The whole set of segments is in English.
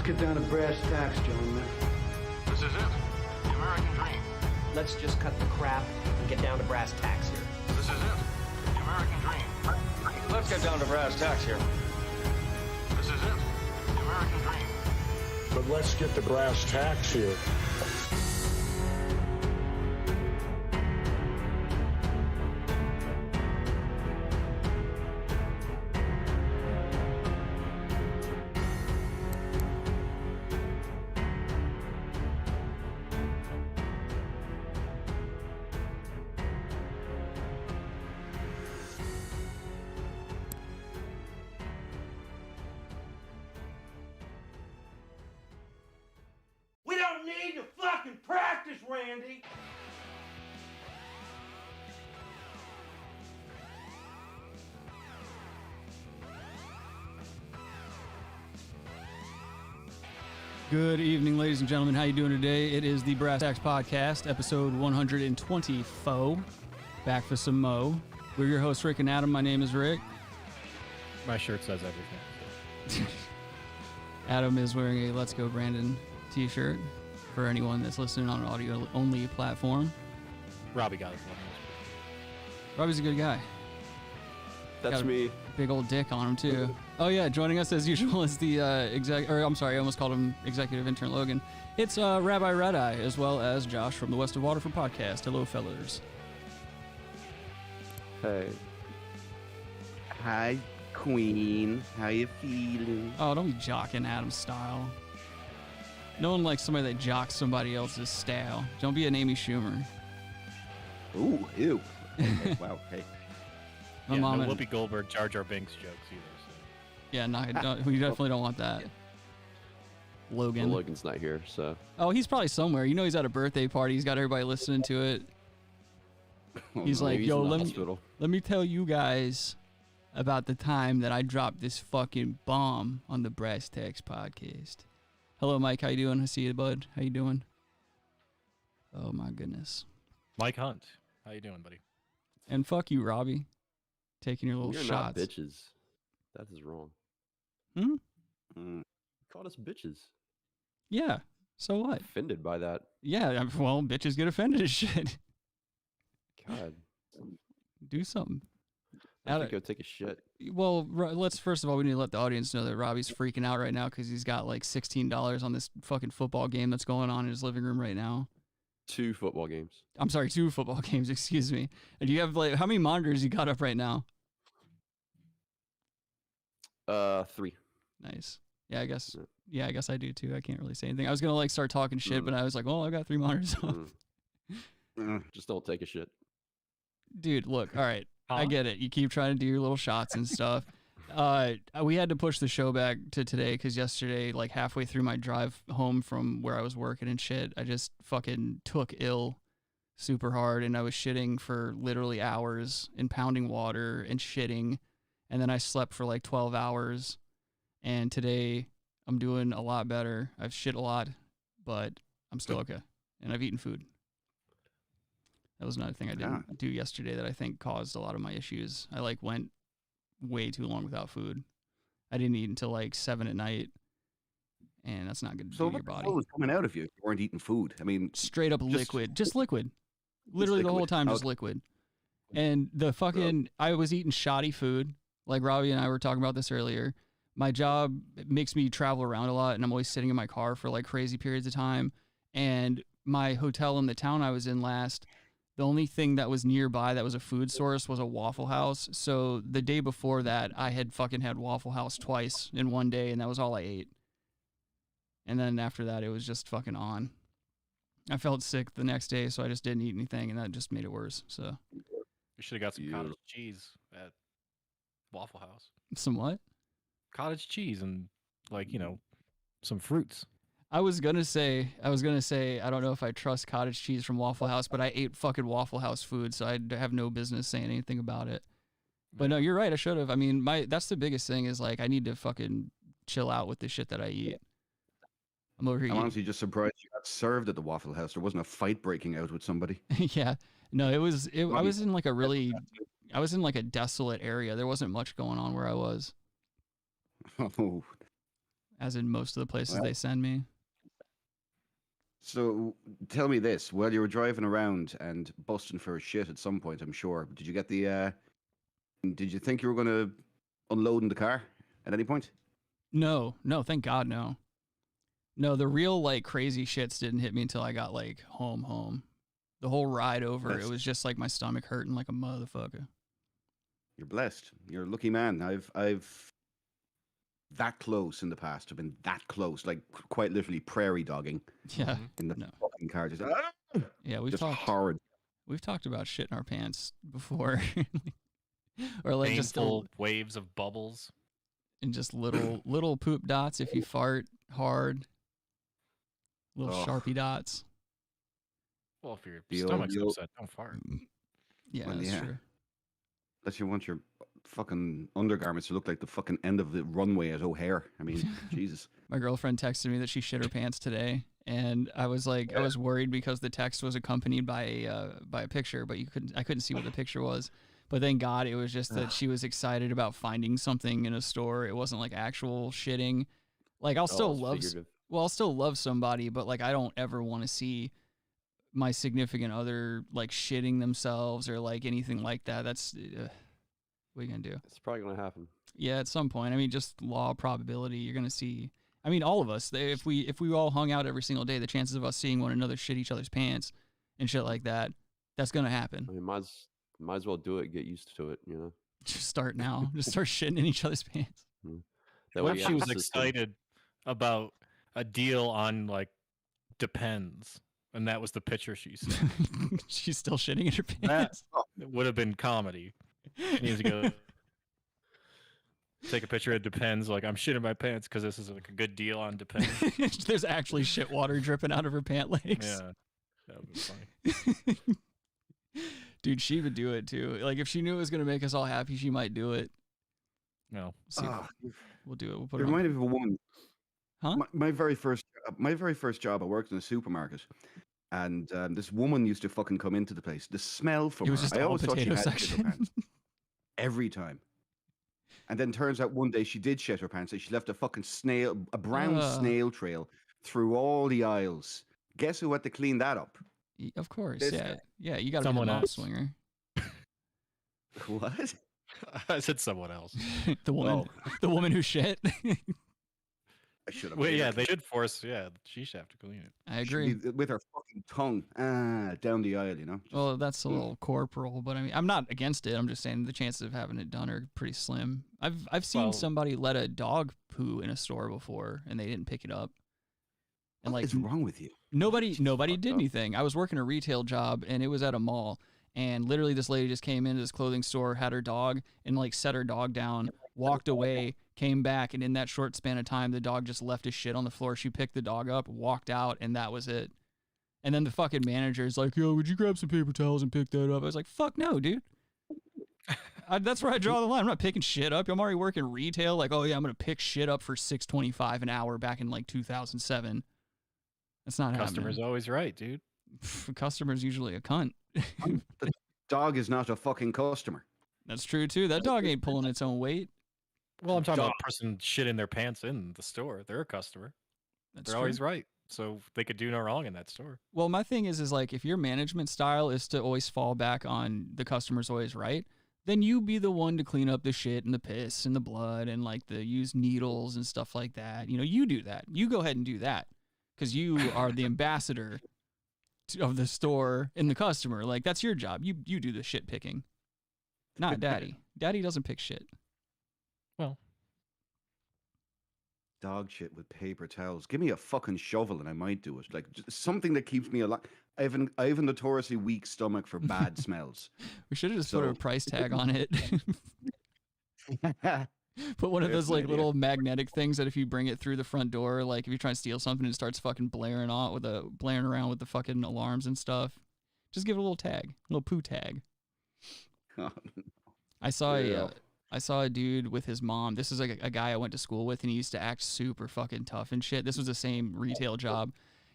get down to brass tacks, gentlemen. This is it. The American dream. Let's just cut the crap and get down to brass tacks here. This is it. The American dream. Let's get down to brass tacks here. This is it. The American dream. But let's get the brass tacks here. Randy. Good evening, ladies and gentlemen. How you doing today? It is the Brass Tacks Podcast, episode 124. Back for some mo. We're your hosts, Rick and Adam. My name is Rick. My shirt says everything. Adam is wearing a Let's Go Brandon t-shirt for anyone that's listening on an audio-only platform. Robbie got his one. Robbie's a good guy. That's me. Big old dick on him, too. Oh, yeah, joining us as usual is the I almost called him executive intern Logan. It's Rabbi Red-Eye, as well as Josh from the West of Waterford podcast. Hello, fellas. Hey. Hi, Queen. How you feeling? Oh, don't be jocking Adam style. No one likes somebody that jocks somebody else's style. Don't be an Amy Schumer. Ooh, ew. Okay, wow, hey. My mom no Whoopi Goldberg, Jar Jar Binks jokes either. So. Yeah, no, we definitely don't want that. Logan. Well, Logan's not here, so. Oh, he's probably somewhere. You know he's at a birthday party. He's got everybody listening to it. He's like, yo, let me tell you guys about the time that I dropped this fucking bomb on the Brass Tacks Podcast. Hello, Mike. How you doing? I see you, bud. How you doing? Oh, my goodness. Mike Hunt. How you doing, buddy? And fuck you, Robbie. Taking your little You're shots. Not bitches. That is wrong. Hmm? You called us bitches. Yeah. So what? Offended by that. Yeah, well, bitches get offended as shit. God. Do something. I have to go take a shit. Well, let's first of all, we need to let the audience know that Robbie's freaking out right now because he's got like $16 on this fucking football game that's going on in his living room right now. 2 football games. I'm sorry, 2 football games, excuse me. And you have like, how many monitors you got up right now? 3. Nice. Yeah, I guess I do too. I can't really say anything. I was going to like start talking shit, but I was like, well, I've got 3 monitors up. Just don't take a shit. Dude, look, all right. I get it. You keep trying to do your little shots and stuff. We had to push the show back to today because yesterday, like halfway through my drive home from where I was working and shit, I just fucking took ill super hard and I was shitting for literally hours and pounding water and shitting. And then I slept for like 12 hours. And today I'm doing a lot better. I've shit a lot, but I'm still okay. And I've eaten food. That was another thing I didn't do yesterday that I think caused a lot of my issues. I like went way too long without food. I didn't eat until like 7 at night, and that's not good to do to your body. So what was coming out of you? You weren't eating food. I mean, straight up liquid, just liquid. Literally the whole time, just liquid. And the fucking, I was eating shoddy food. Like Robbie and I were talking about this earlier. My job makes me travel around a lot, and I'm always sitting in my car for like crazy periods of time. And my hotel in the town I was in last, the only thing that was nearby that was a food source was a Waffle House. So the day before that, I had fucking had Waffle House twice in one day, and that was all I ate. And then after that, it was just fucking on. I felt sick the next day, so I just didn't eat anything, and that just made it worse. So you should have got some cottage cheese at Waffle House. Some what? Cottage cheese and, like, you know, some fruits. I was gonna say, I don't know if I trust cottage cheese from Waffle House, but I ate fucking Waffle House food, so I have no business saying anything about it. But no, you're right, I should have. I mean, that's the biggest thing is like, I need to fucking chill out with the shit that I eat. I'm over here. I'm honestly just surprised you got served at the Waffle House. There wasn't a fight breaking out with somebody. Yeah, no, I was in like a desolate area. There wasn't much going on where I was. Oh. as in most of the places they send me. So tell me this: while you were driving around and busting for a shit at some point, I'm sure, did you get the? Did you think you were going to unload in the car at any point? No, thank God, no. No, the real like crazy shits didn't hit me until I got like home. The whole ride over, it was just like my stomach hurting like a motherfucker. You're blessed. You're a lucky man. I've that close in the past. I've been that close, like quite literally prairie dogging. Yeah. In the fucking car, just yeah, just horrid. We've talked about shit in our pants before, or like painful just waves of bubbles, and just little poop dots if you fart hard. Little Sharpie dots. Well, if your stomach's upset, don't fart. Yeah, that's true. Unless you want your fucking undergarments to look like the fucking end of the runway at O'Hare. I mean, Jesus. My girlfriend texted me that she shit her pants today, and I was like, I was worried because the text was accompanied by a picture, but I couldn't see what the picture was. But thank God it was just that she was excited about finding something in a store. It wasn't like actual shitting. Like I'll still love somebody, but like I don't ever want to see my significant other like shitting themselves or like anything like that. That's what are you gonna do? It's probably gonna happen. Yeah, at some point. I mean, just law of probability. You're gonna see. I mean, all of us. If we all hung out every single day, the chances of us seeing one another shit each other's pants and shit like that, that's gonna happen. I mean, might as well do it. Get used to it. You know. Just start now. Just start shitting in each other's pants. What if she was excited about a deal on like Depends, and that was the picture she sent? She's still shitting in her pants. It would have been comedy. She needs to go take a picture of Depends, like I'm shitting my pants because this is like a good deal on Depends. There's actually shit water dripping out of her pant legs. Yeah, that would be funny. Dude, she would do it too. Like if she knew it was gonna make us all happy, she might do it. No, we'll do it. We'll put it it reminded me of a woman. Huh? My very first job, I worked in a supermarket, and this woman used to fucking come into the place. The smell from It was her, just I all always thought she potato had shit her section. pants every time. And then turns out one day she did shit her pants. And she left a brown snail trail through all the aisles. Guess who had to clean that up? Of course, This yeah. guy. Yeah, you got to be the Someone mop else. swinger. What? I said someone else. The woman who shit. I should have. Well, yeah, they should force. Yeah, she should have to clean it. I agree. With her fucking tongue down the aisle, you know. Well, that's a little corporal, but I mean, I'm not against it. I'm just saying the chances of having it done are pretty slim. I've seen somebody let a dog poo in a store before, and they didn't pick it up. And What like, is wrong with you? nobody did anything. I was working a retail job, and it was at a mall. And literally, this lady just came into this clothing store, had her dog, and like set her dog down, walked away, came back, and in that short span of time, the dog just left his shit on the floor. She picked the dog up, walked out, and that was it. And then the fucking manager's like, "Yo, would you grab some paper towels and pick that up?" I was like, "Fuck no, dude." That's where I draw the line. I'm not picking shit up. I'm already working retail. Like, oh yeah, I'm gonna pick shit up for $6.25 an hour back in like 2007. That's not happening. Customer's always right, dude. Customer's usually a cunt. The dog is not a fucking customer. That's true too. That dog ain't pulling its own weight. Well, I'm talking about a person shitting their pants in the store. They're a customer. That's They're true. always right. So they could do no wrong in that store. Well, my thing is like if your management style is to always fall back on the customer's always right, then you be the one to clean up the shit and the piss and the blood and like the use needles and stuff like that. You know, you do that. You go ahead and do that because you are the ambassador of the store and the customer. Like that's your job. You do the shit picking, not daddy. Daddy doesn't pick shit. Well, Dog shit with paper towels. Give me a fucking shovel and I might do it. Like just something that keeps me alive. I have a notoriously weak stomach for bad smells. We should have just put a price tag on it. Put one of those like little magnetic things that if you bring it through the front door, like if you try to steal something, it starts fucking blaring around with the fucking alarms and stuff. Just give it a little tag, a little poo tag. I saw a dude with his mom. This is like a guy I went to school with, and he used to act super fucking tough and shit. This was the same retail job,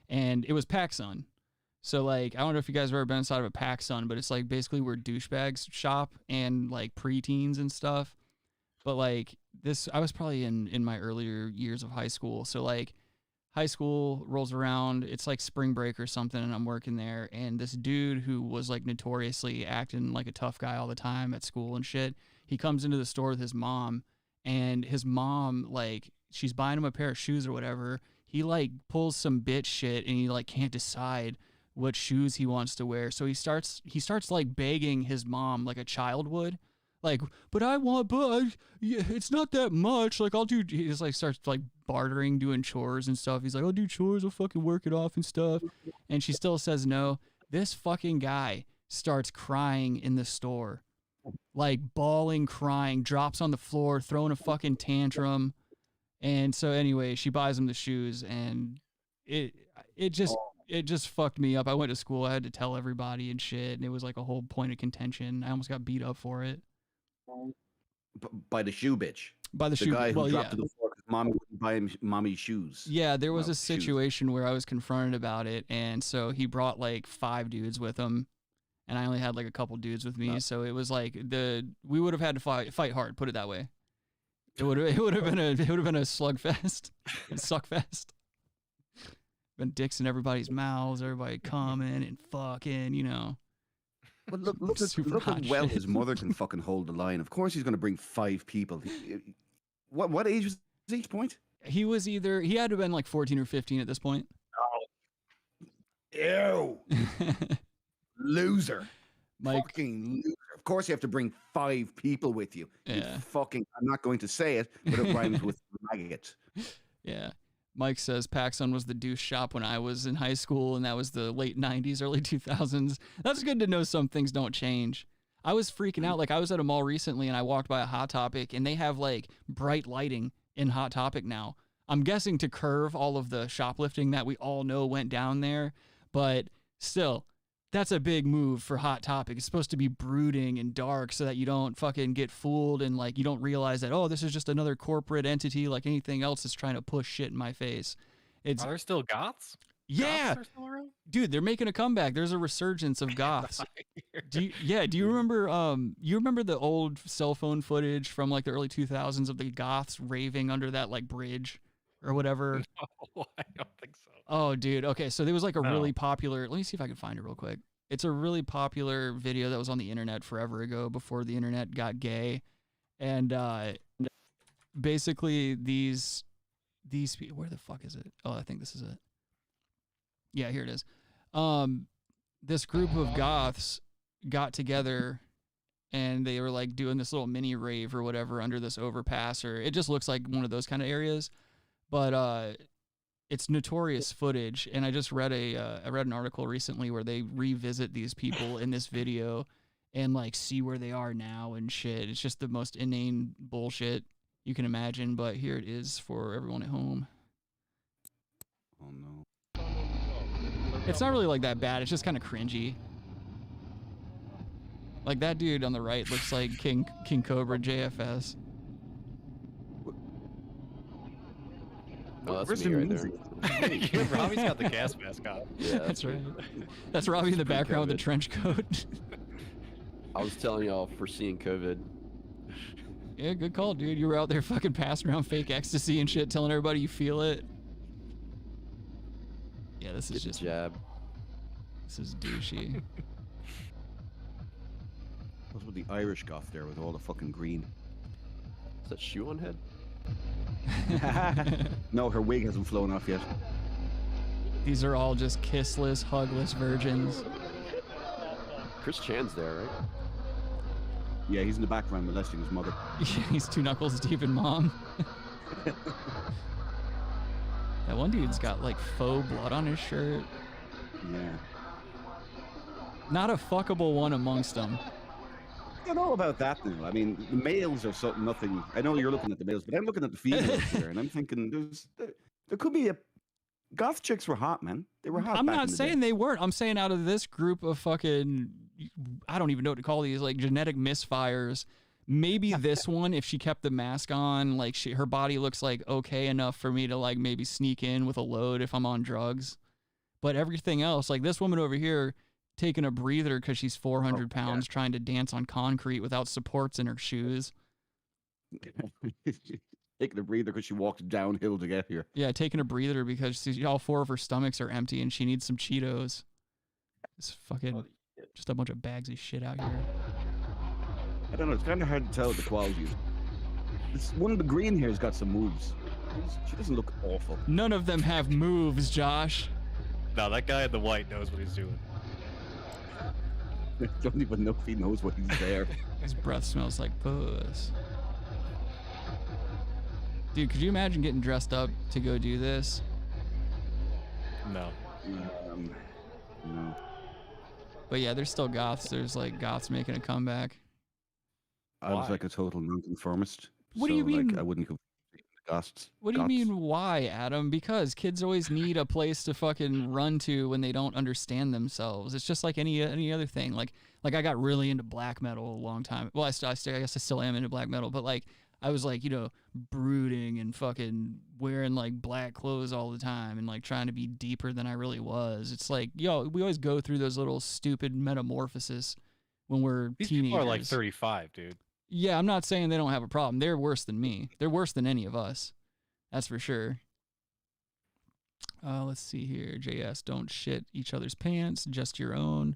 and it was PacSun. So like, I don't know if you guys have ever been inside of a PacSun, but it's like basically where douchebags shop and like preteens and stuff. But like this, I was probably in my earlier years of high school. So like high school rolls around, it's like spring break or something, and I'm working there. And this dude who was like notoriously acting like a tough guy all the time at school and shit, he comes into the store with his mom, and his mom, like, she's buying him a pair of shoes or whatever. He like pulls some bitch shit, and he like can't decide what shoes he wants to wear. So he starts like begging his mom like a child would. Like, but it's not that much. Like, he just like starts like bartering, doing chores and stuff. He's like, I'll do chores, I'll fucking work it off and stuff. And she still says no. This fucking guy starts crying in the store, like bawling, crying, drops on the floor, throwing a fucking tantrum. And so anyway, she buys him the shoes, and it just fucked me up. I went to school, I had to tell everybody and shit, and it was like a whole point of contention. I almost got beat up for it. By the shoe bitch. By the shoe. Guy who well, dropped yeah. to the floor because mommy wouldn't buy him mommy's shoes. Yeah, there was a situation where I was confronted about it, and so he brought like 5 dudes with him, and I only had like a couple dudes with me, so it was like we would have had to fight hard, put it that way. It would have been a slugfest, suckfest. Been dicks in everybody's mouths, everybody coming and fucking, you know. But look how well his mother can fucking hold the line. Of course he's going to bring 5 people. What age was each point? He was he had to have been like 14 or 15 at this point. Oh. Ew. Loser. Mike. Fucking loser. Of course you have to bring 5 people with you. Yeah. I'm not going to say it, but it rhymes with maggot. Yeah. Mike says PacSun was the douche shop when I was in high school, and that was the late 90s, early 2000s. That's good to know some things don't change. I was freaking out. Like, I was at a mall recently, and I walked by a Hot Topic, and they have, like, bright lighting in Hot Topic now. I'm guessing to curve all of the shoplifting that we all know went down there, but still, that's a big move for Hot Topic. It's supposed to be brooding and dark so that you don't fucking get fooled and like you don't realize that, oh, this is just another corporate entity like anything else that's trying to push shit in my face. Are there still goths? Yeah. Goths are still around? Dude, they're making a comeback. There's a resurgence of goths. Do you remember the old cell phone footage from like the early 2000s of the goths raving under that like bridge or whatever? No, I don't think so. Oh, dude. Okay, so there was like a really popular... Let me see if I can find it real quick. It's a really popular video that was on the internet forever ago, before the internet got gay. And basically these people... Where the fuck is it? Oh, I think this is it. Yeah, here it is. This group of goths got together, and they were like doing this little mini rave or whatever under this overpass, or it just looks like one of those kind of areas. But it's notorious footage, and I just read I read an article recently where they revisit these people in this video and like see where they are now and shit. It's just the most inane bullshit you can imagine, but here it is for everyone at home. Oh no. It's not really like that bad. It's just kind of cringy. Like that dude on the right looks like King Cobra JFS. Oh, that's Where's me the right there. music? Robbie's got the gas mask on. Yeah, That's right. That's Robbie in the background with the trench coat. I was telling y'all, foreseeing COVID. Yeah, good call, dude. You were out there fucking passing around fake ecstasy and shit, telling everybody you feel it. Yeah, this is Get the just jab. This is douchey. What's with the Irish goth there with all the fucking green? Is that shoe on head? No, her wig hasn't flown off yet. These are all just kissless, hugless virgins. Chris Chan's there, right? Yeah, he's in the background molesting his mother. He's 2 knuckles deep in mom. That one dude's got like faux blood on his shirt. Yeah. Not a fuckable one amongst them. I don't know about that now. I mean, the males are something, nothing. I know you're looking at the males, but I'm looking at the females here, and I'm thinking there could be a. Goth chicks were hot, man. They were hot. I'm back not in the saying day. they weren't. I'm saying out of this group of fucking, I don't even know what to call these, like genetic misfires. Maybe this one, if she kept the mask on, like her body looks like okay enough for me to like maybe sneak in with a load if I'm on drugs. But everything else, like this woman over here, taking a breather because she's 400 pounds trying to dance on concrete without supports in her shoes. taking a breather because she walked downhill to get here. Yeah, taking a breather because all 4 of her stomachs are empty and she needs some Cheetos. It's fucking just a bunch of bags of shit out here. I don't know. It's kind of hard to tell the quality. This one of the green hair's got some moves. She doesn't look awful. None of them have moves, Josh. No, that guy in the white knows what he's doing. I don't even know if he knows what he's there. His breath smells like puss. Dude, could you imagine getting dressed up to go do this? No. No. But yeah, there's still goths. There's like goths making a comeback. I was like a total nonconformist. What do you mean? Like, I wouldn't go goths. What do you mean why, Adam? Because kids always need a place to fucking run to when they don't understand themselves. It's just like any other thing. Like I got really into black metal a long time. Well, I guess I still am into black metal, but like I was like, brooding and fucking wearing like black clothes all the time and like trying to be deeper than I really was. It's like, we always go through those little stupid metamorphoses when we're These teenagers. people are like 35, dude. Yeah, I'm not saying they don't have a problem. They're worse than me. They're worse than any of us. That's for sure. Let's see here. JS, don't shit each other's pants, just your own.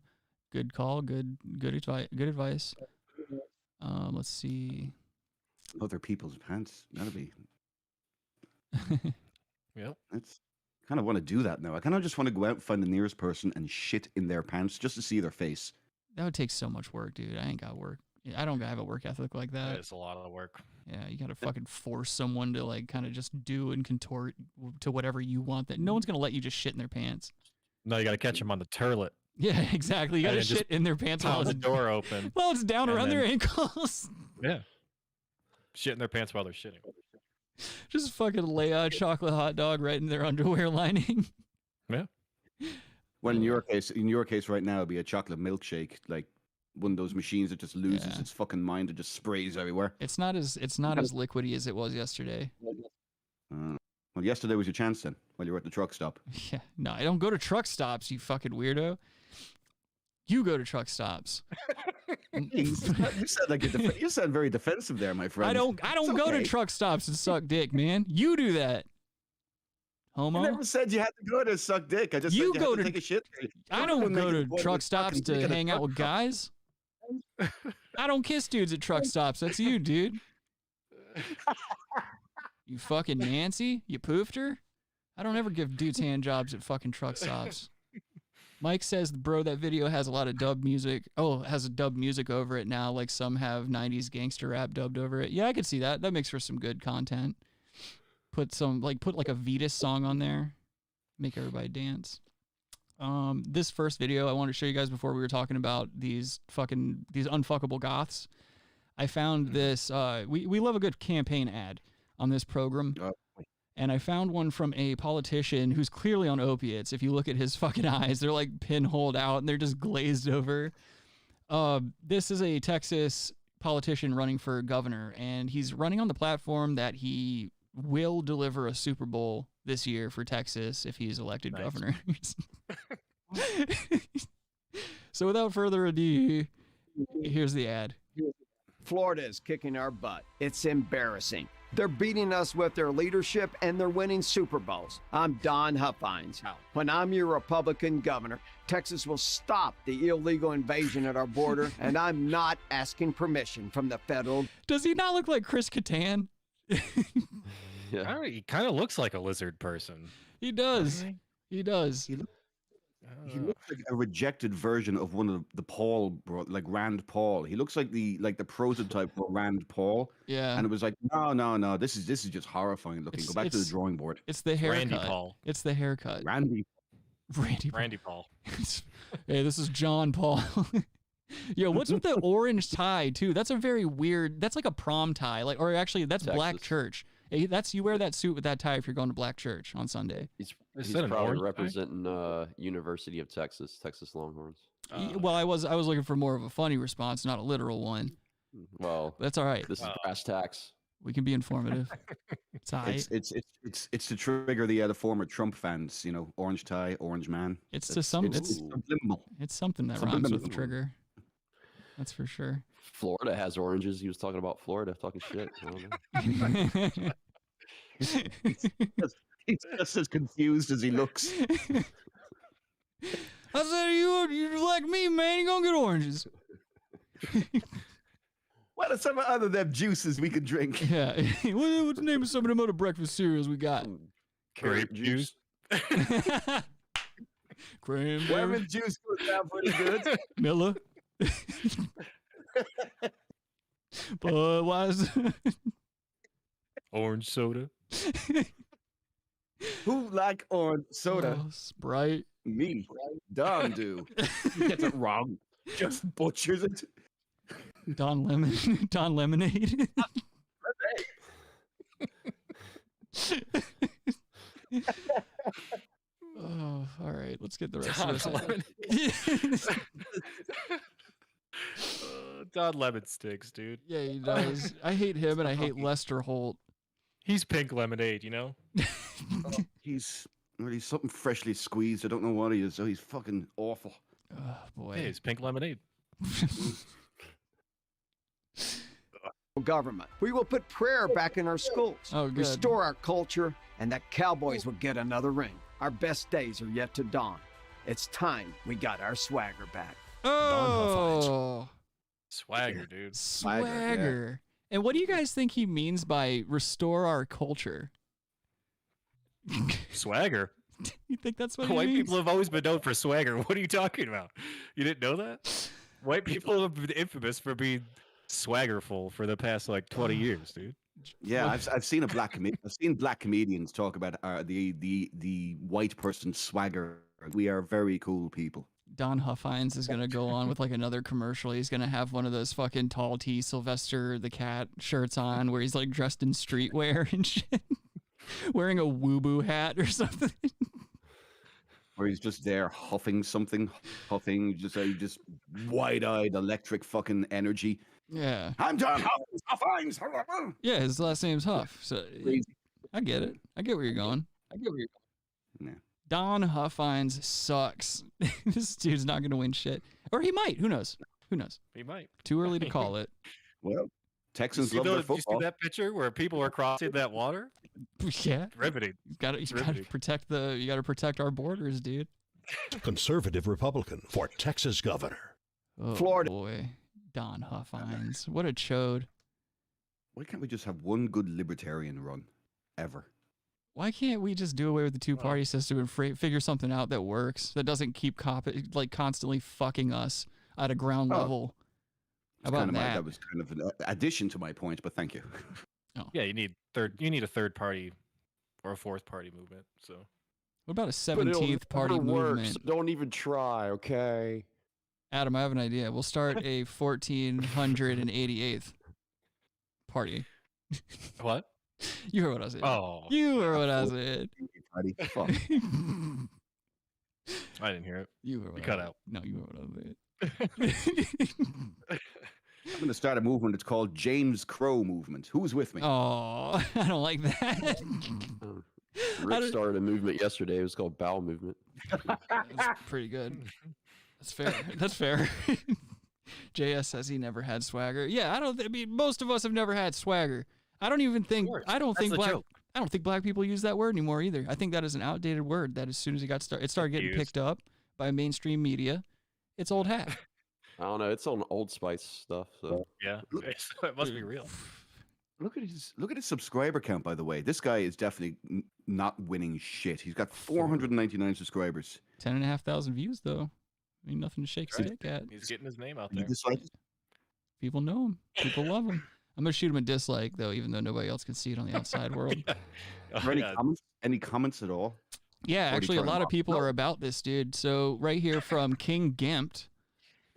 Good call. Good advice. Let's see. Other people's pants. That'll be. Yep. That's kind of want to do that now. I kind of just want to go out and find the nearest person and shit in their pants just to see their face. That would take so much work, dude. I ain't got work. I don't have a work ethic like that. It's a lot of work. Yeah, you gotta fucking force someone to like kind of just do and contort to whatever you want. That no one's gonna let you just shit in their pants. No, you got to catch them on the turlet. Yeah, exactly. You gotta And shit just in their pants Pop while the it's door open. Well, it's down And around their then- ankles. Yeah. Shit in their pants while they're shitting. Just fucking lay a chocolate hot dog right in their underwear lining. Yeah. When in your case right now, it'd be a chocolate milkshake, like one of those machines that just loses its fucking mind and just sprays everywhere. It's not as liquidy as it was yesterday. Well, yesterday was your chance then, while you were at the truck stop. Yeah, no, I don't go to truck stops, you fucking weirdo. You go to truck stops. you sound very defensive there, my friend. I don't go to truck stops and suck dick, man. You do that. Homo. I never said you had to go to suck dick. I just You said go had to take a shit. I don't go to truck stops to hang out with guys. I don't kiss dudes at truck stops. That's you, dude. You fucking Nancy? You poofed her? I don't ever give dudes hand jobs at fucking truck stops. Mike says, bro, that video has a lot of dub music. Oh, it has a dub music over it now, like some have 90s gangster rap dubbed over it. Yeah, I could see that. That makes for some good content. Put like a Vetus song on there. Make everybody dance. This first video I wanted to show you guys before we were talking about these unfuckable goths. I found this. We love a good campaign ad on this program. And I found one from a politician who's clearly on opiates. If you look at his fucking eyes, they're like pinholed out and they're just glazed over. This is a Texas politician running for governor, and he's running on the platform that he will deliver a Super Bowl this year for Texas if he's elected governor. So without further ado, here's the ad. Florida is kicking our butt. It's embarrassing. They're beating us with their leadership and they're winning Super Bowls. I'm Don Huffines. When I'm your Republican governor, Texas will stop the illegal invasion at our border, and I'm not asking permission from the federal. Does he not look like Chris Kattan? Yeah. He kind of looks like a lizard person. He does. He does. He looks like a rejected version of one of the Paul, like Rand Paul. He looks like the prototype of Rand Paul. Yeah. And it was like, no, this is just horrifying looking. Go back to the drawing board. It's the haircut. Randy Paul. It's the haircut. Randy Paul. Hey, this is John Paul. Yo, what's with the orange tie too? That's a very weird. That's like a prom tie, or actually, that's Texas. black church. Hey, you wear that suit with that tie if you're going to black church on Sunday. He's that an probably orange tie? representing University of Texas Longhorns. Well, I was looking for more of a funny response, not a literal one. Well, That's all right. this is Brass Tacks. We can be informative. It's all right. It's to trigger the former Trump fans. Orange tie, orange man. It's subliminal. It's something that Subliminal. rhymes with trigger. That's for sure. Florida has oranges. He was talking about Florida, talking shit. I don't know. He's just as confused as he looks. I said, you like me, man. You gonna get oranges. What are some other them juices we could drink? Yeah. What's the name of some of them other breakfast cereals we got? Grape juice. Cranberry. Lemon juice goes down pretty good. Miller. Budweiser. Orange soda. Who like orange soda? Oh, Sprite. Me. Don do. He gets it wrong. Just butchers it. Don Lemon. Don Lemonade. Oh, all right. Let's get the rest of this. Don Lemon sticks, dude. Yeah, he does. I hate him, and I hate Lester Holt. He's pink lemonade, you know? He's something freshly squeezed. I don't know what he is, so he's fucking awful. Oh, boy. Hey, it's pink lemonade. Government. We will put prayer back in our schools, Oh, good. restore our culture, and the Cowboys will get another ring. Our best days are yet to dawn. It's time we got our swagger back. Oh, Swagger, dude. swagger. And what do you guys think he means by restore our culture? Swagger? You think that's what he White means? people have always been known for swagger. What are you talking about? You didn't know that? White people have been infamous for being swaggerful for the past like 20 years, dude. Yeah, I've seen I've seen black comedians talk about the white person's swagger. We are very cool people. Don Huffines is gonna go on with like another commercial. He's gonna have one of those fucking tall T Sylvester the Cat shirts on, where he's like dressed in streetwear and shit, wearing a Woo-Boo hat or something. Where he's just there huffing something, just wide-eyed electric fucking energy. Yeah. I'm John Huffines. Yeah, his last name's Huff. So Crazy. I get it. I get where you're going. Yeah. Don Huffines sucks. This dude's not gonna win shit, or he might. Who knows? Who knows? He might. Too early to call it. Well, Texans You love their see football. that picture where people are crossing that water? Yeah. Riveting. You gotta riveting. protect you gotta protect our borders, dude. Conservative Republican for Texas governor. Oh, Florida. boy. Don Huffines. What a chode. Why can't we just have one good libertarian run ever? Why can't we just do away with the two-party system and figure something out that works, that doesn't keep constantly fucking us at a ground level? How about that? That was kind of an addition to my point, but thank you. Oh. Yeah, you need a third party or a fourth party movement. So What about a 17th party movement? So don't even try, okay? Adam, I have an idea. We'll start a 1488th party. what? You heard what I said. Oh, You heard what I said. Fuck. I didn't hear it. You heard what You I cut said. out. No, you heard what I said. I'm going to start a movement. It's called James Crow Movement. Who's with me? Oh, I don't like that. Rick started a movement yesterday. It was called Bowel Movement. That's pretty good. That's fair. That's fair. JS says he never had swagger. Yeah, I mean, most of us have never had swagger. I don't think black people use that word anymore either. I think that is an outdated word that as soon as it started getting picked up by mainstream media, it's old hat. I don't know. It's on Old Spice stuff. So Yeah, it must be real. Look at his subscriber count, by the way. This guy is definitely not winning shit. He's got 499 subscribers. 10,500 views though. I mean, nothing to shake a stick at. He's getting his name out You there. dislike it? People know him. People love him. I'm gonna shoot him a dislike though, even though nobody else can see it on the outside world. Oh, Any yeah. comments? Any comments at all? Yeah, Or actually, a turn lot him of off? people No. are about this, dude. So right here from King Gimped.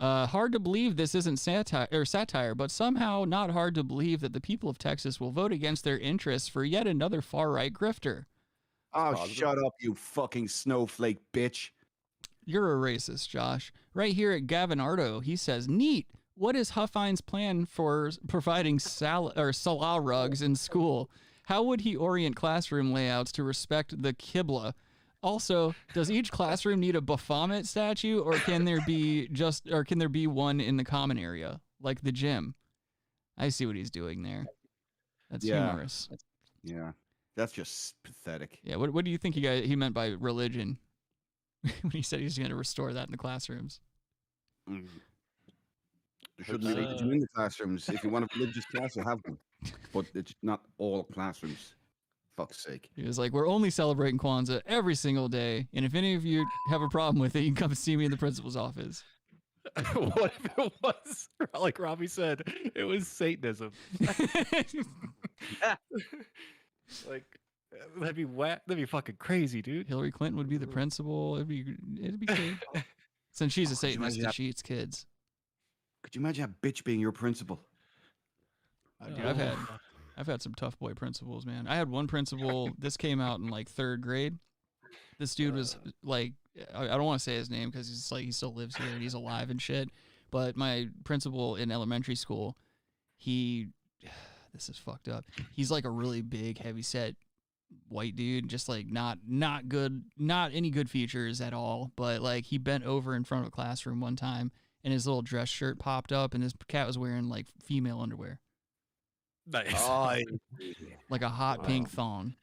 Hard to believe this isn't satire, but somehow not hard to believe that the people of Texas will vote against their interests for yet another far-right grifter. Oh, Positive. shut up, you fucking snowflake bitch. You're a racist, Josh. Right here at Gavin Ardo, he says, neat. What is Huffines' plan for providing Salah rugs in school? How would he orient classroom layouts to respect the Qibla? Also, does each classroom need a Baphomet statue, or can there be one in the common area, like the gym? I see what he's doing there. That's humorous. Yeah, that's just pathetic. Yeah, what do you think he meant by religion when he said he's going to restore that in the classrooms? There shouldn't be religion in the classrooms. If you want a religious class, you have one. But it's not all classrooms. Fuck's sake. He was like, we're only celebrating Kwanzaa every single day, and if any of you have a problem with it, you can come see me in the principal's office. What if it was, like Robbie said, it was Satanism? Like, that'd be whack. That'd be fucking crazy, dude. Hillary Clinton would be the principal. It'd be good. Since she's a Satanist, she eats kids. Could you imagine a bitch being your principal? Dude, I've had some tough boy principals, man. I had one principal. This came out in like 3rd grade. This dude was like, I don't want to say his name because he's like, he still lives here and he's alive and shit. But my principal in elementary school, this is fucked up. He's like a really big, heavy-set white dude, just like not good, not any good features at all. But like he bent over in front of a classroom one time and his little dress shirt popped up and this cat was wearing like female underwear. Nice. Oh, like a hot pink thong.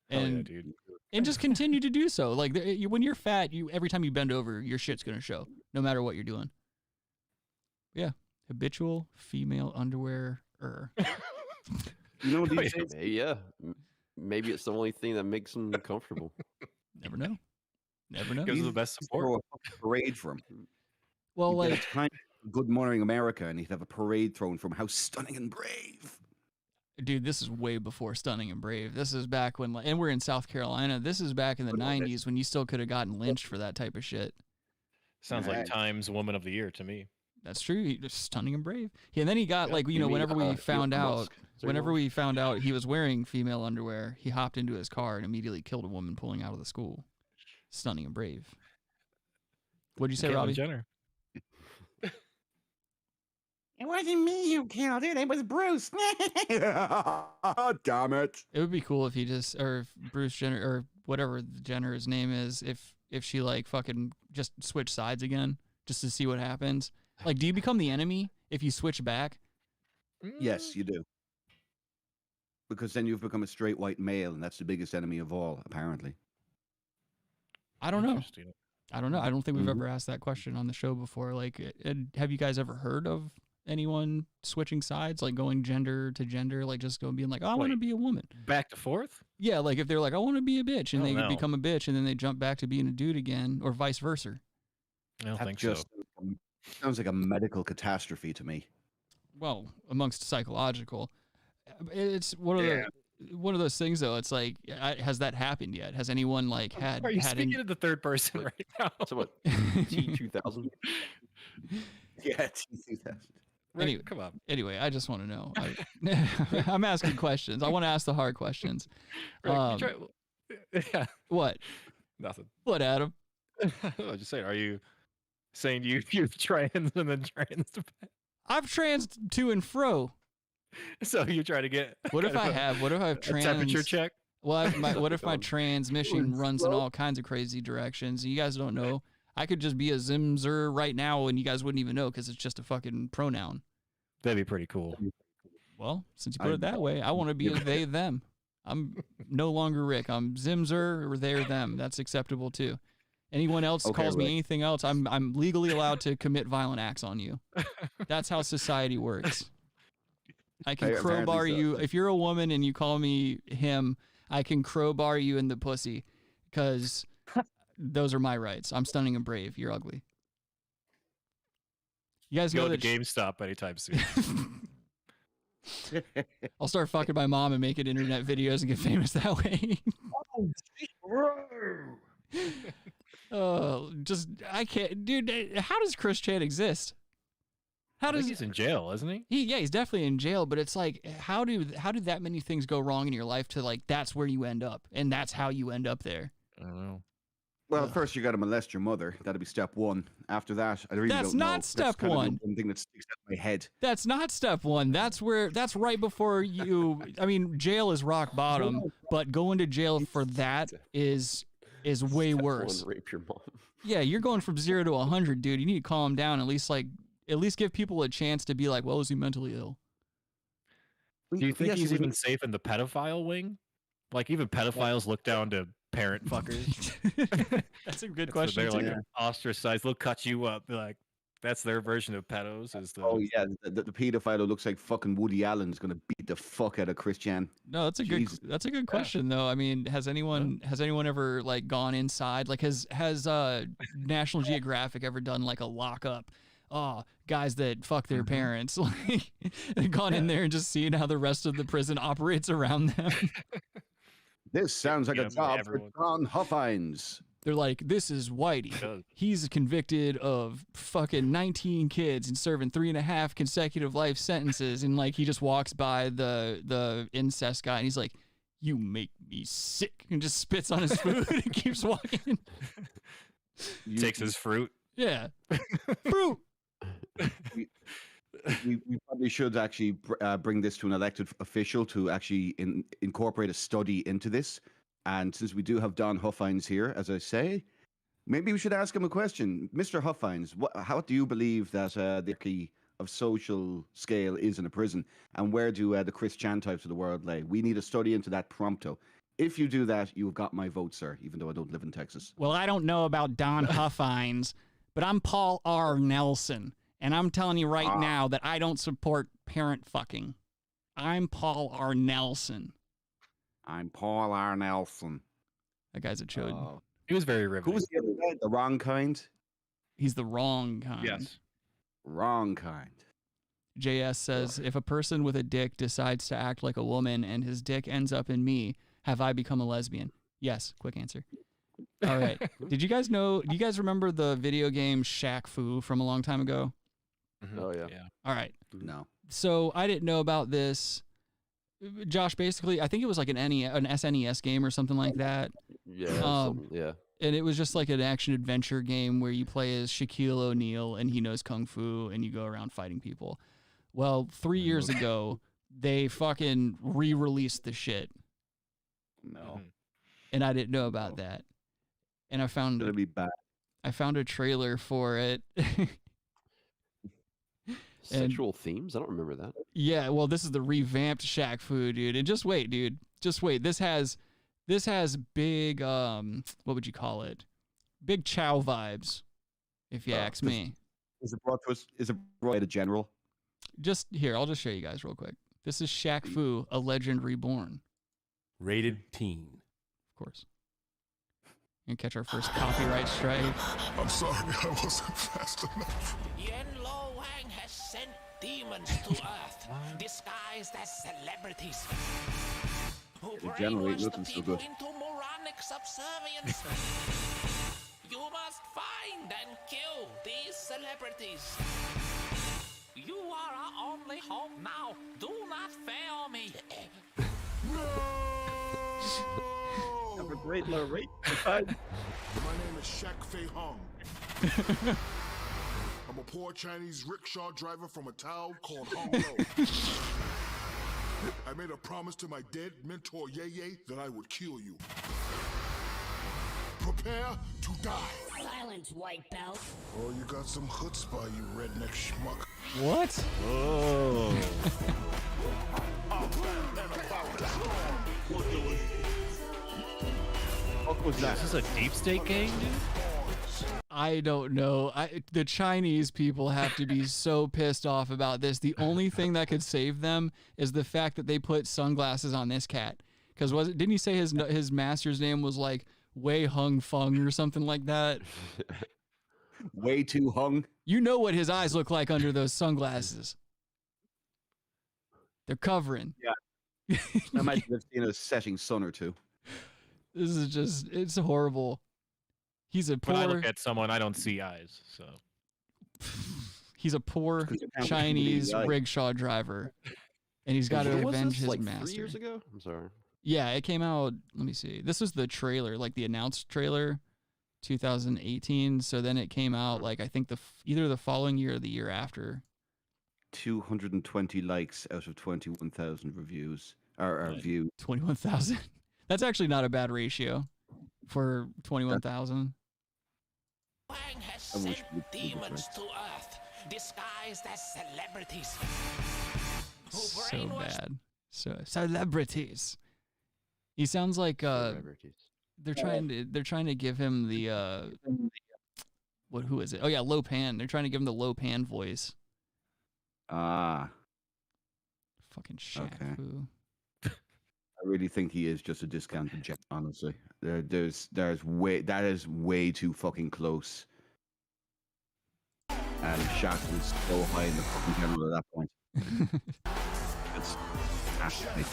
And, yeah, dude. And just continue to do so. Like when you're fat, every time you bend over, your shit's going to show, no matter what you're doing. Yeah. Habitual female underwear. You know what these days? Yeah. Maybe it's the only thing that makes them comfortable. Never know. Never know. Gives them the best support. Throw a parade from. Well, like it's kind of Good Morning America, and he'd have a parade thrown from How Stunning and Brave. Dude, this is way before Stunning and Brave. This is back when, and we're in South Carolina. This is back in the 90s when you still could have gotten lynched for that type of shit. Sounds like Time's Woman of the Year to me. That's true. Stunning and Brave. Yeah, and then he got like, whenever we found out he was wearing female underwear, he hopped into his car and immediately killed a woman pulling out of the school. Stunning and Brave. What'd you say, Robbie? Jenner. It wasn't me who killed it. It was Bruce. Damn it. It would be cool if if Bruce Jenner or whatever Jenner's name is, if she like fucking just switch sides again, just to see what happens. Like, do you become the enemy if you switch back? Yes, you do. Because then you've become a straight white male, and that's the biggest enemy of all, apparently. I don't know. I don't think we've ever asked that question on the show before. Like, have you guys ever heard of anyone switching sides, like going gender to gender, like just being like, oh, I want to be a woman. Back to forth? Yeah, like if they're like, I want to be a bitch, and they become a bitch, and then they jump back to being a dude again, or vice versa. I don't think so. Sounds like a medical catastrophe to me. Well, amongst psychological, it's one of those things though. It's like, has that happened yet? Has anyone like had? Are you speaking in the third person right now? So what? T2000. Yeah, T2000. Anyway, come on. Anyway, I just want to know. I'm asking questions. I want to ask the hard questions. Yeah. What? Nothing. What, Adam? I was just saying, are you saying you're trans and then trans? I've trans to and fro. So you're trying to get. What if I have trans? Temperature check? Well, what if my transmission runs in all kinds of crazy directions? You guys don't know. I could just be a Zimzer right now, and you guys wouldn't even know because it's just a fucking pronoun. That'd be pretty cool. Well, since you put it that way, I want to be a they, them. I'm no longer Rick. I'm Zimzer or they're them. That's acceptable too. Anyone else calls me anything else, I'm legally allowed to commit violent acts on you. That's how society works. I can crowbar you. If you're a woman and you call me him, I can crowbar you in the pussy because those are my rights. I'm stunning and brave. You're ugly. You guys know that to GameStop anytime soon. I'll start fucking my mom and making internet videos and get famous that way. I can't, dude. How does Chris Chan exist? He's in jail, isn't he? He's definitely in jail. But it's like, how do that many things go wrong in your life to like that's where you end up, and that's how you end up there? I don't know. Well, first you got to molest your mother. That'd be step one. After that, I really that's don't know. Not step that's one. One thing that sticks out my head. That's not step one. That's right before you. I mean, jail is rock bottom, but going to jail for that is is way Step worse. one, rape your mom. Yeah, you're going from 0 to 100, dude. You need to calm down. At least give people a chance to be like, well, is he mentally ill? Do you think he's even safe in the pedophile wing? Like, even pedophiles look down to parent fuckers. That's a good question. They're like ostracized. They'll cut you up. They're like, that's their version of pedos. Is the... Oh yeah, the pedophile who looks like fucking Woody Allen is gonna beat the fuck out of Christian. No, that's a good question though. I mean, has anyone ever like gone inside? Like, has National Geographic ever done like a lockup? Oh, guys that fuck their parents, like, and gone in there and just seen how the rest of the prison operates around them. This sounds like a job for John Huffines. They're like, this is Whitey. He's convicted of fucking 19 kids and serving 3.5 consecutive life sentences. And like, he just walks by the incest guy and he's like, you make me sick, and just spits on his food and keeps walking. Takes his fruit. Yeah. Fruit. We probably should actually bring this to an elected official to actually incorporate a study into this. And since we do have Don Huffines here, as I say, maybe we should ask him a question. Mr. Huffines, how do you believe that the key of social scale is in a prison? And where do the Christian types of the world lay? We need a study into that prompto. If you do that, you've got my vote, sir, even though I don't live in Texas. Well, I don't know about Don Huffines, but I'm Paul R. Nelson. And I'm telling you right now that I don't support parent fucking. I'm Paul R. Nelson. I'm Paul R. Nelson. That guy's a chode. He was very riveting. Who was the other guy? The wrong kind? He's the wrong kind. Yes. Wrong kind. JS says, if a person with a dick decides to act like a woman and his dick ends up in me, have I become a lesbian? Yes. Quick answer. All right. Do you guys remember the video game Shaq Fu from a long time ago? Oh, yeah. All right. No. So I didn't know about this. Josh, basically, I think it was like an SNES game or something like that. Yeah. Yeah. And it was just like an action adventure game where you play as Shaquille O'Neal and he knows Kung Fu and you go around fighting people. Well, 3 years ago, they fucking re-released the shit. No. And I didn't know about that. And I found a trailer for it. Sexual themes? I don't remember that. Yeah, well, this is the revamped Shaq Fu, dude. And just wait, dude. Just wait. This has big what would you call it? Big Chow vibes, if you ask me. Is it brought to general? Just here, I'll just show you guys real quick. This is Shaq Fu, a legend reborn. Rated teen. Of course. And catch our first copyright strike. I'm sorry, I wasn't fast enough. Yen Lo Wang has sent demons to Earth, disguised as celebrities, who brainwash the people into moronic subservience. You must find and kill these celebrities. You are our only hope now. Do not fail me. Have a great rate. My name is Shaq Fei Hung. I'm a poor Chinese rickshaw driver from a town called Hong Lo. I made a promise to my dead mentor Ye Ye that I would kill you. Prepare to die. Silence, white belt. Oh, you got some chutzpah, you redneck schmuck. What? Oh. What was that? Is this a deep state gang, dude? I don't know. The Chinese people have to be so pissed off about this. The only thing that could save them is the fact that they put sunglasses on this cat. Because didn't he say his master's name was like Wei Hung Fung or something like that? Way too hung. You know what his eyes look like under those sunglasses. They're covering. Yeah. I imagine they've seen a setting sun or two. This is just, it's horrible. He's a poor. When I look at someone, I don't see eyes. So he's a poor Chinese rickshaw driver, and he's got to avenge his master. 3 years ago? I'm sorry. Yeah, it came out. Let me see. This was the trailer, like the announced trailer, 2018. So then it came out like I think either the following year or the year after. 220 likes out of 21,000 reviews or views. 21,000. That's actually not a bad ratio for 21,000. Wang has sent demons to Earth, disguised as celebrities. So bad. So celebrities. He sounds like they're trying to give him the who is it? Oh yeah, Low Pan. They're trying to give him the Low Pan voice. Ah. Fucking Shaq Fu. I really think he is just a discounted gem, honestly. That is way too fucking close. And Shaq was so high in the fucking general at that point. It's fascinating.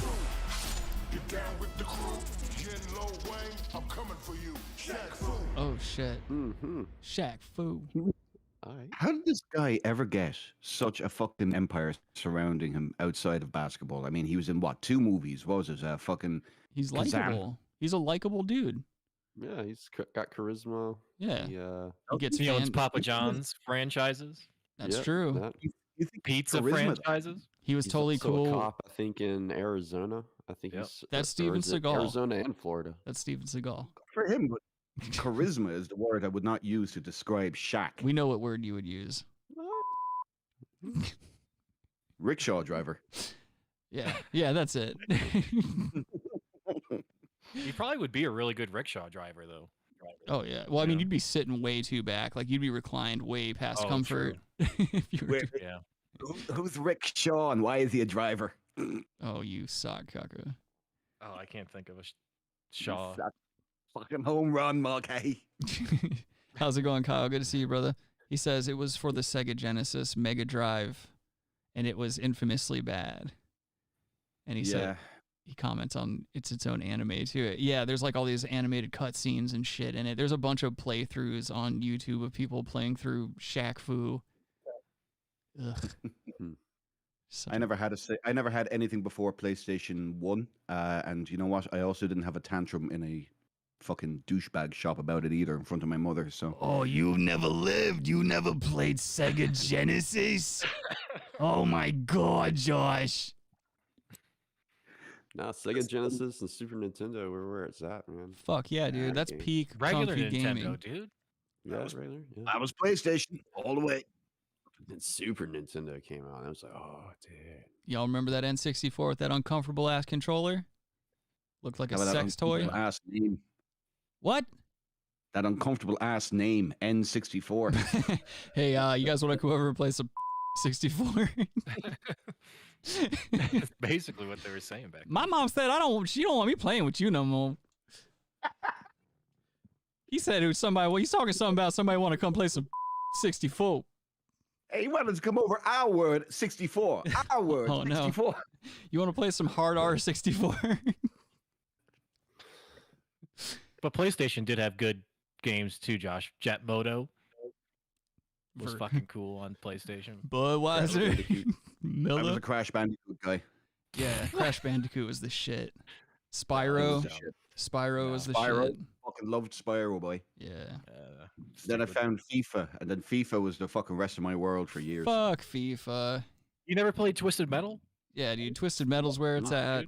Get down with the crew. Jen Lo Wang, I'm coming for you. Shaq Fu. Oh shit. Shaq Fu. How did this guy ever get such a fucking empire surrounding him outside of basketball? I mean, he was in what, 2 movies? What was it? Fucking. He's Kazan. likable. He's a likable dude. Yeah, he's got charisma. Yeah. He gets he owns Papa John's franchises. That's true. You think Pizza charisma, franchises. He was totally also cool. A cop, I think, in Arizona. I think he's That's Steven Seagal. Arizona and Florida. That's Steven Seagal. for him, but charisma is the word I would not use to describe Shaq. We know what word you would use. Rickshaw driver. Yeah, that's it. He probably would be a really good rickshaw driver, though. Oh yeah. Well, I mean, you'd be sitting way too back. Like you'd be reclined way past comfort. If you were Who's Rick Shaw and why is he a driver? Oh, you suck, Kaka. Oh, I can't think of a Shaw. Fucking home run, Mulcahy. How's it going, Kyle? Good to see you, brother. He says it was for the Sega Genesis Mega Drive, and it was infamously bad. And he said he comments on its own anime too. Yeah, there's like all these animated cutscenes and shit in it. There's a bunch of playthroughs on YouTube of people playing through Shaq Fu. Ugh. I never had anything before PlayStation 1, and you know what? I also didn't have a tantrum in a fucking douchebag shop about it either in front of my mother. So oh, you never lived. You never played Sega Genesis. Oh my God, Josh. Nah, Sega Genesis and Super Nintendo were where it's at, man. Fuck yeah, dude. That's peak regular comfy Nintendo, gaming. dude. Yeah, regular. Yeah. I was PlayStation all the way. Then Super Nintendo came out. And I was like, oh, dude. Y'all remember that N64 with that uncomfortable ass controller? Looked like a sex toy. Ass name. What? That uncomfortable ass name, N64. Hey, you guys want to come over and play some 64? That's basically what they were saying back then. My mom said she don't want me playing with you no more. He said it was somebody. Well, he's talking something about somebody want to come play some 64. Hey, he wanted to come over our word 64. Our word 64. No. You want to play some hard R64? But PlayStation did have good games too, Josh. Jet Moto was fucking cool on PlayStation. Budweiser. I was a Crash Bandicoot guy. Yeah, Crash Bandicoot was the shit. Spyro. Spyro was the shit. Fucking loved Spyro, boy. Yeah. Then I found FIFA, and then FIFA was the fucking rest of my world for years. Fuck FIFA. You never played Twisted Metal? Yeah, dude. Twisted Metal's where it's at.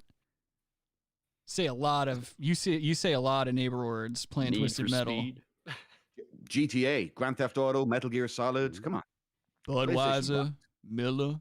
You say a lot of neighbor words playing Twisted Metal. GTA, Grand Theft Auto, Metal Gear Solid. Come on. Budweiser, Miller.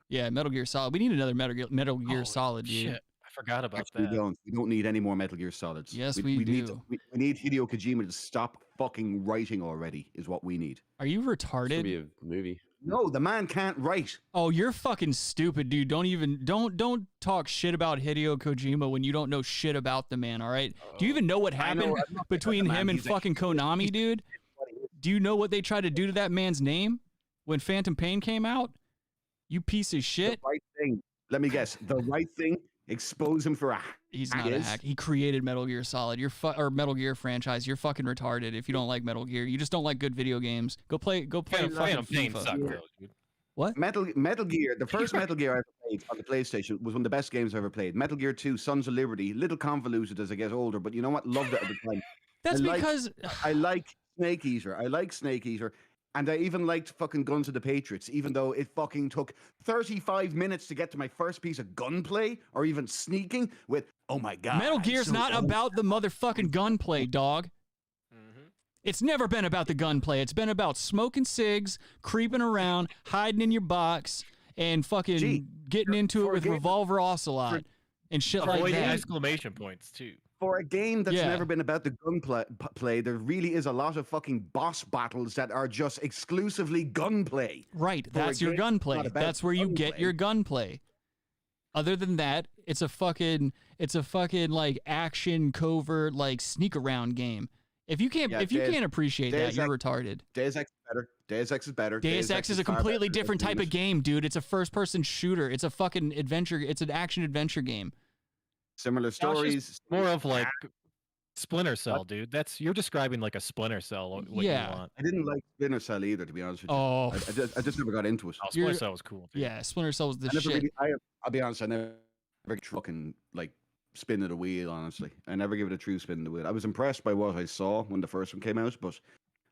Yeah, Metal Gear Solid. We need another Metal Gear Solid, dude. Shit. I forgot about Actually, that. We don't need any more Metal Gear Solids. Yes, we do. We need Hideo Kojima to stop fucking writing already, is what we need. Are you retarded? It's be a movie. No, the man can't write. Oh, you're fucking stupid, dude. Don't talk shit about Hideo Kojima when you don't know shit about the man, all right? Do you even know what happened between him and fucking Konami, dude? Do you know what they tried to do to that man's name when Phantom Pain came out? You piece of shit. The right thing. Let me guess. The right thing. Expose him for a He's not a hack. He created Metal Gear Solid. Or Metal Gear franchise. You're fucking retarded if you don't like Metal Gear. You just don't like good video games. Go play a fucking FIFA. What? Metal Gear. The first Metal Gear I ever played on the PlayStation was one of the best games I ever played. Metal Gear 2, Sons of Liberty. Little convoluted as I get older, but you know what? Loved it at the time. That's because I like Snake Eater. And I even liked fucking Guns of the Patriots, even though it fucking took 35 minutes to get to my first piece of gunplay or even sneaking with, oh my God. Metal Gear's not about the motherfucking gunplay, dog. It's never been about the gunplay. It's been about smoking cigs, creeping around, hiding in your box, and fucking getting into it with Revolver Ocelot and shit like that. Exclamation points, too. For a game that's never been about the gunplay, there really is a lot of fucking boss battles that are just exclusively gunplay. Right, that's your gunplay. That's where you get your gunplay. Other than that, it's a fucking like action covert like sneak around game. If you can't appreciate that, you're retarded. Deus Ex is better. Deus Ex is better. Deus Ex is a completely different type of game, dude. It's a first person shooter. It's a fucking adventure. It's an action adventure game. Similar stories. More of like Splinter Cell, dude. You're describing like a Splinter Cell. What you want. I didn't like Splinter Cell either, to be honest with you. Oh, I just never got into it. Oh, Splinter Cell was cool. Dude. Yeah, Splinter Cell was the shit. I'll be honest, I never fucking like spin of the wheel. Honestly, I never give it a true spin of the wheel. I was impressed by what I saw when the first one came out, but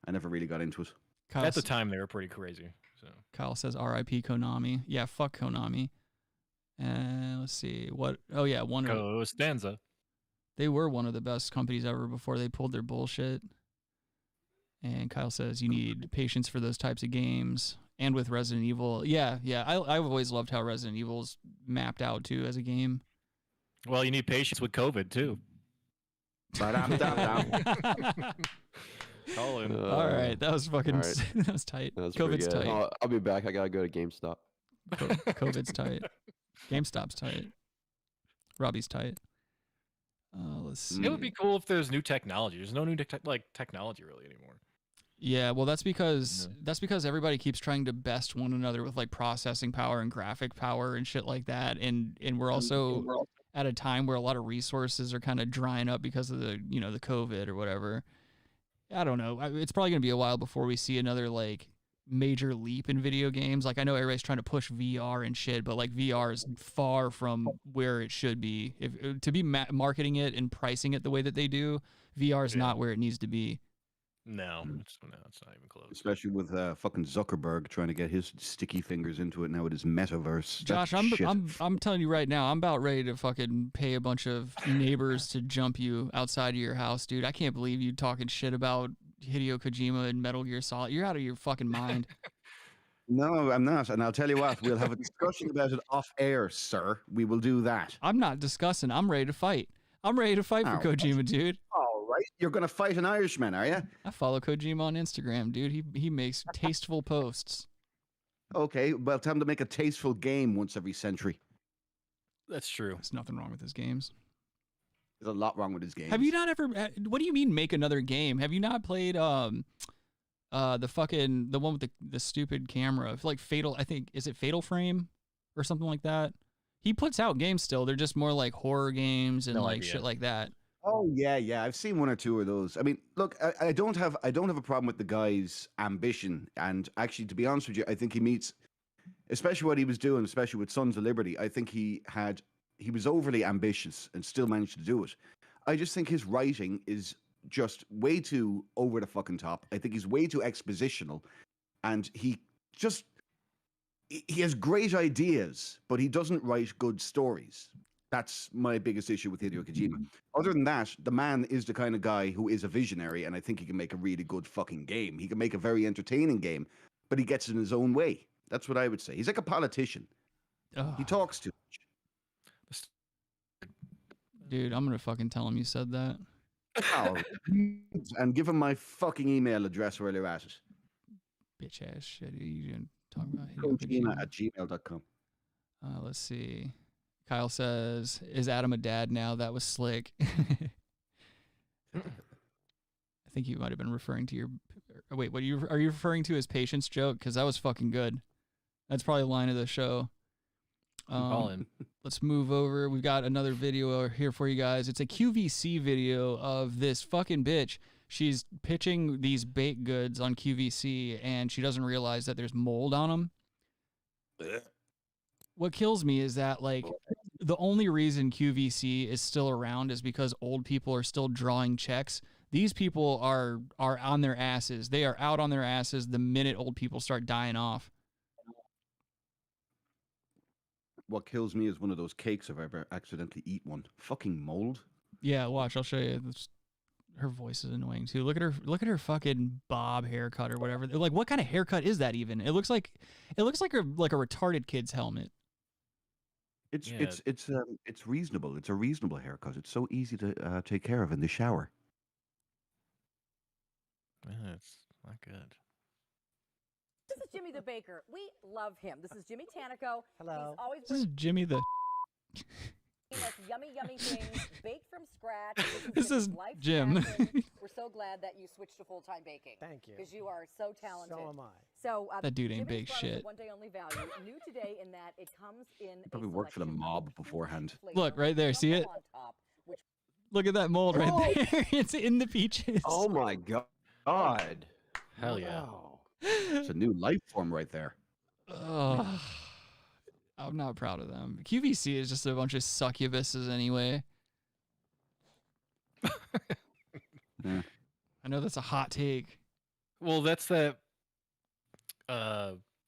I never really got into it. At the time, they were pretty crazy. So Kyle says, "R.I.P. Konami." Yeah, fuck Konami. Let's see what. Oh yeah, Stanza. They were one of the best companies ever before they pulled their bullshit. And Kyle says you need patience for those types of games. And with Resident Evil, yeah. I've always loved how Resident Evil's mapped out too as a game. Well, you need patience with COVID too. All right, that was fucking. Right. That was tight. That was COVID's pretty good. tight. I'll be back. I gotta go to GameStop. COVID's tight. GameStop's tight. Robbie's tight. Let's see. It would be cool if there's new technology. There's no new technology really anymore. Yeah, well, that's because everybody keeps trying to best one another with like processing power and graphic power and shit like that, and we're also at a time where a lot of resources are kind of drying up because of the the COVID or whatever. I don't know. It's probably gonna be a while before we see another like major leap in video games. Like I know everybody's trying to push VR and shit, but like VR is far from where it should be. If to be marketing it and pricing it the way that they do, VR is not where it needs to be. No, it's not even close. Especially with fucking Zuckerberg trying to get his sticky fingers into it now with his metaverse. Josh, I'm telling you right now, I'm about ready to fucking pay a bunch of neighbors to jump you outside of your house, dude. I can't believe you talking shit about Hideo Kojima and Metal Gear Solid. You're out of your fucking mind. No, I'm not. And I'll tell you what, we'll have a discussion about it off air, sir. We will do that. I'm not discussing. I'm ready to fight. I'm ready to fight for Kojima, dude. All right. You're going to fight an Irishman, are you? I follow Kojima on Instagram, dude. He makes tasteful posts. Okay. Well, tell him to make a tasteful game once every century. That's true. There's nothing wrong with his games. There's a lot wrong with his games. Have you not ever... What do you mean make another game? Have you not played the one with the stupid camera? Like Fatal... I think... Is it Fatal Frame? Or something like that? He puts out games still. They're just more like horror games and shit like that. Oh yeah. I've seen one or two of those. I mean, look, I don't have a problem with the guy's ambition. And actually, to be honest with you, I think he meets, especially what he was doing, especially with Sons of Liberty. I think he was overly ambitious and still managed to do it. I just think his writing is just way too over the fucking top. I think he's way too expositional, and he has great ideas, but he doesn't write good stories. That's my biggest issue with Hideo Kojima. Other than that, the man is the kind of guy who is a visionary, and I think he can make a really good fucking game. He can make a very entertaining game, but he gets it in his own way. That's what I would say. He's like a politician. He talks too much. Dude, I'm going to fucking tell him you said that. Oh, and give him my fucking email address while you're at it. Bitch ass shit. You didn't talk about Kojima@gmail.com. Let's see. Kyle says, "Is Adam a dad now? That was slick." I think you might have been referring to your. Wait, what are you referring to as patience joke? Because that was fucking good. That's probably the line of the show. Let's move over. We've got another video here for you guys. It's a QVC video of this fucking bitch. She's pitching these baked goods on QVC, and she doesn't realize that there's mold on them. What kills me is that, like, the only reason QVC is still around is because old people are still drawing checks These people are on their asses. They are out on their asses the minute old people start dying off. What kills me is one of those cakes if I ever accidentally eat one. Fucking mold. Yeah, watch. I'll show you. Her voice is annoying too. Look at her. Look at her fucking bob haircut or whatever. Like, what kind of haircut is that even? It looks like a retarded kid's helmet. It's reasonable. It's a reasonable haircut. It's so easy to take care of in the shower. Yeah, it's not good. This is Jimmy the Baker. We love him. This is Jimmy Tanico. Hello. He's always This is Jimmy the. bringing us yummy things baked from scratch. This is Jimmy's life's Jim. passion. We're so glad that you switched to full-time baking. Thank you. Because you are so talented. So am I. So That dude ain't Jimmy's baked brought us a shit. one-day only value. New today in that it comes in. Probably worked for the mob beforehand. Look right there. See it? Look at that mold right there. It's in the peaches. Oh my god. Hell yeah. It's a new life form right there. Oh, I'm not proud of them. QVC is just a bunch of succubuses anyway. Yeah. I know that's a hot take. Well, that's that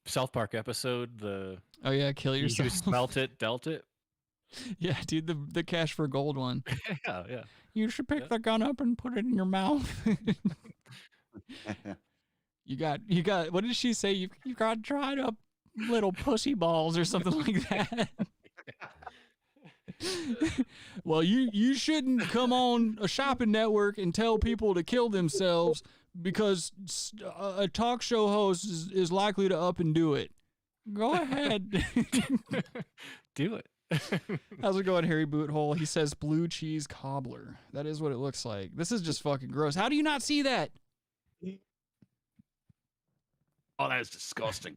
South Park episode. Oh yeah, kill yourself. You smelt it, dealt it. Yeah, dude, the cash for gold one. Yeah. You should pick the gun up and put it in your mouth. You got. What did she say? You got dried up little pussy balls or something like that. Well, you shouldn't come on a shopping network and tell people to kill themselves because a talk show host is likely to up and do it. Go ahead. Do it. How's it going, Harry Boothole? He says blue cheese cobbler. That is what it looks like. This is just fucking gross. How do you not see that? Oh, that is disgusting.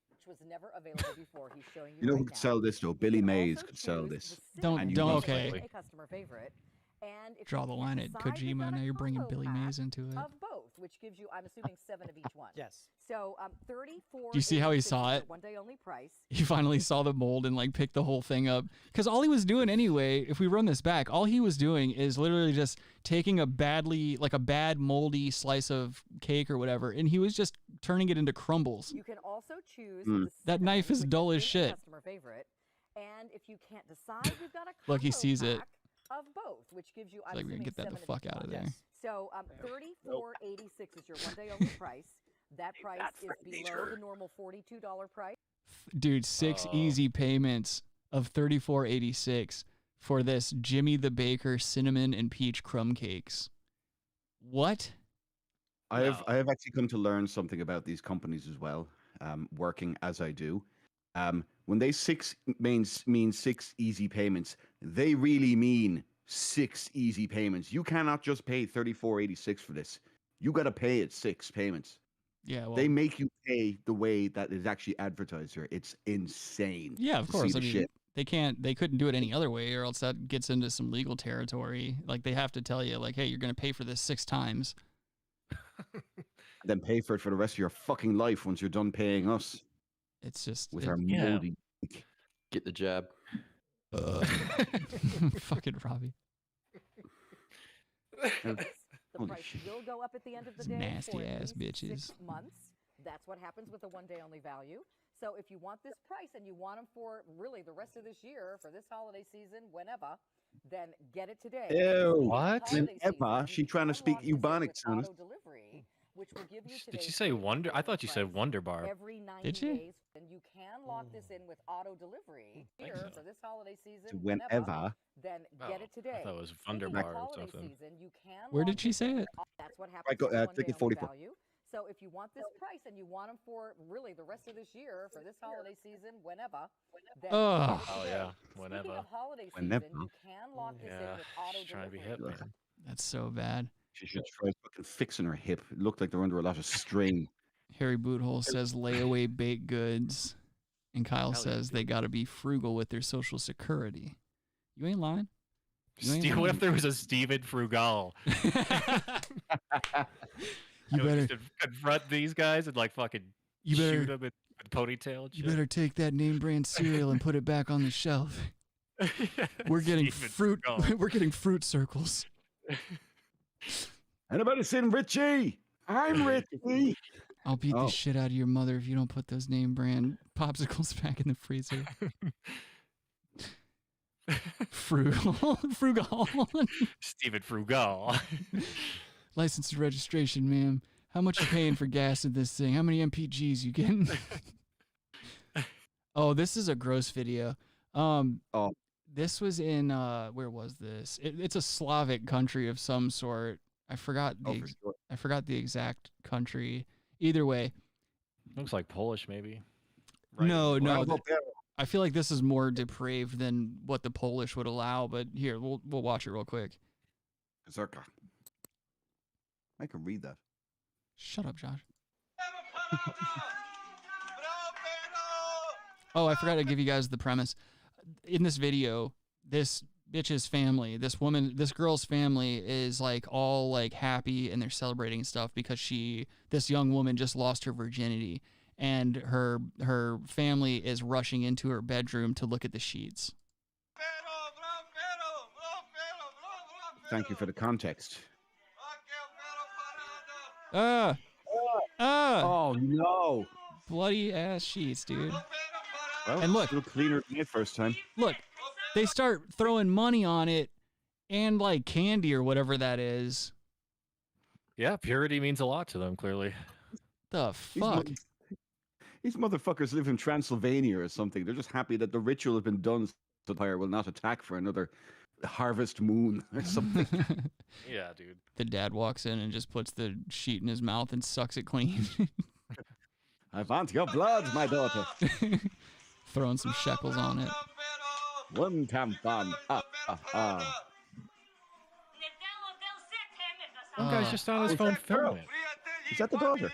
Which was never available before. He's showing you. You know right who could now. sell this though? Billy Mays could sell this. Don't okay. A customer favorite. And if Draw you the can't line at decide, we've Kojima. got a Now you're bringing combo Billy pack Mays into it. Of both, which gives you, I'm assuming, 7 of each one. Yes. So 34. Do you see how he saw it? One day only price. He finally saw the mold and like picked the whole thing up. Because all he was doing anyway, if we run this back, all he was doing is literally just taking a bad moldy slice of cake or whatever, and he was just turning it into crumbles. You can also choose That knife is dull as shit. Customer favorite. And if you can't decide, we've got a Look, he combo sees it. pack of both, which gives you, I'm Like, we're gonna assuming, get that 7 the of fuck each out of one. there. So $34.86 is your one day only price. That price is below the normal $42 price. Dude, 6 easy payments of $34.86 for this Jimmy the Baker cinnamon and peach crumb cakes. What? I have actually come to learn something about these companies as well. Working as I do, when they mean 6 easy payments, they really mean 6 easy payments. You cannot just pay $34.86 for this. You got to pay it 6 payments. Yeah, well, They make you pay the way that is actually advertised here. It's insane. yeah, of to course. see I the mean, shit. they couldn't do it any other way, or else that gets into some legal territory. Like they have to tell you, like, hey, you're gonna pay for this 6 times. Then pay for it for the rest of your fucking life once you're done paying us It's just with our moldy. Get the jab. fucking Robbie. The price will go up at the end of the These day. nasty for at ass least bitches. 6 months. That's what happens with a one day only value. So if you want this price and you want them for really the rest of this year, for this holiday season, whenever, then get it today. Ew. What? Whenever she trying to speak Ebonics on us. Delivery, which will give you Did today she say Wonder? I thought you said Wonder Bar. every 90 Did she? days, and you can lock this in with auto delivery here so. for this holiday season. So whenever. Then get it today. I thought it was Wonder Speaking of Bar or holiday something. season, you can Where lock did she this say in it? with- That's what happens. Right, go, with the one take day it only 44. value. So if you want this price and you want them for really the rest of this year, for this holiday season, whenever, then Ugh. get it Oh today. yeah, Speaking whenever. of holiday Whenever. season, you can lock this in Yeah, with auto she's trying to be delivery. hip, man. That's so bad. She should try fucking fixing her hip. It looked like they're under a lot of strain. Harry Boothole says layaway baked goods. And Kyle Hell yeah. says they got to be frugal with their social security. You ain't lying. You ain't Steve, what lying. if there was a Steven Frugal? You And we better, used to confront these guys and like fucking You shoot better- them in ponytail. And you shit. better take that name brand cereal and put it back on the shelf. We're getting Steven fruit. Frugal. We're getting fruit circles. Anybody seen Richie? I'm Richie. I'll beat the shit out of your mother if you don't put those name brand popsicles back in the freezer. Frugal. Steven Frugal. License and registration, ma'am. How much you paying for gas in this thing? How many MPGs you getting? Oh, this is a gross video. This was in where was this? It's a Slavic country of some sort. I forgot the exact country. Either way, Looks like Polish, maybe. Right. no. I feel like this is more depraved than what the Polish would allow. But here, we'll watch it real quick. Zerka. I can read that. Shut up, Josh. Oh, I forgot to give you guys the premise. In this video, this bitch's family, this girl's family is like all like happy and they're celebrating and stuff because this young woman just lost her virginity and her family is rushing into her bedroom to look at the sheets. Thank you for the context. Oh no. Bloody ass sheets, dude. Well, and look, a little cleaner than the first time. Look, they start throwing money on it and like candy or whatever that is. Yeah, purity means a lot to them, clearly. The fuck? These motherfuckers live in Transylvania or something. They're just happy that the ritual has been done so the fire will not attack for another harvest moon or something. Yeah, dude. The dad walks in and just puts the sheet in his mouth and sucks it clean. I want your blood, my daughter. Throwing some shekels on it. One tampon. One guy's just on his phone filming it. Is that the daughter?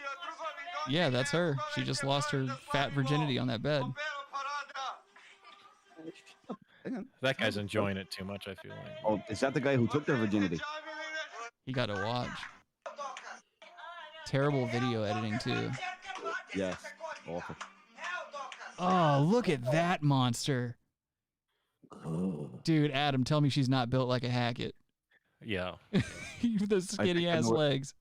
Yeah, that's her. She just lost her fat virginity on that bed. That guy's enjoying it too much, I feel like. Oh, is that the guy who took their virginity? He got to watch. Terrible video editing, too. Yes. Awful. Oh, look at that monster. Dude, Adam, tell me she's not built like a Hackett. Yeah. The skinny ass legs.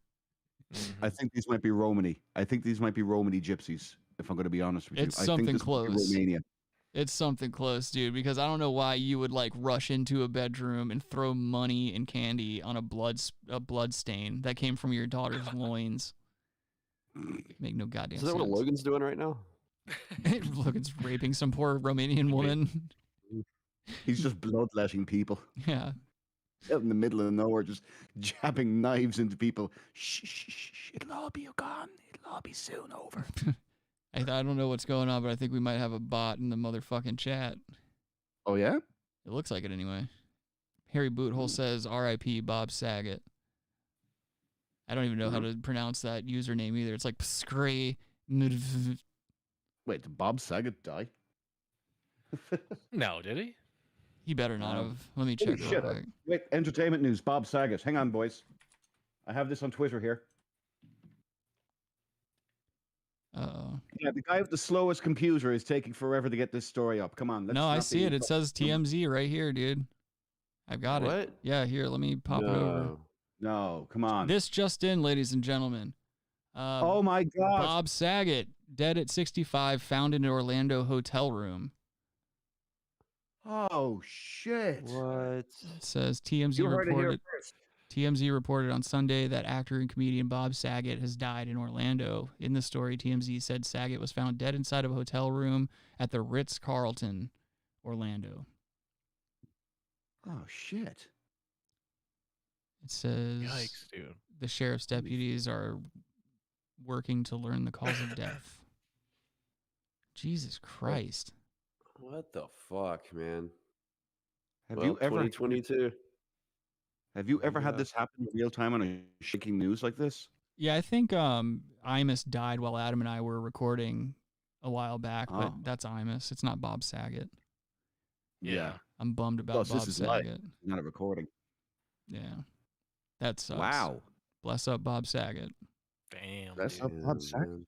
I think these might be Romany. I think these might be Romany gypsies, if I'm going to be honest with you. It's something I think this close. might be Romania. It's something close, dude, because I don't know why you would like rush into a bedroom and throw money and candy on a blood stain that came from your daughter's loins. Make no goddamn sense. Is that what Logan's doing right now? Logan's raping some poor Romanian woman. He's just bloodletting people. Yeah. Out in the middle of nowhere, just jabbing knives into people. Shh, it'll all be gone. It'll all be soon over. I don't know what's going on, but I think we might have a bot in the motherfucking chat. Oh, yeah? It looks like it anyway. Harry Boothole says, R.I.P. Bob Saget. I don't even know how to pronounce that username either. It's like Pskray. Wait, did Bob Saget die? No, did he? He better not have. Let me check real quick. Wait, entertainment news. Bob Saget. Hang on, boys. I have this on Twitter here. Uh-oh. Yeah, the guy with the slowest computer is taking forever to get this story up. Come on. No, I see it. It says TMZ right here, dude. I've got it. Yeah, here, let me pop it over. No, come on. This just in, ladies and gentlemen. Oh my God. Bob Saget, dead at 65, found in an Orlando hotel room. Oh, shit. What? It says TMZ reported on Sunday that actor and comedian Bob Saget has died in Orlando. In the story, TMZ said Saget was found dead inside of a hotel room at the Ritz-Carlton, Orlando. Oh, shit. It says Yikes, dude. The sheriff's deputies are working to learn the cause of death. Jesus Christ. What the fuck, man? Have you ever 2022? Have you ever had this happen in real time on a shaking news like this? Yeah, I think Imus died while Adam and I were recording a while back, but that's Imus. It's not Bob Saget. Yeah. I'm bummed about Plus, Bob this is Saget. live, not a recording. Yeah. That sucks. Wow. Bless up Bob Saget. Damn. Bless up Bob Saget.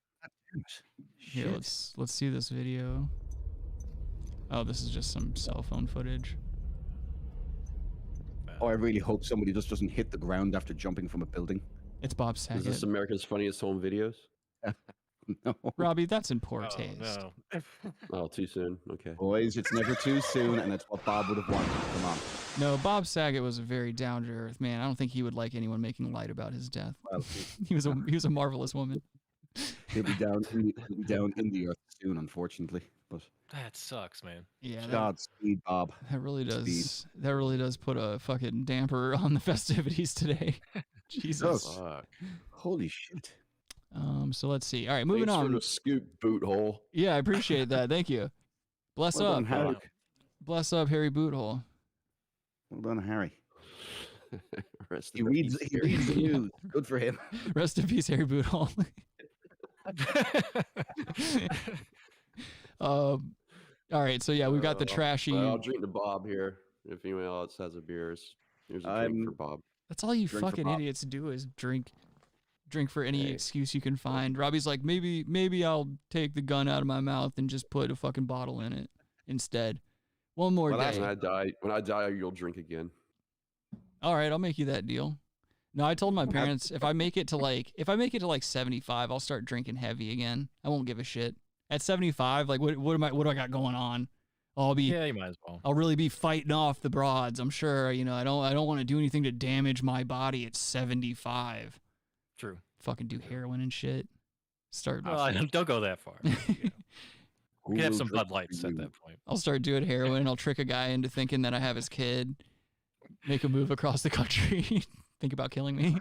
Here, let's see this video. Oh, this is just some cell phone footage. Oh, I really hope somebody just doesn't hit the ground after jumping from a building. It's Bob Saget. Is this America's Funniest Home Videos? No. Robbie, that's in poor taste. No. Oh, too soon. Okay. Boys, it's never too soon, and it's what Bob would have wanted. Come on. No, Bob Saget was a very down-to-earth man. I don't think he would like anyone making light about his death. Well, he was a marvelous woman. He'll be down in the earth soon, unfortunately. But That sucks, man. Yeah, Godspeed, Bob. that really does. Speed. That really does put a fucking damper on the festivities today. Jesus. Fuck. Holy shit. So let's see. All right, moving Thanks on. for the scoop, boot hole. Yeah, I appreciate that. Thank you. Bless Well up. done, Harry. Bless up, Harry Boothole. Well done, Harry. Rest He in reads peace, the news. Good for him. Rest in peace, Harry Boothole. All right, so yeah, we've got the trashy. I'll drink to Bob here. If anyone else has a beer, here's a drink for Bob. That's all you Drink for fucking Bob. idiots do is drink for any excuse you can find. Robbie's like, maybe I'll take the gun out of my mouth and just put a fucking bottle in it instead. One more day. When I die, you'll drink again. All right, I'll make you that deal. No, I told my parents if I make it to like 75, I'll start drinking heavy again. I won't give a shit. At 75, like what do I got going on? Yeah, you might as well. I'll really be fighting off the broads. I'm sure, you know, I don't want to do anything to damage my body at 75. True. Fucking do heroin and shit. Start. Don't go that far. You can have some Bud Lights at that point. I'll start doing heroin. I'll trick a guy into thinking that I have his kid. Make a move across the country. Think about killing me.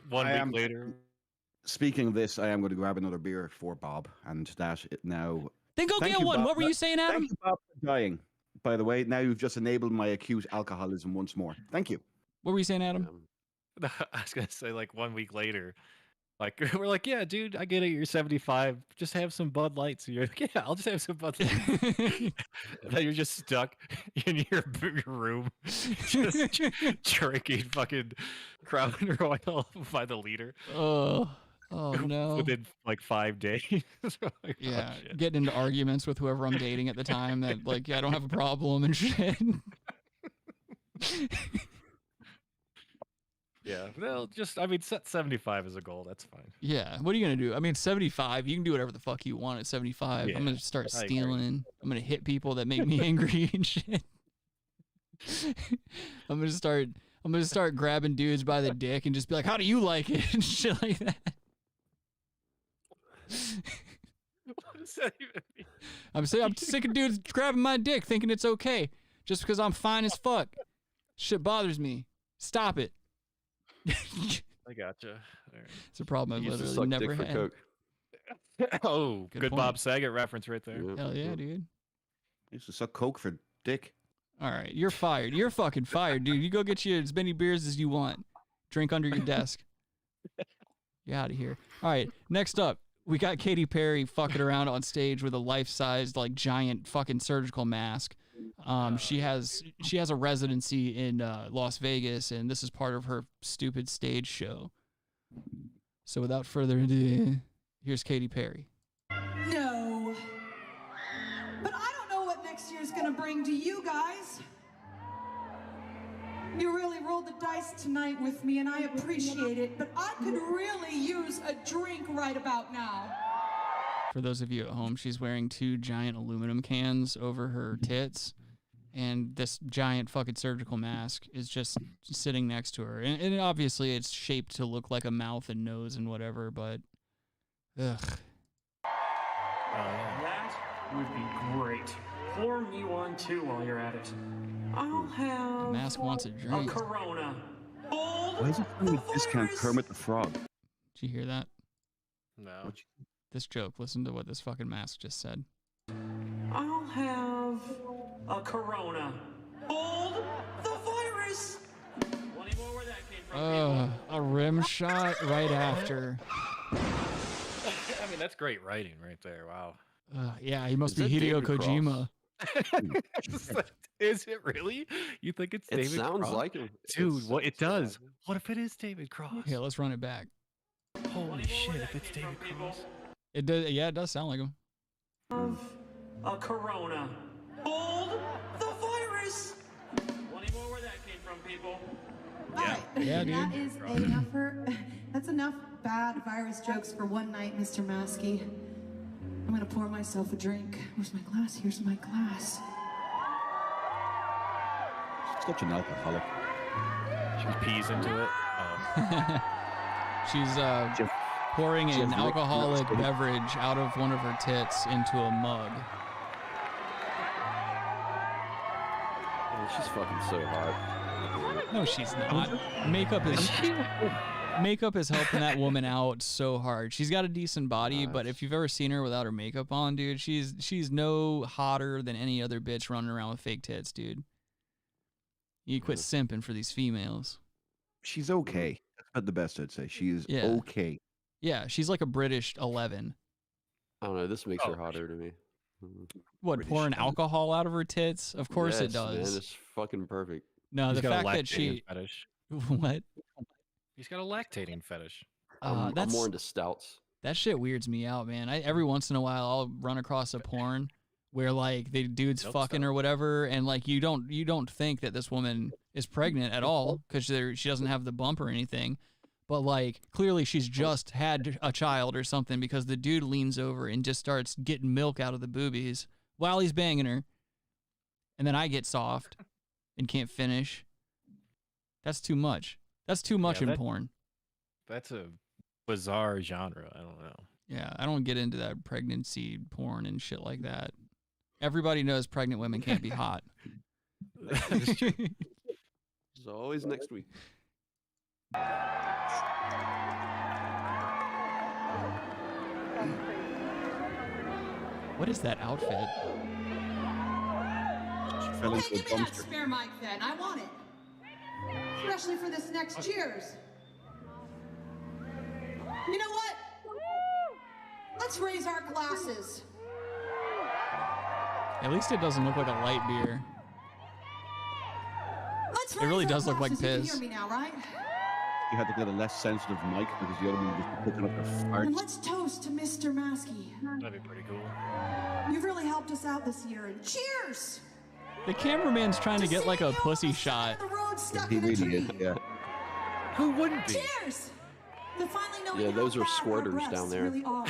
1 week later. Speaking of this, I am going to grab another beer for Bob, and that now. Then go get one. Bob. What were you saying, Adam? Thank you, Bob, for dying. By the way, now you've just enabled my acute alcoholism once more. Thank you. What were you saying, Adam? I was gonna say, like 1 week later, like we're like, yeah, dude, I get it. You're 75. Just have some Bud Lights. And you're like, yeah, I'll just have some Bud Lights. And then you're just stuck in your room, just drinking fucking Crown Royal by the liter. Oh no! Within like 5 days. Like, Yeah, oh, shit. getting into arguments with whoever I'm dating at the time. That like, yeah, I don't have a problem and shit. Yeah, well, set 75 as a goal. That's fine. Yeah, what are you gonna do? I mean, 75. You can do whatever the fuck you want at 75. Yeah, I'm gonna start I agree. stealing. I'm gonna hit people that make me angry and shit. I'm gonna start grabbing dudes by the dick and just be like, "How do you like it?" and shit like that. What does that even mean? I'm sick of dudes grabbing my dick thinking it's okay just because I'm fine as fuck. Shit bothers me. Stop it. I gotcha. All right. It's a problem I've You used to literally suck never dick for had. Coke. Oh, good point. Bob Saget reference right there. Hell yeah, dude. I used to suck coke for dick. All right, you're fired. You're fucking fired, dude. You go get you as many beers as you want. Drink under your desk. You're out of here. All right, next up, we got Katy Perry fucking around on stage with a life-sized, like, giant fucking surgical mask. She has a residency in Las Vegas, and this is part of her stupid stage show. So without further ado, here's Katy Perry. No. But I don't know what next year's gonna bring to you guys. You really rolled the dice tonight with me, and I appreciate it, but I could really use a drink right about now. For those of you at home, she's wearing 2 giant aluminum cans over her tits, and this giant fucking surgical mask is just sitting next to her. And obviously it's shaped to look like a mouth and nose and whatever, but ugh. That would be great. Pour me one too while you're at it. I'll have The mask wants a a drink. Corona. Why is it funny to discount Kermit the Frog? Did you hear that? No. This joke. Listen to what this fucking mask just said. I'll have A Corona. Hold the virus. One more where that came from. A rim shot right after. I mean, that's great writing right there. Wow. Yeah, he must Is be that Hideo David Cross? Kojima. Is it really? You think it's It David sounds Cross? like him. Dude, what it does. sounds What if it is David Cross? Yeah, let's run it back. Holy shit, if it's David Cross. It does. Yeah, it does sound like him. A Corona. Hold the virus. One more where that came from, people. All right. Yeah, dude. That is enough that's enough bad virus jokes for one night, Mr. Maskey. I'm gonna pour myself a drink. Where's my glass? Here's my glass. Such an alcoholic. She pees into it. She's pouring an alcoholic beverage out of one of her tits into a mug. Oh, she's fucking so hot. No, she's not. Makeup is helping that woman out so hard. She's got a decent body, but if you've ever seen her without her makeup on, dude, she's no hotter than any other bitch running around with fake tits, dude. You quit simping for these females. She's okay. That's not the best I'd say. She is okay. Yeah, she's like a British 11. I don't know. This makes her hotter to me. What, pouring alcohol out of her tits? Of course it Yes, does. Man, it's fucking perfect. No, He's the got a fact that she... lactating fetish. What? He's got a lactating fetish. I'm more into stouts. That shit weirds me out, man. Every once in a while, I'll run across a porn where like the dude's fucking or whatever, and like you don't think that this woman is pregnant at all because she doesn't have the bump or anything, but like clearly she's just had a child or something because the dude leans over and just starts getting milk out of the boobies while he's banging her, and then I get soft and can't finish. That's too much. That's too much in porn. That's a bizarre genre. I don't know. Yeah, I don't get into that pregnancy porn and shit like that. Everybody knows pregnant women can't be hot. It's always next week. What is that outfit? She fell into a Give me that dumpster. spare mic then. I want it. Especially for this next Cheers. You know what? Let's raise our glasses. At least it doesn't look like a light beer. Let's It really raise our does look like glasses. You can piss. hear me now, right? You had to get a less sensitive mic because the other one was picking up the farts. And let's toast to Mr. Maskey. That'd be pretty cool. You've really helped us out this year. And cheers! The cameraman's trying to get like a pussy shot. The road stuck He in a really tree. is, yeah. Who wouldn't be? Cheers! To finally knowing Yeah, how those are bad our squirters down breasts there. really are.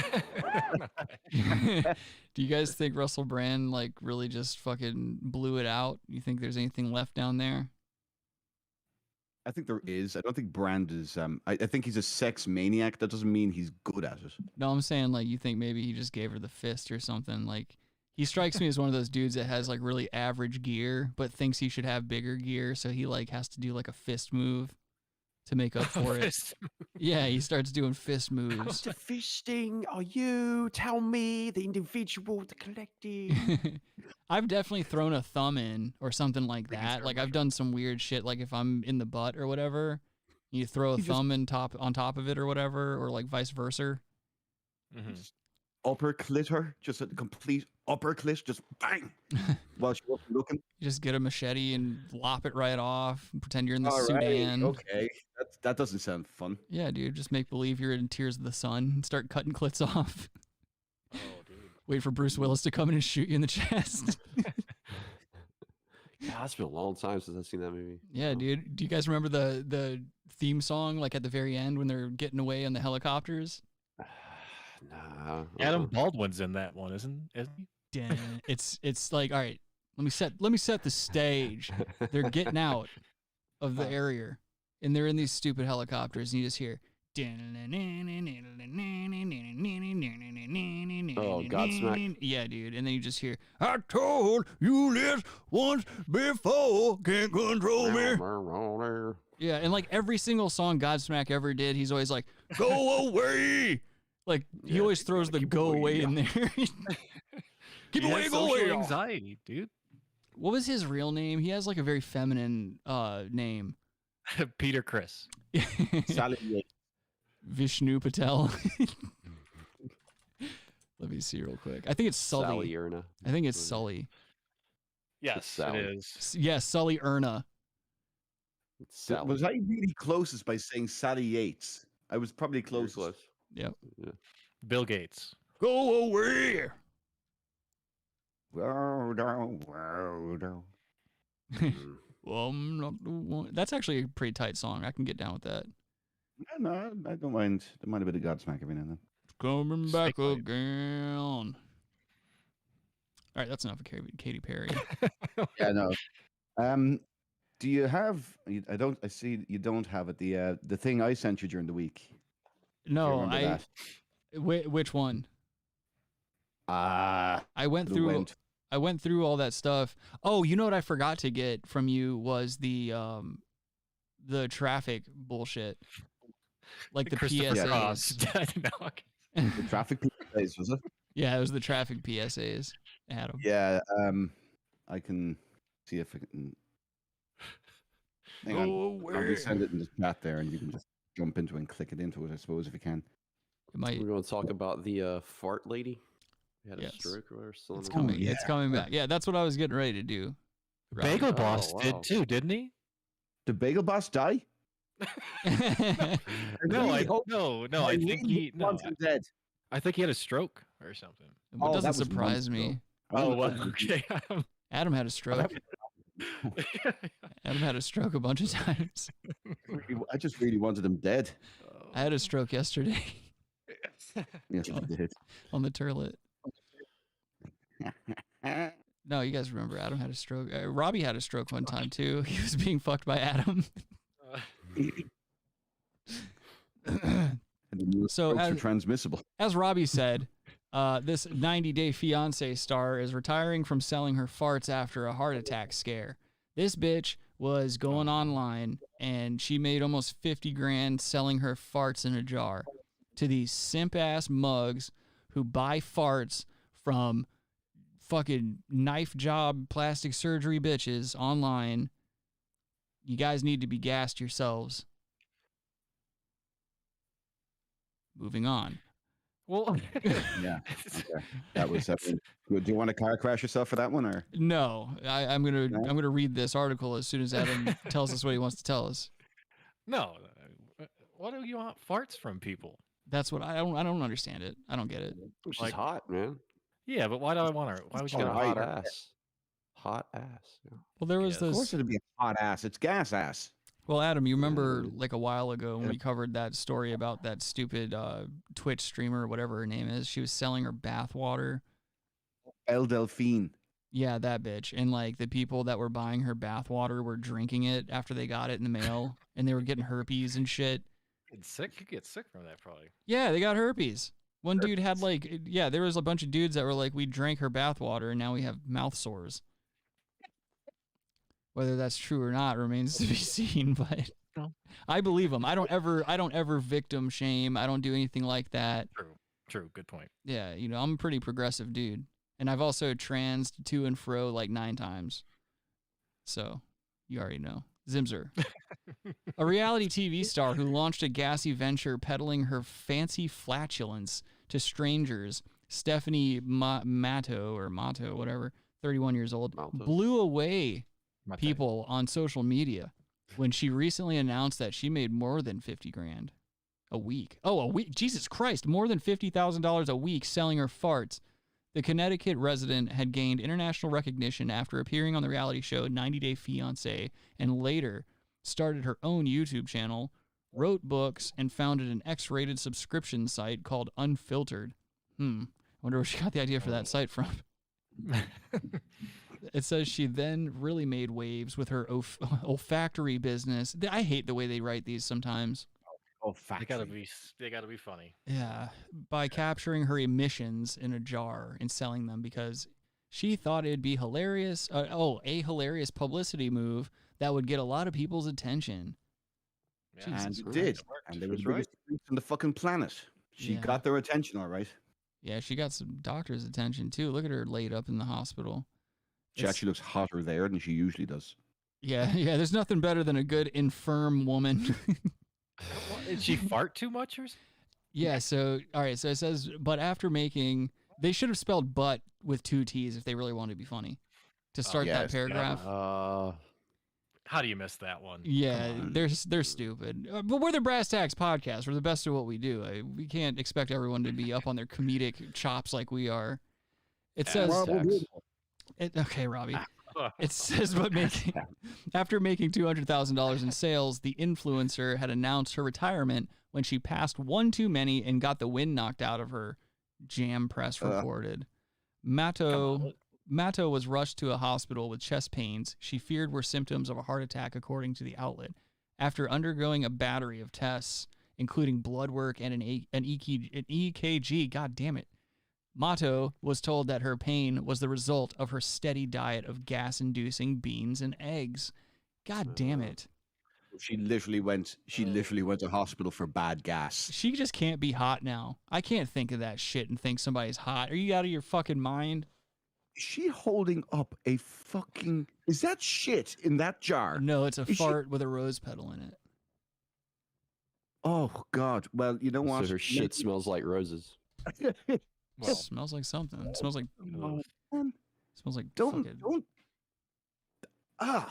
Do you guys think Russell Brand like really just fucking blew it out? You think there's anything left down there? I think there is. I don't think Brand is. I think he's a sex maniac. That doesn't mean he's good at it. No, I'm saying like you think maybe he just gave her the fist or something. Like he strikes me as one of those dudes that has like really average gear, but thinks he should have bigger gear, so he like has to do like a fist move to make up for it. Fist Yeah, he starts doing fist moves. The fisting are you? Tell me, the individual, the collective. I've definitely thrown a thumb in or something like that. Like I've done some weird shit. Like if I'm in the butt or whatever, you throw a thumb on top of it or whatever, or like vice versa. Upper clit, just a complete upper clit, just bang, while she wasn't looking. You just get a machete and lop it right off. And pretend you're in the All right, Sudan. okay, that doesn't sound fun. Yeah, dude. Just make believe you're in Tears of the Sun and start cutting clits off. Oh, dude. Wait for Bruce Willis to come in and shoot you in the chest. God, it's been a long time since I've seen that movie. Yeah, dude. Do you guys remember the theme song, like at the very end when they're getting away in the helicopters? Nah. Adam Baldwin's in that one, isn't he? Damn. It's like, all right, let me set the stage. They're getting out of the area, and they're in these stupid helicopters, and you just hear. Oh, Godsmack. Yeah, dude. And then you just hear, I told you this once before, can't control me. Yeah, and like every single song Godsmack ever did, he's always like, go away. Like, he always throws the go away in there. Keep He away, has go social away. anxiety, dude. What was his real name? He has like a very feminine name. Peter Chris. Sally Yates. Vishnu Patel. Let me see real quick. I think it's Sully. Sally Erna. I think it's Sully. Yes, it Sally. is. Yeah, Sully Erna. It's Sally. Was I really closest by saying Sally Yates? I was probably You're closest. close. Yep. Yeah. Bill Gates. Go away. Whoa, down, whoa, down. Well, I'm not the one. That's actually a pretty tight song. I can get down with that. No, I don't mind. There might have been a Godsmack every now and then. Coming back again. All right, that's enough of Katy Perry. Yeah, no. Do you have? I see you don't have it. The thing I sent you during the week. No, that? Which one? I went through all that stuff. Oh, you know what I forgot to get from you was the traffic bullshit. Like the PSAs. The traffic PSAs, was it? Yeah, it was the traffic PSAs. Adam. Yeah, I can see if I can. Hang on. I'll just send it in the chat there, and you can just jump into it and click it into it, I suppose, if you can. We're going to talk about the fart lady. Had a stroke or something. It's coming. It's coming back. Yeah, that's what I was getting ready to do. Bagel Boss did too, didn't he? Did Bagel Boss die? No, I think he dead. I think he had a stroke or something. It doesn't surprise me. Oh, well, okay. Adam had a stroke. Adam had a stroke a bunch of times. I just really wanted him dead. I had a stroke yesterday. Yes, you did. On the turlet. No, you guys remember Adam had a stroke. Robbie had a stroke one time too. He was being fucked by Adam. So transmissible. As Robbie said, this 90 Day Fiance star is retiring from selling her farts after a heart attack scare. This bitch was going online and she made almost 50 grand selling her farts in a jar to these simp ass mugs who buy farts from fucking knife job plastic surgery bitches online. You guys need to be gassed yourselves. Moving on. Well, yeah, okay. That was. Do you want to car crash yourself for that one, or no? I'm gonna read this article as soon as Adam tells us what he wants to tell us. No, what do you want farts from people? That's what I don't understand it. I don't get it. She's hot, man. Yeah, but why do I want her? Why would you got get a a hot ass? Hot ass. Yeah. Well, there was Of course, it'd be a hot ass. It's gas ass. Well, Adam, you remember like a while ago when we covered that story about that stupid Twitch streamer or whatever her name is. She was selling her bath water. El Delphine. Yeah, that bitch. And like the people that were buying her bath water were drinking it after they got it in the mail, and they were getting herpes and shit. Get sick? You get sick from that, probably. Yeah, they got herpes. One dude had there was a bunch of dudes that were like, we drank her bath water and now we have mouth sores. Whether that's true or not remains to be seen, but I believe them. I don't ever victim shame. I don't do anything like that. True. Good point. Yeah, I'm a pretty progressive dude. And I've also transed to and fro like 9 times. So, you already know. Zimzer. A reality TV star who launched a gassy venture peddling her fancy flatulence to strangers, Stephanie Matto, whatever, 31 years old, blew away people on social media when she recently announced that she made more than 50 grand a week. Oh, a week. Jesus Christ. More than $50,000 a week selling her farts. The Connecticut resident had gained international recognition after appearing on the reality show 90 Day Fiancé and later started her own YouTube channel, wrote books, and founded an X-rated subscription site called Unfiltered. Wonder where she got the idea for that site from. It says she then really made waves with her olfactory business. I hate the way they write these sometimes. They gotta be funny. Yeah, by capturing her emissions in a jar and selling them because she thought it'd be hilarious. A hilarious publicity move that would get a lot of people's attention. Yeah, and it did. And they were the biggest freaks on the fucking planet. She got their attention, all right. Yeah, she got some doctor's attention too. Look at her laid up in the hospital. She actually looks hotter there than she usually does. Yeah. There's nothing better than a good infirm woman. Did she fart too much or something? Yeah. So all right. So it says, but after making, they should have spelled "but" with 2 T's if they really wanted to be funny. To start that paragraph. How do you miss that one? Yeah, they're stupid. But we're the Brass Tacks Podcast. We're the best at what we do. We can't expect everyone to be up on their comedic chops like we are. It says, okay, Robbie. It says, after making $200,000 in sales, the influencer had announced her retirement when she passed one too many and got the wind knocked out of her. Jam Press reported. Mato was rushed to a hospital with chest pains she feared were symptoms of a heart attack, according to the outlet. After undergoing a battery of tests, including blood work and an EKG, god damn it, Mato was told that her pain was the result of her steady diet of gas-inducing beans and eggs. God damn it. She literally went to hospital for bad gas. She just can't be hot now. I can't think of that shit and think somebody's hot. Are you out of your fucking mind? Is she holding up a fucking... Is that shit in that jar? No, it's a fart with a rose petal in it. Oh, God. Well, you know what? So her shit smells like roses. Well, it smells like something. It smells like... smells like Don't...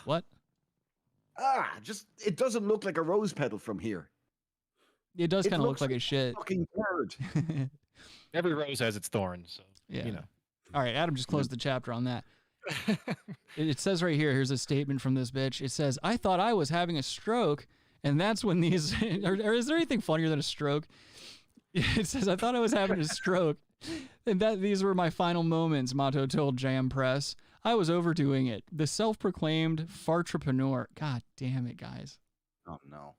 What? Just... It doesn't look like a rose petal from here. It does kind of look like a shit. Fucking bird. Every rose has its thorns, so, Yeah. you know. All right, Adam just closed the chapter on that. It says right here, here's a statement from this bitch. It says, I thought I was having a stroke, and that's when these... or is there anything funnier than a stroke? It says, I thought I was having a stroke, and that these were my final moments, Mato told Jam Press. I was overdoing it. The self-proclaimed fartrepreneur. God damn it, guys. Oh, no.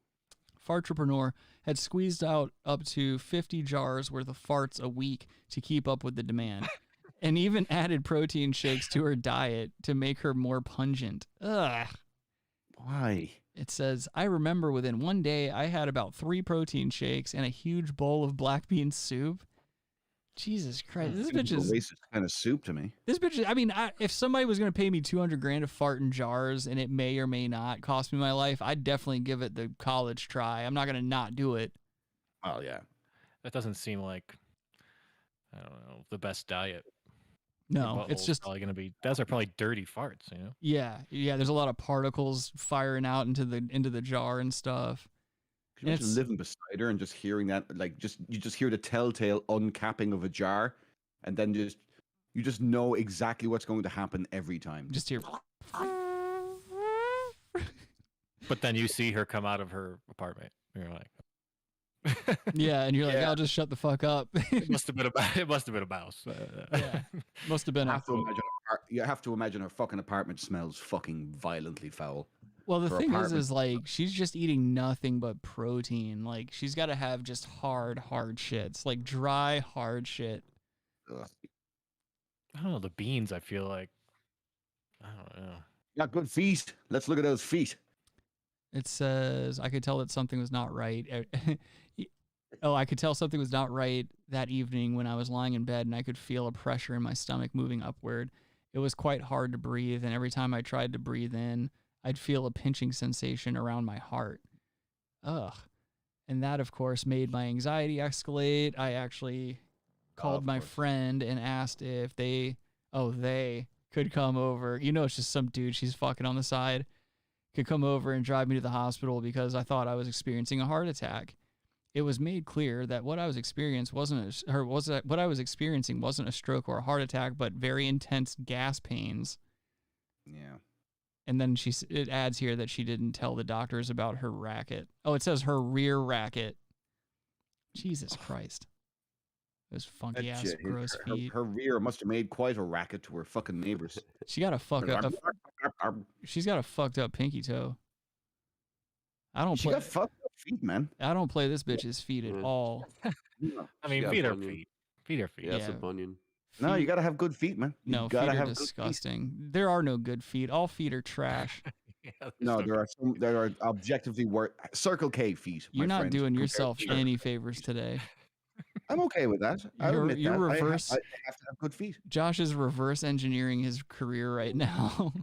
Fartrepreneur had squeezed out up to 50 jars worth of farts a week to keep up with the demand. And even added protein shakes to her diet to make her more pungent. Ugh. Why? It says, I remember within one day I had about 3 protein shakes and a huge bowl of black bean soup. Jesus Christ. This bitch is... This kind of soup to me. This bitch is... I mean, if somebody was going to pay me $200,000 to fart in jars and it may or may not cost me my life, I'd definitely give it the college try. I'm not going to not do it. Oh, yeah. That doesn't seem like, I don't know, the best diet. No, it's just probably going to be. Those are probably dirty farts, you know. Yeah. There's a lot of particles firing out into the jar and stuff. Can you imagine living beside her and just hearing that, like, you just hear the telltale uncapping of a jar, and then you just know exactly what's going to happen every time. Just hear. But then you see her come out of her apartment, and you're like, yeah, and you're like, Yeah. I'll just shut the fuck up. it must have been a mouse. Yeah. Must have been. You have to imagine her fucking apartment smells fucking violently foul. Well, the Her thing apartment- is like she's just eating nothing but protein. Like she's got to have just hard shits, like dry, hard shit. Ugh. I don't know, the beans, I feel like, I don't know. Got good feet. Let's look at those feet. It says, I could tell that something was not right. I could tell something was not right that evening when I was lying in bed and I could feel a pressure in my stomach moving upward. It was quite hard to breathe, and every time I tried to breathe in, I'd feel a pinching sensation around my heart. Ugh. And that, of course, made my anxiety escalate. I actually called my friend and asked if they could come over. You know, it's just some dude she's fucking on the side. Could come over and drive me to the hospital because I thought I was experiencing a heart attack. It was made clear that what I was experiencing wasn't a stroke or a heart attack, but very intense gas pains. Yeah. And then it adds here that she didn't tell the doctors about her racket. Oh, it says her rear racket. Jesus Christ. Those funky ass gross feet. Her rear must have made quite a racket to her fucking neighbors. She got she's got a fucked up pinky toe. She got fucked up feet, man. I don't play this bitch's feet at all. I mean, feet are feet. Feet are feet. Yeah, it's a bunion. No, you gotta have good feet, man. You No, feet gotta are have good feet. disgusting. There are no good feet. All feet are trash. No, there are objectively worse. Circle K feet. You're my not friend, doing compared yourself to- any favors today. I'm okay with that. I You're admit that. I reverse. have to have good feet. Josh is reverse engineering his career right now.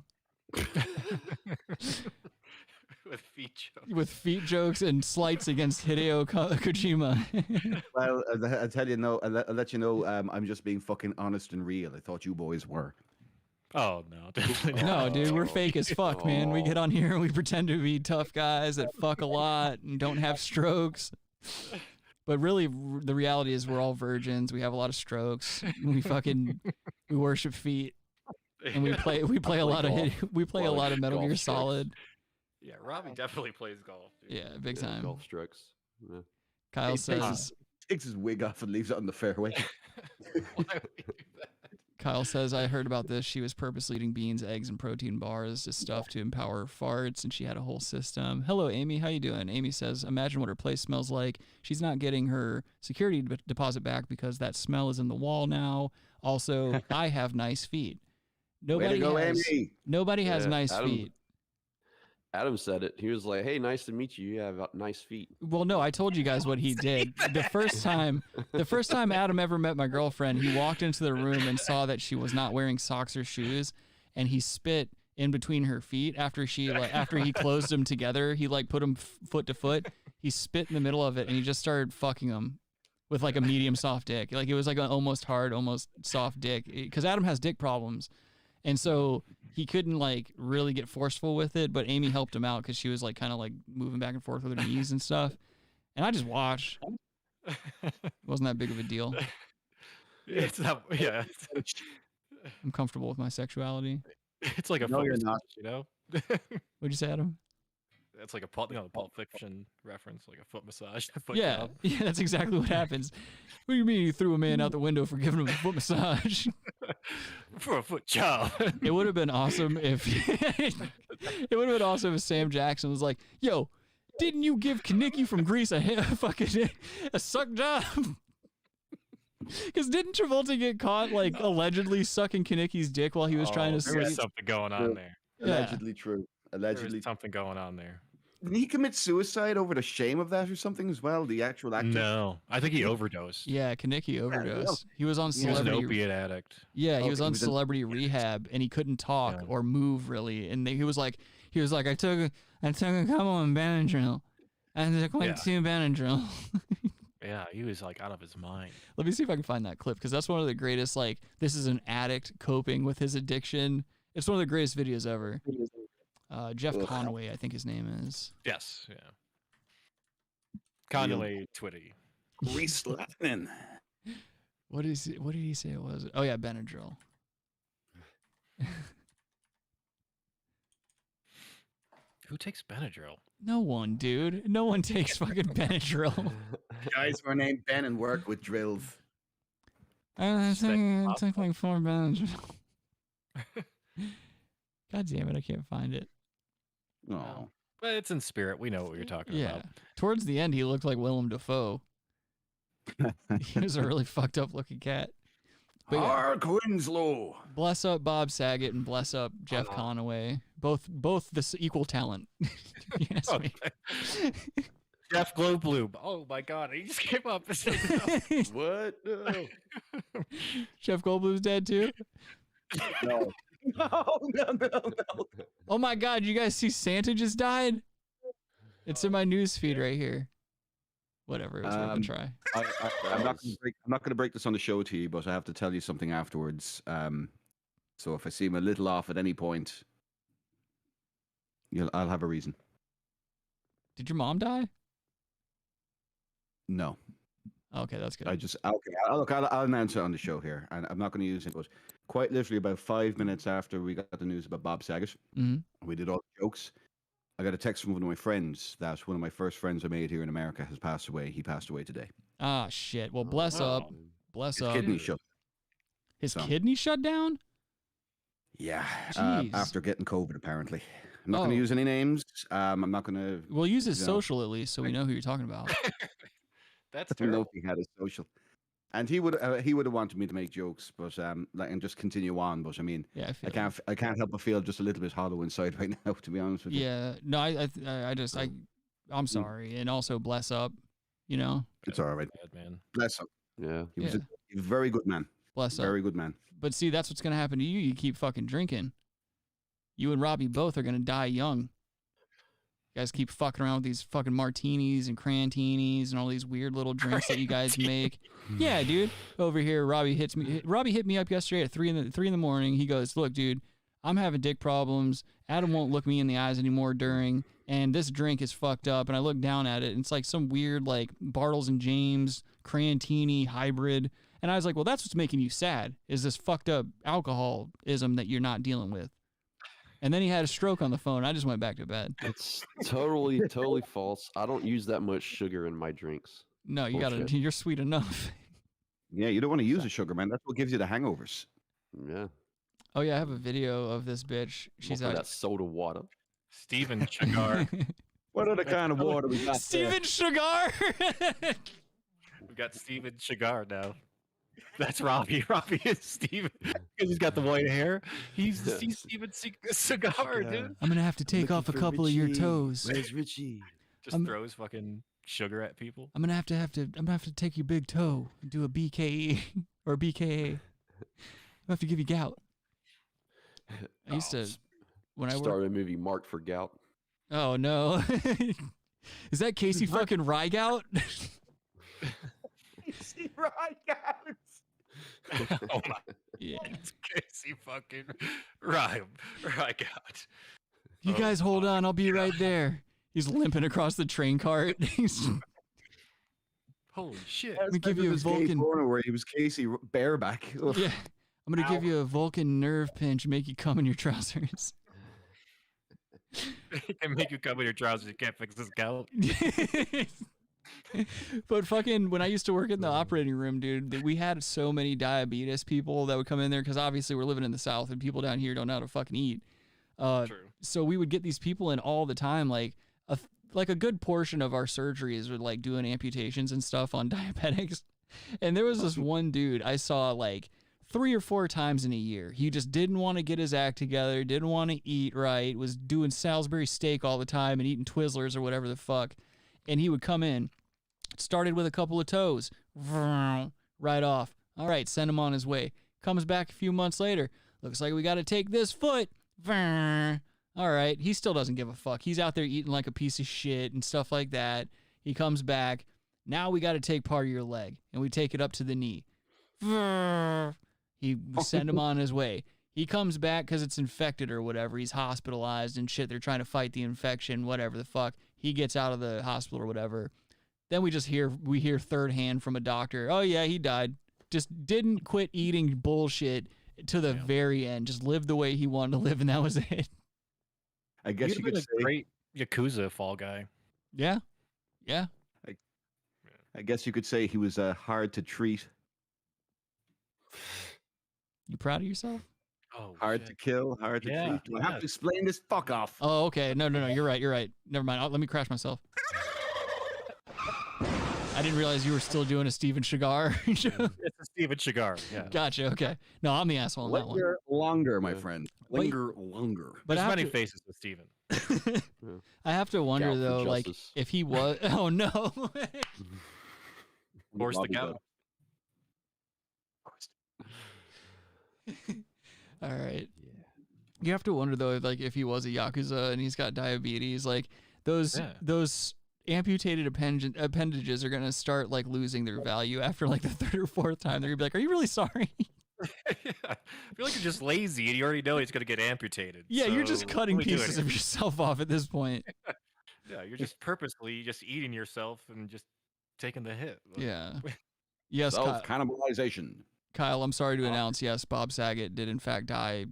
With feet jokes. With feet jokes and slights against Hideo Kojima. Well, I tell you, no, I'll let you know. I'm just being fucking honest and real. I thought you boys were. Oh no, definitely No, not. dude, we're fake as fuck, man. We get on here and we pretend to be tough guys that fuck a lot and don't have strokes. But really, the reality is we're all virgins. We have a lot of strokes. We worship feet. and we play a lot of a lot of Metal Gear Solid. Yeah, Robbie definitely plays golf. Dude. Yeah, big time. Golf strokes. Yeah. Kyle He says takes his wig off and leaves it on the fairway. Why would you do that? Kyle says, I heard about this. She was purposely eating beans, eggs, and protein bars to stuff to empower her farts, and she had a whole system. Hello, Amy. How you doing? Amy says, imagine what her place smells like. She's not getting her security deposit back because that smell is in the wall now. Also, I have nice feet. Nobody has nice feet. Adam said it. He was like, hey, nice to meet you. You have nice feet. Well, no, I told you guys what he did. The first time Adam ever met my girlfriend, he walked into the room and saw that she was not wearing socks or shoes, and he spit in between her feet after he closed them together. He put them foot to foot. He spit in the middle of it, and he just started fucking them with a medium soft dick. It was an almost hard, almost soft dick, because Adam has dick problems. And so he couldn't really get forceful with it, but Amy helped him out because she was kind of moving back and forth with her knees and stuff. And I just watched. It wasn't that big of a deal. It's not. Yeah. I'm comfortable with my sexuality. It's like a No, foot you're massage, not. you know. What'd you say, Adam? That's like a Pulp Fiction reference, like a foot massage. Yeah, that's exactly what happens. What do you mean you threw a man out the window for giving him a foot massage? For a foot job. It would have been awesome if Sam Jackson was like, "Yo, didn't you give Kaneki from Greece a suck job?" Because didn't Travolta get caught allegedly sucking Kaneki's dick while he was trying to? There was something going on there. Allegedly true. Allegedly, There's something going on there. Did he commit suicide over the shame of that or something as well? The actual actor? No, I think he overdosed. Yeah, Kaneki overdosed. He was on He was an celebrity. opiate addict. Yeah, he was on celebrity rehab, and he couldn't talk or move really. And he was like, I took a couple of Benadryl. I took 2 Benadryl. Yeah, he was out of his mind. Let me see if I can find that clip because that's one of the greatest. This is an addict coping with his addiction. It's one of the greatest videos ever. Jeff Conway, I think his name is. Yes, yeah. Conway Twitty. Reese Latin. What did he say it was? Oh yeah, Benadryl. Who takes Benadryl? No one, dude. No one takes fucking Benadryl. Guys who are named Ben and work with drills. I took 4 Benadryl. God damn it, I can't find it. No. But it's in spirit. We know what you're talking Yeah. about. Towards the end, he looked like Willem Dafoe. He was a really fucked up looking cat. But yeah, Mark Winslow. bless up Bob Saget and bless up Jeff Conaway. Both this equal talent. You ask me. Jeff Goldblum. Oh my God, he just came up. What? No. Jeff Goldblum's dead too? No. No. Oh my God, you guys see Santa just died? It's in my news feed right here. Whatever, it was worth a try. I'm not going to break this on the show to you, but I have to tell you something afterwards. So if I seem a little off at any point, I'll have a reason. Did your mom die? No. Okay, that's good. I'll announce it on the show here, and I'm not going to use it. But quite literally, about 5 minutes after we got the news about Bob Saget, we did all the jokes. I got a text from one of my friends that one of my first friends I made here in America has passed away. He passed away today. Ah, shit. Well, bless up. Bless His up. kidney shut. His kidney shut down? Yeah. Jeez. After getting COVID, apparently. I'm not going to use any names. I'm not going to. We'll use his social at least, so we know who you're talking about. That's I don't know terrible. if he had his social. And he would have wanted me to make jokes, but and just continue on. But I mean, Yeah, I can't help but feel just a little bit hollow inside right now, to be honest with you. Yeah. No, I'm sorry, and also bless up. You know. It's all right. Bad man. Bless him. Yeah. He was a very good man. Bless up. Very good man. But see, that's what's gonna happen to you. You keep fucking drinking. You and Robbie both are gonna die young. You guys keep fucking around with these fucking martinis and crantinis and all these weird little drinks that you guys make. Yeah, dude. Over here, Robbie hit me up yesterday at 3 in the morning. He goes, "Look, dude, I'm having dick problems. Adam won't look me in the eyes anymore during, and this drink is fucked up." And I look down at it, and it's like some weird like Bartles and James crantini hybrid. And I was like, well, that's what's making you sad, is this fucked up alcoholism that you're not dealing with. And then he had a stroke on the phone. I just went back to bed. It's totally false. I don't use that much sugar in my drinks. No, you Bullshit. you're sweet enough. Yeah, you don't want to use the sugar, man. That's what gives you the hangovers. Yeah. Oh yeah, I have a video of this bitch. She's More for out. that soda water. Steven Sugar. What other kind of water we got? Steven Sugar. We got Steven Sugar now. That's Robbie. Robbie is Steven because he's got the white hair. He's Steven Cigar, dude. I'm gonna have to take off a couple of your toes. Where's Richie? Just throws fucking sugar at people. I'm gonna have to take your big toe and do a BKE or a BKA. I have to give you gout. I used to when I started a movie Marked for Gout. Oh no. Is that Casey fucking Rygout? Casey Rygout. Oh my. Yeah. It's Casey fucking Rygout. You guys hold on, I'll be right there. He's limping across the train cart. Holy shit. Let me give you a Vulcan. Where he was Casey bareback. Ugh. Yeah. I'm gonna give you a Vulcan nerve pinch and make you come in your trousers. It can make you come in your trousers. You can't fix this gout. But fucking, when I used to work in the operating room, dude, we had so many diabetes people that would come in there because obviously we're living in the South and people down here don't know how to fucking eat. True. So we would get these people in all the time. Like a good portion of our surgeries were like doing amputations and stuff on diabetics. And there was this one dude I saw like 3 or 4 times in a year. He just didn't want to get his act together, didn't want to eat right, was doing Salisbury steak all the time and eating Twizzlers or whatever the fuck. And he would come in, started with a couple of toes, right off. All right, send him on his way. Comes back a few months later. Looks like we got to take this foot. All right, he still doesn't give a fuck. He's out there eating like a piece of shit and stuff like that. He comes back. Now we got to take part of your leg, and we take it up to the knee. We send him on his way. He comes back because it's infected or whatever. He's hospitalized and shit. They're trying to fight the infection, whatever the fuck. He gets out of the hospital or whatever. Then we hear third hand from a doctor. Oh yeah, he died. Just didn't quit eating bullshit to the very end. Just lived the way he wanted to live, and that was it. I guess You'd you have could been say. a great Yakuza fall guy. Yeah. Yeah. I guess you could say he was hard to treat. You proud of yourself? Oh, hard to kill, hard to Yeah, treat. Do I have yeah. to explain this? Fuck off. Oh, okay. No. You're right. Never mind. Let me crash myself. I didn't realize you were still doing a Steven Sugar show. It's a Steven Sugar. Yeah. Gotcha. Okay. No, I'm the asshole on that one. Linger longer, my friend. Linger longer. But There's I have many to- faces with Steven. I have to wonder Gout for though, like justice. if he was. Oh no. Force the Lobby gout. All right. You have to wonder though, like if he was a Yakuza and he's got diabetes, like those amputated appendages are gonna start like losing their value after like the 3rd or 4th time. They're gonna be like, "Are you really sorry?" I feel like you're just lazy and you already know he's gonna get amputated. Yeah, you're just so cutting what are we doing pieces here? of yourself off at this point. Yeah, you're just purposely just eating yourself and just taking the hit. Yeah. Yes, Kyle, Self-cannibalization. Kyle, I'm sorry to announce, yes, Bob Saget did in fact die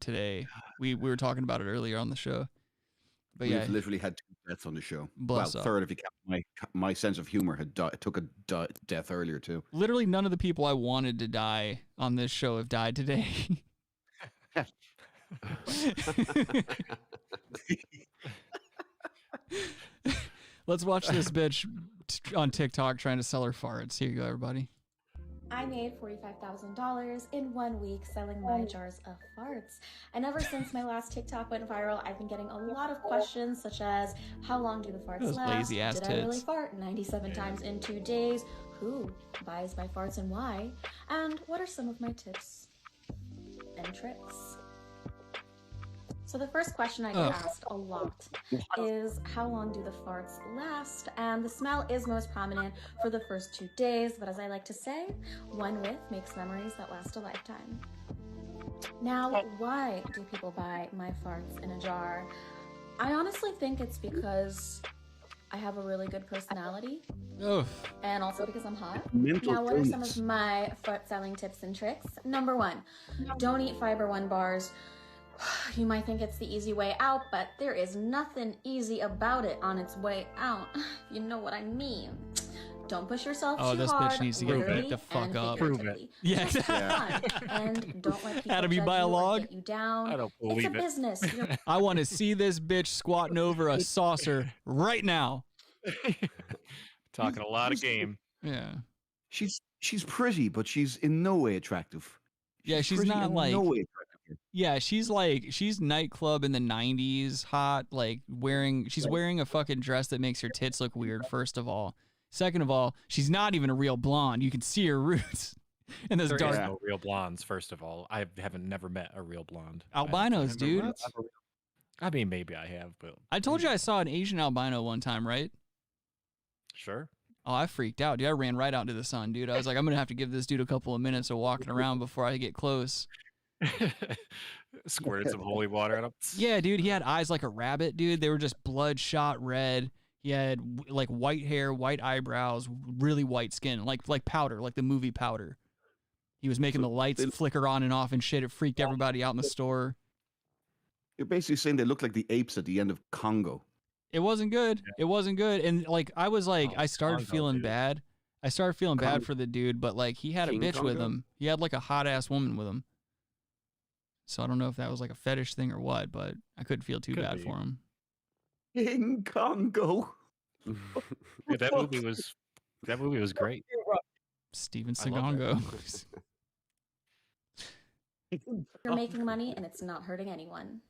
today. We were talking about it earlier on the show. But yeah, We've literally had 2 deaths on the show. Bless well, up. 3rd if you count my sense of humor took a death earlier too. literally none of the people I wanted to die on this show have died today. Let's watch this bitch on TikTok trying to sell her farts. Here you go, everybody. I made $45,000 in 1 week selling my jars of farts. And ever since my last TikTok went viral, I've been getting a lot of questions such as, how long do the farts Those last? lazy ass Did I really tits. fart 97 times in 2 days? Who buys my farts and why? And what are some of my tips and tricks? So the first question I get Ugh. asked a lot is, how long do the farts last? And the smell is most prominent for the first 2 days, but as I like to say, one whiff makes memories that last a lifetime. Now, why do people buy my farts in a jar? I honestly think it's because I have a really good personality. Oof. And also because I'm hot. Mental Now, what are some illness. of my fart selling tips and tricks? Number 1, don't eat Fiber One bars. You might think it's the easy way out, but there is nothing easy about it on its way out. You know what I mean. Don't push yourself Oh, too this hard, bitch needs to get literally back the fuck and up. figuratively. Yeah. It's fun, and don't let people Adam, you judge buy a you or log? get you down. I don't It's a believe it. business. You're I want to see this bitch squatting over a saucer right now. Talking a lot of game. Yeah. She's pretty, but she's in no way attractive. Yeah, she's pretty not in like. no way attractive. Yeah, she's nightclub in the 90s hot, like she's wearing a fucking dress that makes her tits look weird, first of all. Second of all, she's not even a real blonde. You can see her roots in this There dark. is no real blondes, first of all. I haven't never met a real blonde. Albinos, dude. I mean, maybe I have, but I told you I saw an Asian albino one time, right? sure. Oh, I freaked out, dude. I ran right out into the sun, dude. I was like, I'm gonna have to give this dude a couple of minutes of walking around before I get close. Squirted some holy water at him. Yeah, dude. He had eyes like a rabbit, dude. They were just bloodshot red. He had like white hair, white eyebrows, really white skin, like powder, like the movie Powder. He was making the lights flicker on and off and shit. It freaked everybody out in the store. You're basically saying they look like the apes at the end of Congo. It wasn't good. It wasn't good. And like I was like, I started Congo, feeling dude. bad. I started feeling bad Congo. for the dude, but like he had a King bitch with Congo? him. He had like a hot ass woman with him. So I don't know if that was like a fetish thing or what, but I couldn't feel too Could bad be. for him. In Congo. Dude, that movie was great. Steven I love that. Segongo. You're making money and it's not hurting anyone.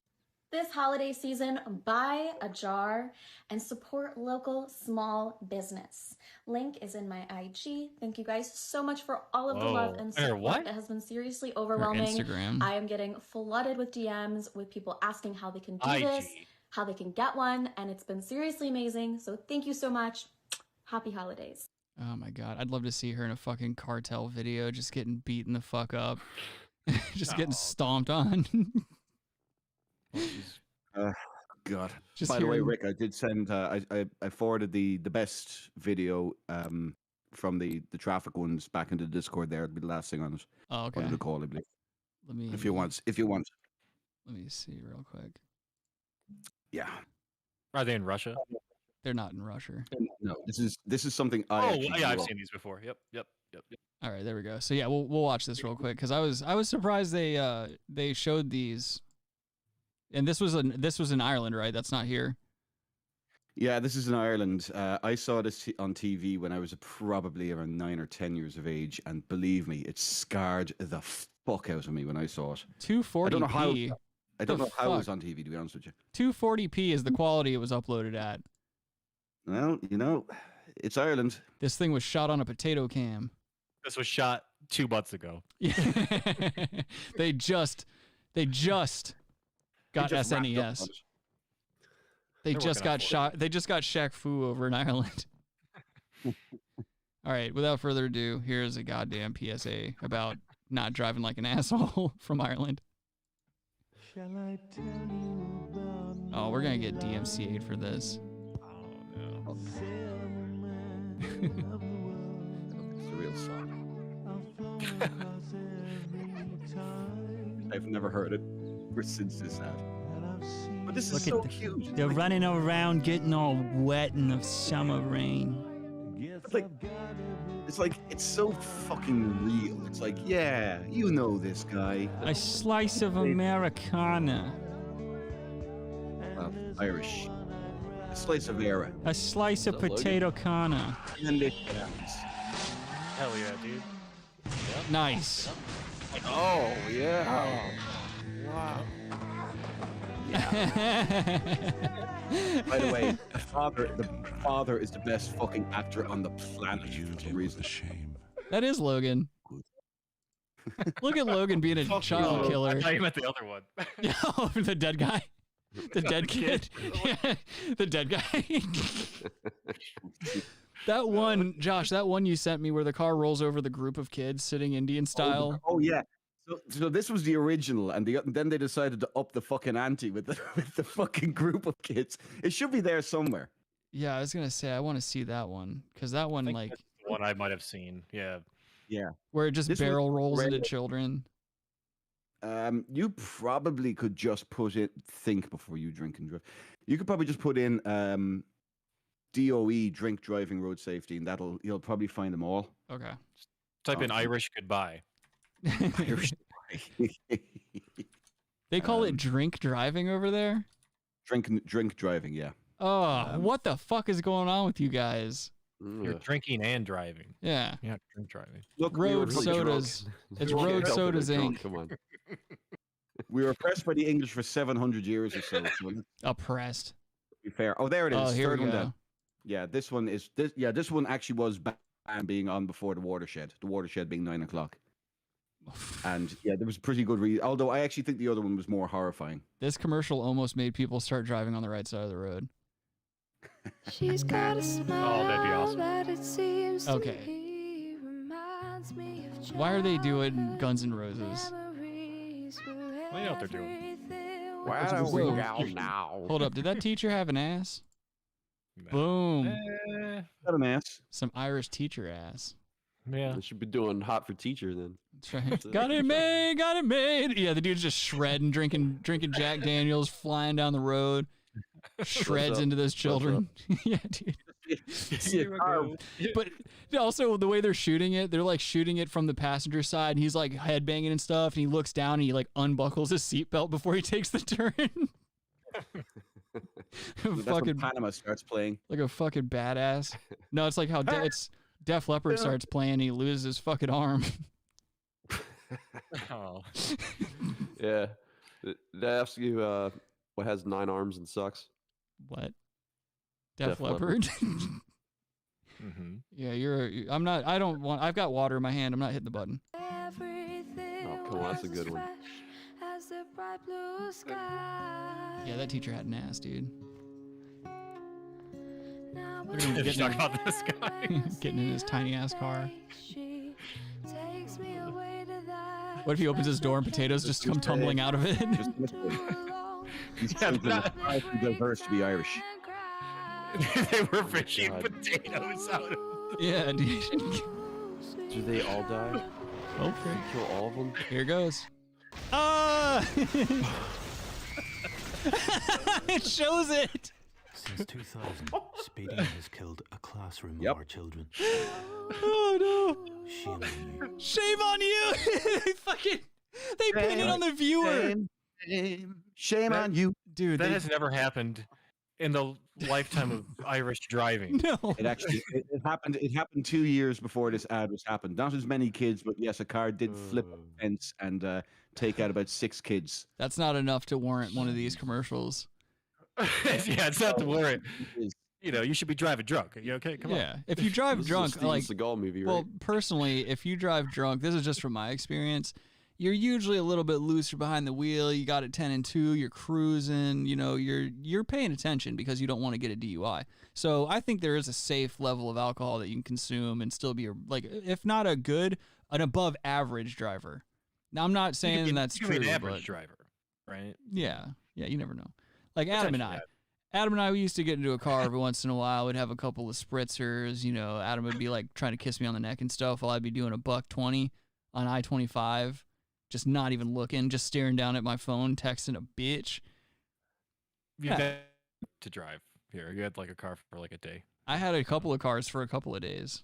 This holiday season, buy a jar and support local small business. Link is in my IG. Thank you guys so much for all of the love Whoa. and Or support. what? It has been seriously overwhelming. Instagram. I am getting flooded with DMs with people asking how they can do this, IG. how they can get one, and it's been seriously amazing. So thank you so much. Happy holidays. Oh my god, I'd love to see her in a fucking cartel video, just getting beaten the fuck up, just getting stomped on. God. Just By the way, hearing- Rick, I did send. I forwarded the best video from the traffic ones back into the Discord. There, it'll be the last thing on it. Oh, okay. Or the call, I believe. Let me. If you want. Let me see real quick. Yeah. Are they in Russia? They're not in Russia. No, this is something I. Oh, actually yeah, I've grew up- seen these before. Yep. All right, there we go. So yeah, we'll watch this real quick because I was surprised they showed these, and this was in Ireland, right? That's not here. Yeah, this is in Ireland. I saw this on TV when I was probably around 9 or 10 years of age, and believe me, it scarred the fuck out of me when I saw it. 240p. I don't know how. I don't The know how it was fuck? on TV, to be honest with you. 240p is the quality it was uploaded at. Well, it's Ireland. This thing was shot on a potato cam. This was shot 2 months ago. They just got just wrapped up on SNES. it. They They're just working on got shot. They just got Shaq Fu over in Ireland. All right, without further ado, here's a goddamn PSA about not driving like an asshole from Ireland. Oh, we're gonna get DMCA'd for this. Oh no. It's a real song. I've never heard it ever since this ad. But this is so cute. They're running around getting all wet in the summer rain. It's like it's so fucking real. It's like, yeah, you know this guy. A slice of Americana. Irish. A slice of era. A slice of potato cana. And it Hell yeah, dude. Nice. Oh yeah. Wow. By the way, the father is the best fucking actor on the planet for some reason. That is Logan. Look at Logan being a child killer. I thought you meant the other one. Oh, the dead guy. The dead kid. Yeah, the dead guy. That one, Josh, that one you sent me where the car rolls over the group of kids sitting Indian style. Oh yeah. So this was the original, and then they decided to up the fucking ante with the fucking group of kids. It should be there somewhere. Yeah, I was gonna say I want to see that one because that one like That's the one I might have seen. Yeah. Yeah. where it just This barrel was rolls into great. children. You probably could just put it. Think before you drink and drive. You could probably just put in DOE, drink driving road safety, and you'll probably find them all. Okay. Type in Irish goodbye. Irish. They call it drink driving over there. Drink driving. Yeah. Oh, what the fuck is going on with you guys? You're drinking and driving. Yeah. Yeah, drink driving. Look, Road sodas. It's Road Sodas Inc. Come on. We were oppressed by the English for 700 years or so. Oppressed. Be fair. Oh, there it is. Oh, here Third we one go. down. Yeah, this one is. This one actually was banned being on before the watershed. The watershed being 9 o'clock. And yeah, there was pretty good reason. Although I actually think the other one was more horrifying. This commercial almost made people start driving on the right side of the road. She's got a smile that'd be awesome. that it seems Okay. to me reminds me of Why are they doing Guns N' Roses? memories where Well, you know what they're doing. Where do we go now? Hold up, did that teacher have an ass? Boom. Got an ass. Some Irish teacher ass. Yeah. They should be doing Hot for Teacher then. That's right. Got it made, got it made. Yeah, the dude's just shredding, drinking Jack Daniels, flying down the road, shreds up? into those children. Yeah, dude. But also the way they're shooting it, they're like shooting it from the passenger side, and he's like headbanging and stuff, and he looks down and he like unbuckles his seatbelt before he takes the turn. That's when Panama starts playing. Like a fucking badass. No, it's like how it's Def Leppard starts playing, he loses his fucking arm. Oh. Yeah. Did I ask you what has 9 arms and sucks? What? Def Def Leppard. Mm-hmm. Yeah, I'm not. I don't want. I've got water in my hand. I'm not hitting the button. Oh, come on, that's a good one. as the bright blue sky. Yeah, that teacher had an ass, dude. Now Look at him Just getting, talk about this guy. getting in his tiny ass car. she takes me away to that. What if he opens his door and potatoes just come tumbling out of it? He's diverse to be Irish. They were fishing potatoes out of Yeah, dude. Do they all die? Okay. Kill all of them? Here goes. Ah! It shows it. Since 2000, speeding has killed a classroom of our children. Oh no! Shame on you. Shame on you! They pinned it on the viewer. Shame on you, dude. That has never happened in the lifetime of Irish driving. No, it actually it happened. It happened 2 years before this ad was happened. Not as many kids, but yes, a car did flip a fence and take out about 6 kids. That's not enough to warrant one of these commercials. Yeah, it's not to warrant. You know, you should be driving drunk. Are you okay? Come on. Yeah, if you drive This is a drunk, Steven like Seagal movie, well, right? personally, if you drive drunk, this is just from my experience. You're usually a little bit looser behind the wheel. You got it 10 and 2. You're cruising. You know, you're paying attention because you don't want to get a DUI. So I think there is a safe level of alcohol that you can consume and still be like, if not an above average driver. Now I'm not saying that's you true. can be an average but driver, right? yeah, you never know. Like Adam and I, we used to get into a car every once in a while. We'd have a couple of spritzers. You know, Adam would be like trying to kiss me on the neck and stuff while I'd be doing a $120 on I-25. Just not even looking, just staring down at my phone, texting a bitch. You got to drive here. You had like a car for like a day. I had a couple of cars for a couple of days.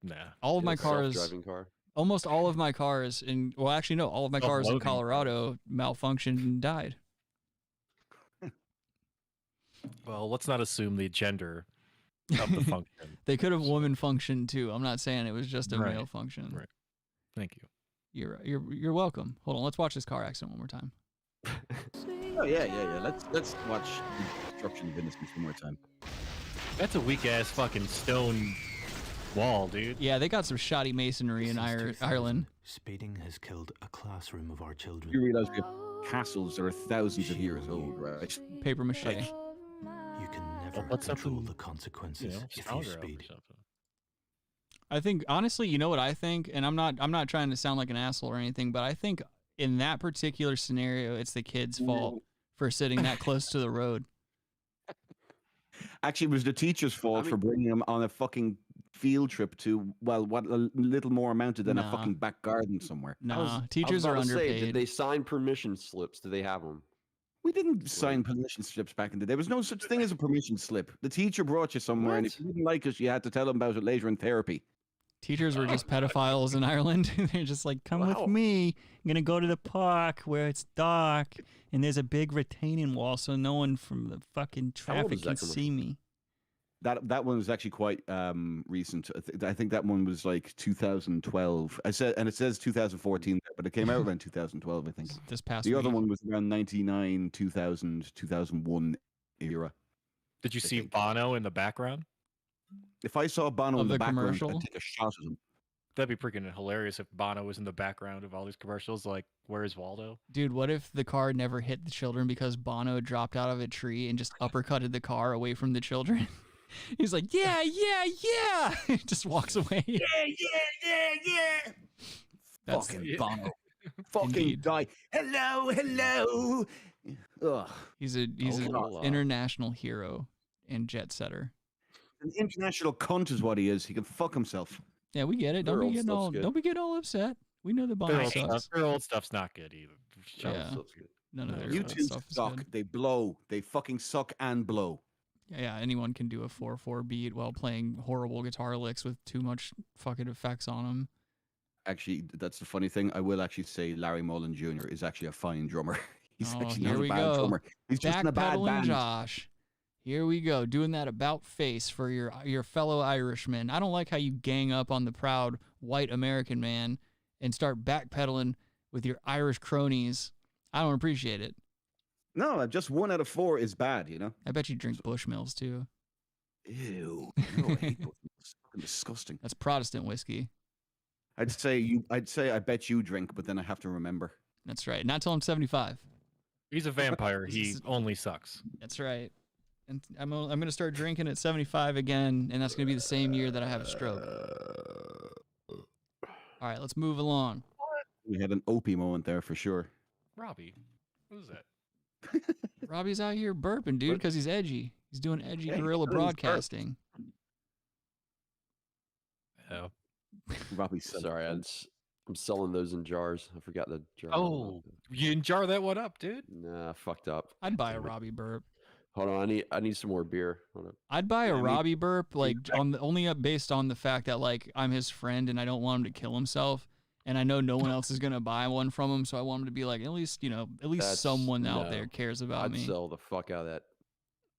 Nah. All of my cars, Self-driving car. almost all of my cars all of my cars in Colorado malfunctioned and died. Well, let's not assume the gender of the function. They could have woman functioned too. I'm not saying it was just a Right. male function. Right. Thank you. You're welcome. Hold on, let's watch this car accident one more time. Oh yeah. Let's watch the destruction of innocence one more time. That's a weak ass fucking stone wall, dude. Yeah, they got some shoddy masonry in Ireland. Speeding has killed a classroom of our children. You realize we have castles that are thousands of years old, right? Paper mache. You can never what's control something, the consequences if you stronger speed. or something. I think honestly, you know what I think, and I'm not trying to sound like an asshole or anything, but I think in that particular scenario, it's the kid's fault for sitting that close to the road. Actually, it was the teacher's fault for bringing him on a fucking field trip to, well, what a little more amounted than a fucking back garden somewhere. No, teachers are underpaid. Did they sign permission slips? Do they have them? We didn't sign permission slips back in the day. There was no such thing as a permission slip. The teacher brought you somewhere, and if you didn't like us, you had to tell them about it later in therapy. Teachers were just pedophiles in Ireland. They're just like, come with me. I'm going to go to the park where it's dark and there's a big retaining wall so no one from the fucking traffic can see me. That one was actually quite recent. I think that one was like 2012. It says 2014, but it came out around 2012, I think. This past The week. other one was around 99, 2000, 2001 era. Did you see Bono in the background? If I saw Bono Of in the the background, commercial? I'd take a shot at him. That'd be freaking hilarious if Bono was in the background of all these commercials. Like, where's Waldo? Dude, what if the car never hit the children because Bono dropped out of a tree and just uppercutted the car away from the children? He's like, yeah. Just walks away. Yeah. That's Fucking Bono. Fucking die. Hello. Ugh. He's an international hero and jet setter. An international cunt is what he is. He can fuck himself. Yeah, we get it. Don't be getting all upset. We know the Bono sucks. Their old stuff's not good either. Yeah. None of their YouTube stuff is suck. good. They blow. They fucking suck and blow. Yeah, anyone can do a 4/4 beat while playing horrible guitar licks with too much fucking effects on them. Actually, that's the funny thing. I will actually say Larry Mullen Jr. is actually a fine drummer. He's actually here not we a bad go. drummer. He's just in a bad Backpedaling band. Josh. Here we go, doing that about face for your fellow Irishman. I don't like how you gang up on the proud white American man and start backpedaling with your Irish cronies. I don't appreciate it. No, just 1 out of 4 is bad, you know? I bet you drink Bushmills too. Ew. No, I hate those. It's fucking disgusting. That's Protestant whiskey. I'd say I bet you drink, but then I have to remember. That's right. Not till I'm 75. He's a vampire. He only sucks. That's right. And I'm going to start drinking at 75 again, and that's going to be the same year that I have a stroke. All right, let's move along. We had an Opie moment there for sure. Robbie, what is that? Robbie's out here burping, dude, because he's edgy. He's doing edgy guerrilla broadcasting. Oh. Robbie, sorry, I'm selling those in jars. I forgot the jar. Oh, you didn't jar that one up, dude? Nah, fucked up. I'd buy a Robbie burp. Hold on, I need some more beer. Hold on. I'd buy a Robbie burp, like only based on the fact that like I'm his friend and I don't want him to kill himself, and I know no one else is gonna buy one from him, so I want him to be like at least someone out there cares about me. I'd sell the fuck out of that.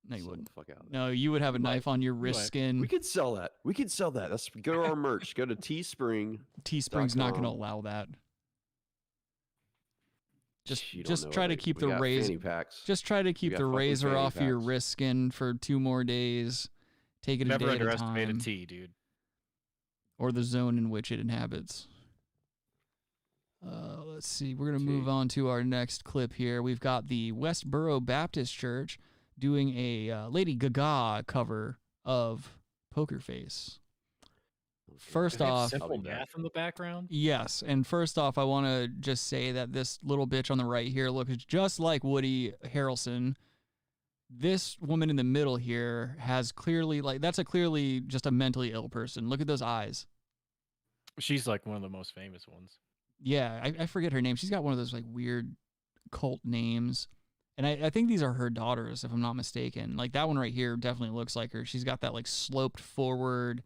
No, you wouldn't. Fuck out. No, you would have a knife on your wrist skin. We could sell that. Let's go to our merch. Go to Teespring. Teespring's not going to allow that. Just try to keep the razor. Just try to keep the razor off your wrist skin for 2 more days. Take it a day at a time. Never underestimate a T, dude. Or the zone in which it inhabits. Let's see. We're going to move on to our next clip here. We've got the Westboro Baptist Church doing a Lady GaGa cover of Pokerface. First off, simple math in the background. Yes, and first off, I want to just say that this little bitch on the right here looks just like Woody Harrelson. This woman in the middle here has clearly that's clearly just a mentally ill person. Look at those eyes. She's like one of the most famous ones. Yeah, I forget her name. She's got one of those like weird cult names. And I think these are her daughters, if I'm not mistaken. Like that one right here definitely looks like her. She's got that like sloped forward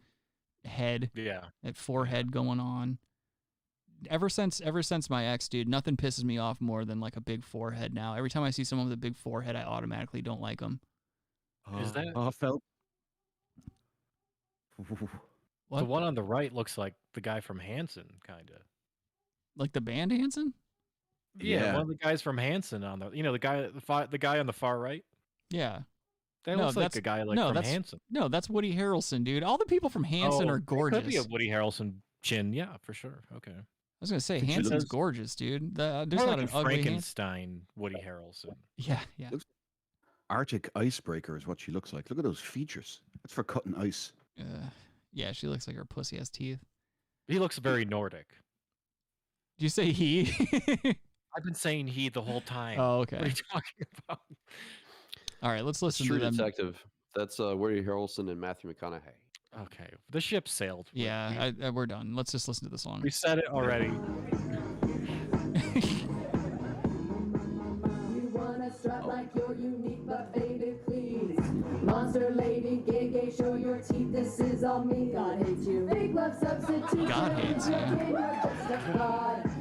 head. Yeah. That forehead going on. Ever since my ex, dude, nothing pisses me off more than like a big forehead now. Every time I see someone with a big forehead, I automatically don't like them. Is that? Felt. What? The one on the right looks like the guy from Hanson, kind of. Like the band Hanson? Yeah, one of the guys from Hanson on the guy on the far right. Yeah. That looks like a guy from Hanson. No, that's Woody Harrelson, dude. All the people from Hanson are gorgeous. Could be a Woody Harrelson chin, yeah, for sure. Okay. I was gonna say Hanson's gorgeous, dude. There's more not like an ugly Frankenstein Woody Harrelson. Yeah. Arctic icebreaker is what she looks like. Look at those features. That's for cutting ice. Yeah, she looks like her pussy has teeth. He looks very Nordic. Did you say he? I've been saying he the whole time. Oh, okay. What are you talking about? All right, let's listen to them. Detective. That's Woody Harrelson and Matthew McConaughey. Okay, the ship sailed. Yeah, we're done. Let's just listen to the song. We said it already. You wanna strut like you're unique, but baby, please. Monster Lady GaGa, show your teeth. This is all me. God hates you. Fake love substitute. God hates you.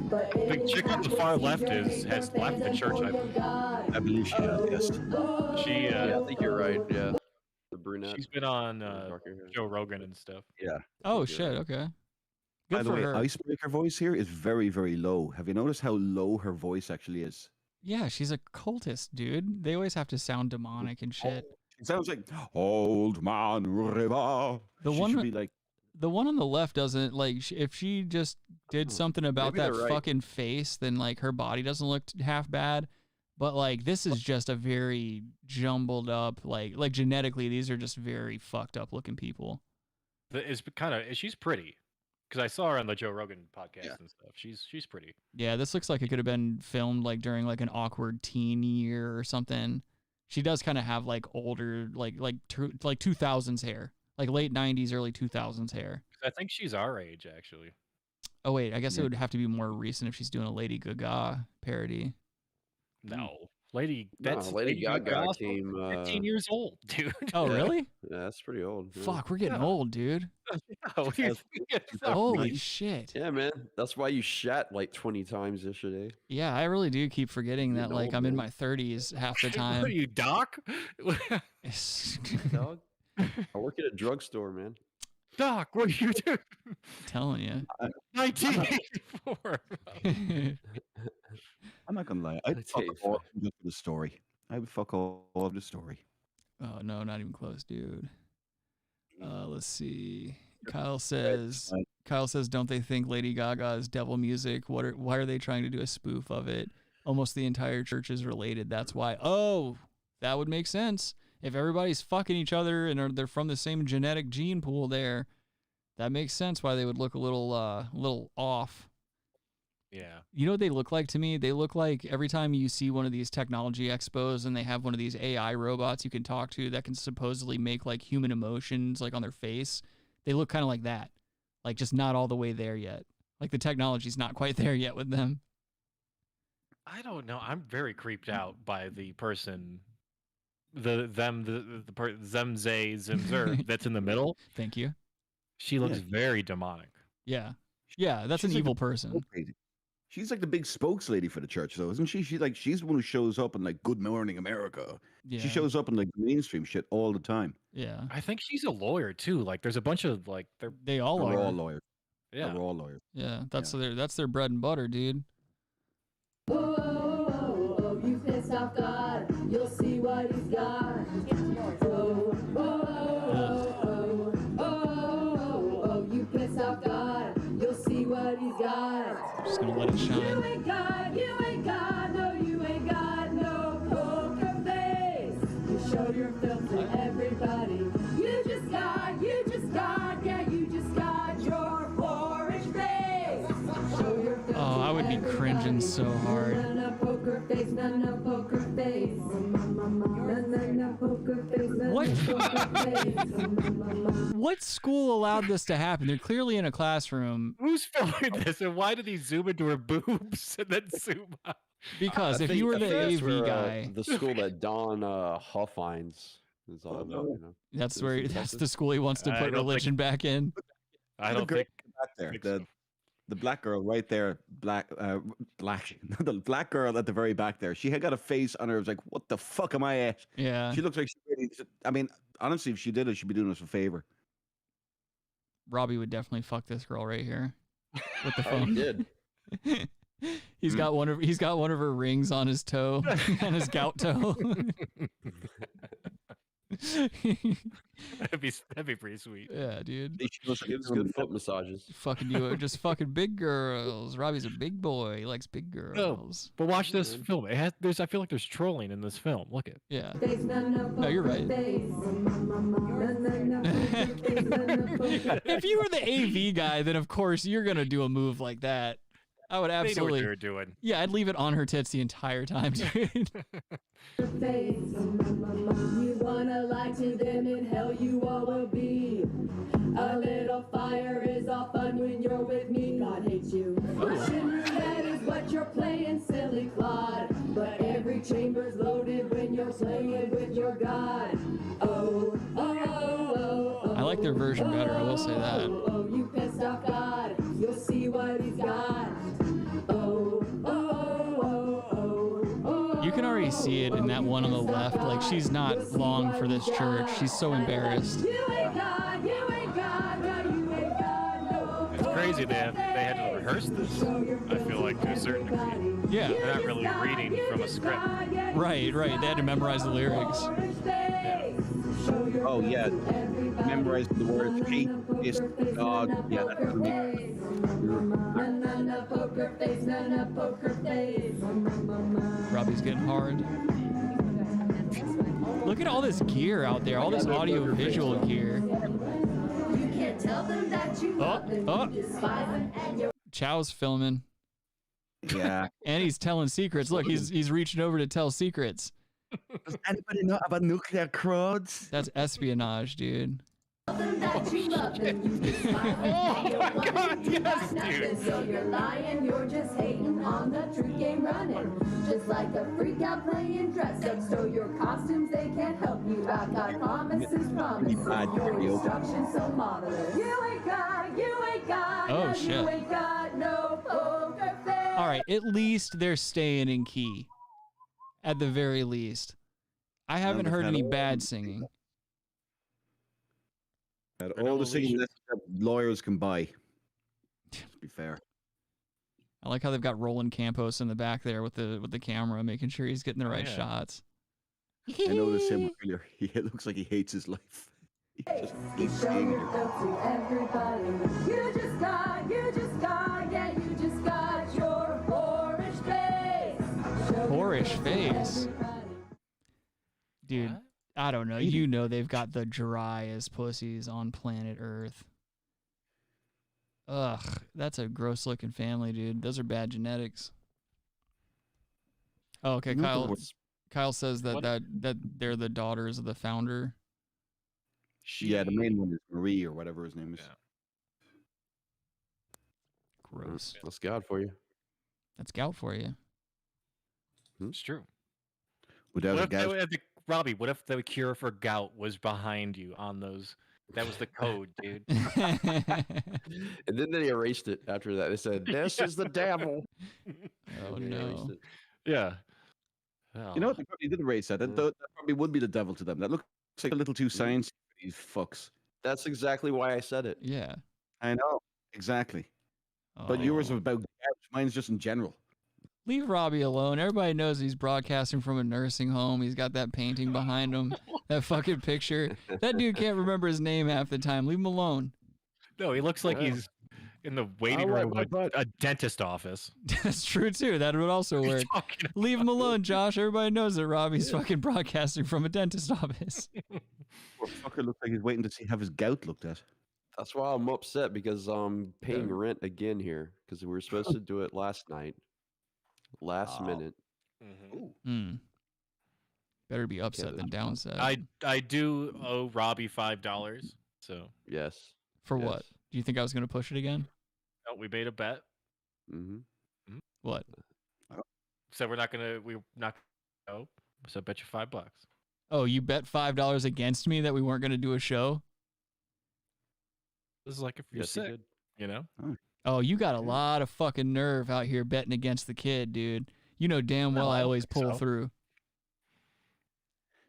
The chick on the far left has left the church. I believe she has. Yes. She. Yeah, I think you're right. Yeah. The brunette. She's been on Joe Rogan and stuff. Yeah. Oh shit. Okay. Good By the for way, her. Icebreaker voice here is very, very low. Have you noticed how low her voice actually is? Yeah, she's a cultist, dude. They always have to sound demonic and shit. It sounds like Old Man River. The She one, should be like, the one on the left doesn't like. If she just did something about Maybe that they're right. fucking face, then like her body doesn't look half bad. But like this is just a very jumbled up, like genetically, these are just very fucked up looking people. It's kind of. She's pretty, because I saw her on the Joe Rogan podcast and stuff. She's pretty. Yeah, this looks like it could have been filmed like during like an awkward teen year or something. She does kind of have like older, like 2000s hair, like late 90s, early 2000s hair. I think she's our age, actually. Oh wait, I guess it would have to be more recent if she's doing a Lady GaGa parody. No, Lady. That's Lady Gaga came 15 years old, dude. Oh really? Yeah, that's pretty old. Yeah. Fuck, we're getting old, dude. Holy shit. Yeah, man. That's why you shat like 20 times yesterday. Yeah, I really do keep forgetting that Getting like old, I'm in man. my 30s half the time. What are you, Doc? Dog. I work at a drugstore, man. Doc, what are you doing? Telling you. 1984. I'm not gonna lie. I'd fuck all of the story. I would fuck all of the story. Oh no, not even close, dude. Let's see. Kyle says, don't they think Lady Gaga is devil music? Why are they trying to do a spoof of it? Almost the entire church is related. That's why. Oh, that would make sense. If everybody's fucking each other and they're from the same genetic gene pool there, that makes sense why they would look a little off. Yeah. You know what they look like to me? They look like every time you see one of these technology expos and they have one of these AI robots you can talk to that can supposedly make like human emotions like on their face. They look kind of like that. Like just not all the way there yet. Like the technology's not quite there yet with them. I don't know. I'm very creeped out by the person, them, zay, zimzer that's in the middle. Thank you. She looks very demonic. Yeah. Yeah, that's an She's like evil the person. spokesperson. She's like the big spokeslady for the church, though, isn't she? She's the one who shows up in like Good Morning America. Yeah. She shows up in like mainstream shit all the time. Yeah. I think she's a lawyer too. Like there's a bunch of like They all They're are. all lawyers. Yeah. They're all lawyers. Yeah, that's their bread and butter, dude. Oh, you pissed off God. You'll see what he's got. Oh, you pissed off God. You'll see what he's got. Just gonna let it shine. You ain't God, no, you ain't got no poker face. You show your filth to everybody. You just got, yeah, you just got your porridge face. Show your filth Oh, I would be cringing so hard. no poker face, no poker face. No poker face, What? poker face. What school allowed this to happen? They're clearly in a classroom. Who's filming this, and why do these zoom into her boobs and then zoom out? Because I if think- you were I the think that's AV where, guy, the school that Don Huffines is all about, you know. that's Is where it that's Texas? the school he wants to I put don't religion back in. I The don't girl think back there, the black girl right there, the black girl at the very back there. She had got a face on her. It was like, what the fuck am I at? Yeah. She looks like she really. I mean, honestly, if she did it, she'd be doing us a favor. Robbie would definitely fuck this girl right here with the Oh, he phone. did. He's got one of her rings on his toe, on his gout toe. that'd be pretty sweet. Yeah, dude. Gives good foot massages. Fucking you, just fucking big girls. Robbie's a big boy. He likes big girls. But watch this film. I feel like there's trolling in this film. Look at. Yeah. No, you're right. If you were the AV guy, then of course you're gonna do a move like that. I would They know what absolutely. they were doing. Yeah, I'd leave it on her tits the entire time, dude. You wanna lie to them, in hell you all will be. A little fire is all fun when you're with me. God hates you. Russian roulette is what you're playing, silly clod. But every chamber's loaded when you're playing with your God. Oh, oh, oh, oh. I like their version better, I will say that. Oh, you pissed off God. You'll see what he's got. Oh, oh, oh, oh, oh. You can already see it in that one on the left. Like, she's not long for this church. She's so embarrassed. You ain't God, you ain't God, no, you ain't God, no. It's crazy they had to rehearse this, I feel like, to a certain degree. Yeah. They're not really reading from a script. Right. They had to memorize the lyrics. Oh, yeah. Memorize the word hate, is God. Yeah, that's what I mean. Poker face, poker face. Robbie's getting hard. Look at all this gear out there, all this audio visual gear. You can't tell them that you love them, you despise them, and you're Chow's filming. Yeah. And he's telling secrets. Look, he's reaching over to tell secrets. Does anybody know about nuclear crowds? That's espionage, dude. that you love them, you despise them, and you're lying, you got nothing, so you're lying, you're just hating on the truth game running. Just like a freak out playing dress up, so your costumes, they can't help you out. God promises, your instructions so marvelous. You ain't God, Oh, no, shit. you ain't God, no poker face. All right, at least they're staying in key. At the very least. I haven't heard any bad singing. All the singing that lawyers can buy. To be fair. I like how they've got Roland Campos in the back there with the camera, making sure he's getting the right shots. I noticed him earlier. He looks like he hates his life. He just keeps saying it. Everybody, you just got, yeah, you just got your whorish face. Whorish face. Dude, I don't know. You know they've got the driest pussies on planet Earth. Ugh, that's a gross looking family, dude. Those are bad genetics. Oh, okay, Kyle says that they're the daughters of the founder. Yeah, the main one is Marie or whatever his name is. Gross. That's gout for you. That's gout for you. It's true. Without What if Robbie, what if the cure for gout was behind you on those? That was the code, dude. And then they erased it after that. They said, "This is the devil." Oh They no. erased it. Yeah. You know what? They probably did erase that. That probably would be the devil to them. That looks like a little too sciencey for these fucks. That's exactly why I said it. Yeah. I know. Exactly. But yours was about gout. Mine's just in general. Leave Robbie alone. Everybody knows he's broadcasting from a nursing home. He's got that painting behind him, that fucking picture. That dude can't remember his name half the time. Leave him alone. No, he looks like he's in the waiting room of a dentist office. That's true too. That would also work. Leave him alone, Josh. Everybody knows that Robbie's fucking broadcasting from a dentist office. Poor fucker looks like he's waiting to have his gout looked at. That's why I'm upset because I'm paying rent again here because we were supposed to do it last night. Last minute. Better be upset than downset. I do owe Robbie $5. So yes. For what? Do you think I was going to push it again? No, we made a bet. What? So we're not gonna go. So I bet you $5. Oh, you bet $5 against me that we weren't going to do a show? This is like if you're sick, you know? Oh, you got a lot of fucking nerve out here betting against the kid, dude. You know damn well I always pull through.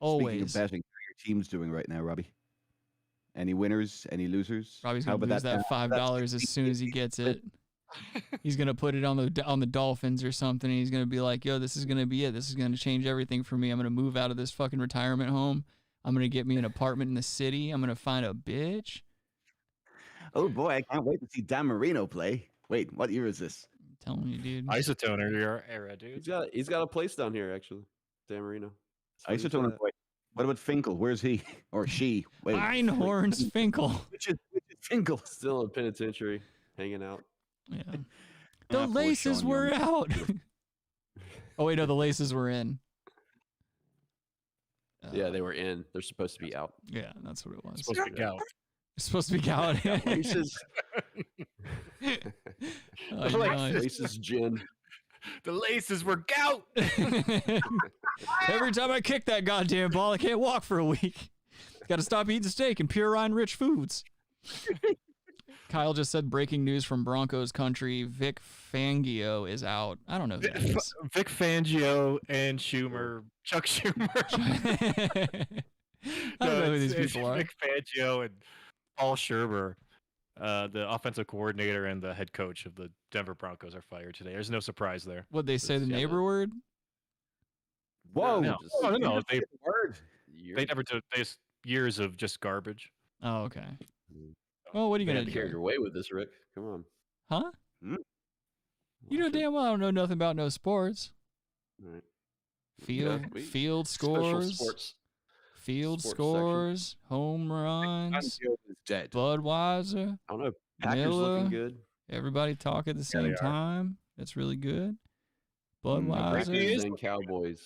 Always. Speaking of betting, how are your team's doing right now, Robbie? Any winners? Any losers? Robbie's gonna lose that $5 as soon as he gets it. He's gonna put it on the Dolphins or something. And he's gonna be like, "Yo, this is gonna be it. This is gonna change everything for me. I'm gonna move out of this fucking retirement home. I'm gonna get me an apartment in the city. I'm gonna find a bitch." Oh boy, I can't wait to see Dan Marino play. Wait, what year is this? I'm telling you, dude. Isotoner era, dude. He's got a place down here actually. Dan Marino. Isotoner boy. What about Finkel? Where's he or she? Wait, Einhorn's Finkel. Which is Finkel? Still in penitentiary, hanging out. Yeah. The laces Sean were Young. out. Oh wait, no, the laces were in. Yeah, they were in. They're supposed to be out. Yeah, that's what it was. Supposed to be gout. It's supposed to be gout. Laces. Oh, nice. Laces gin. The laces were gout. Every time I kick that goddamn ball, I can't walk for a week. Got to stop eating steak and purine-rich foods. Kyle just said breaking news from Broncos country. Vic Fangio is out. I don't know who that is. Vic Fangio and Chuck Schumer. I don't know who these it's people are. Vic Fangio and Paul Scherber, the offensive coordinator and the head coach of the Denver Broncos, are fired today. There's no surprise there. Would they say the neighbor word? Whoa! No. They word. never did. They just years of just garbage. Oh, okay. Well, what are you Man, gonna do? carry your way with this, Rick. Come on. Huh? Hmm? You know damn well I don't know nothing about no sports. All right. Field Special scores. sports. Field sports scores. Home runs. Fangio is dead. Budweiser. I don't know. Packers Miller. looking good. Everybody talk at the they same are. time. That's really good. Packers Budweiser. and Cowboys.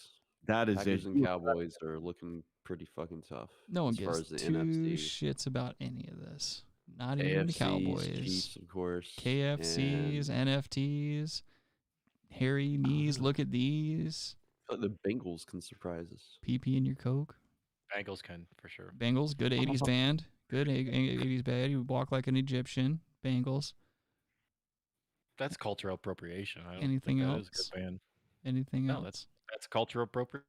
That is Packers it. and Cowboys are looking pretty fucking tough. No one as far gives as the two NFC. shits about any of this. Not even the AFCs, Cowboys. Chiefs, of course. KFCs, and NFTs, hairy knees. Look at these. I feel like the Bengals can surprise us. PP in your Coke. Bengals can for sure. Bengals, good 80s band. Good 80s band. You walk like an Egyptian. Bengals. That's cultural appropriation. I don't Anything think that is else? a good band. Anything No, else? that's cultural appropriation.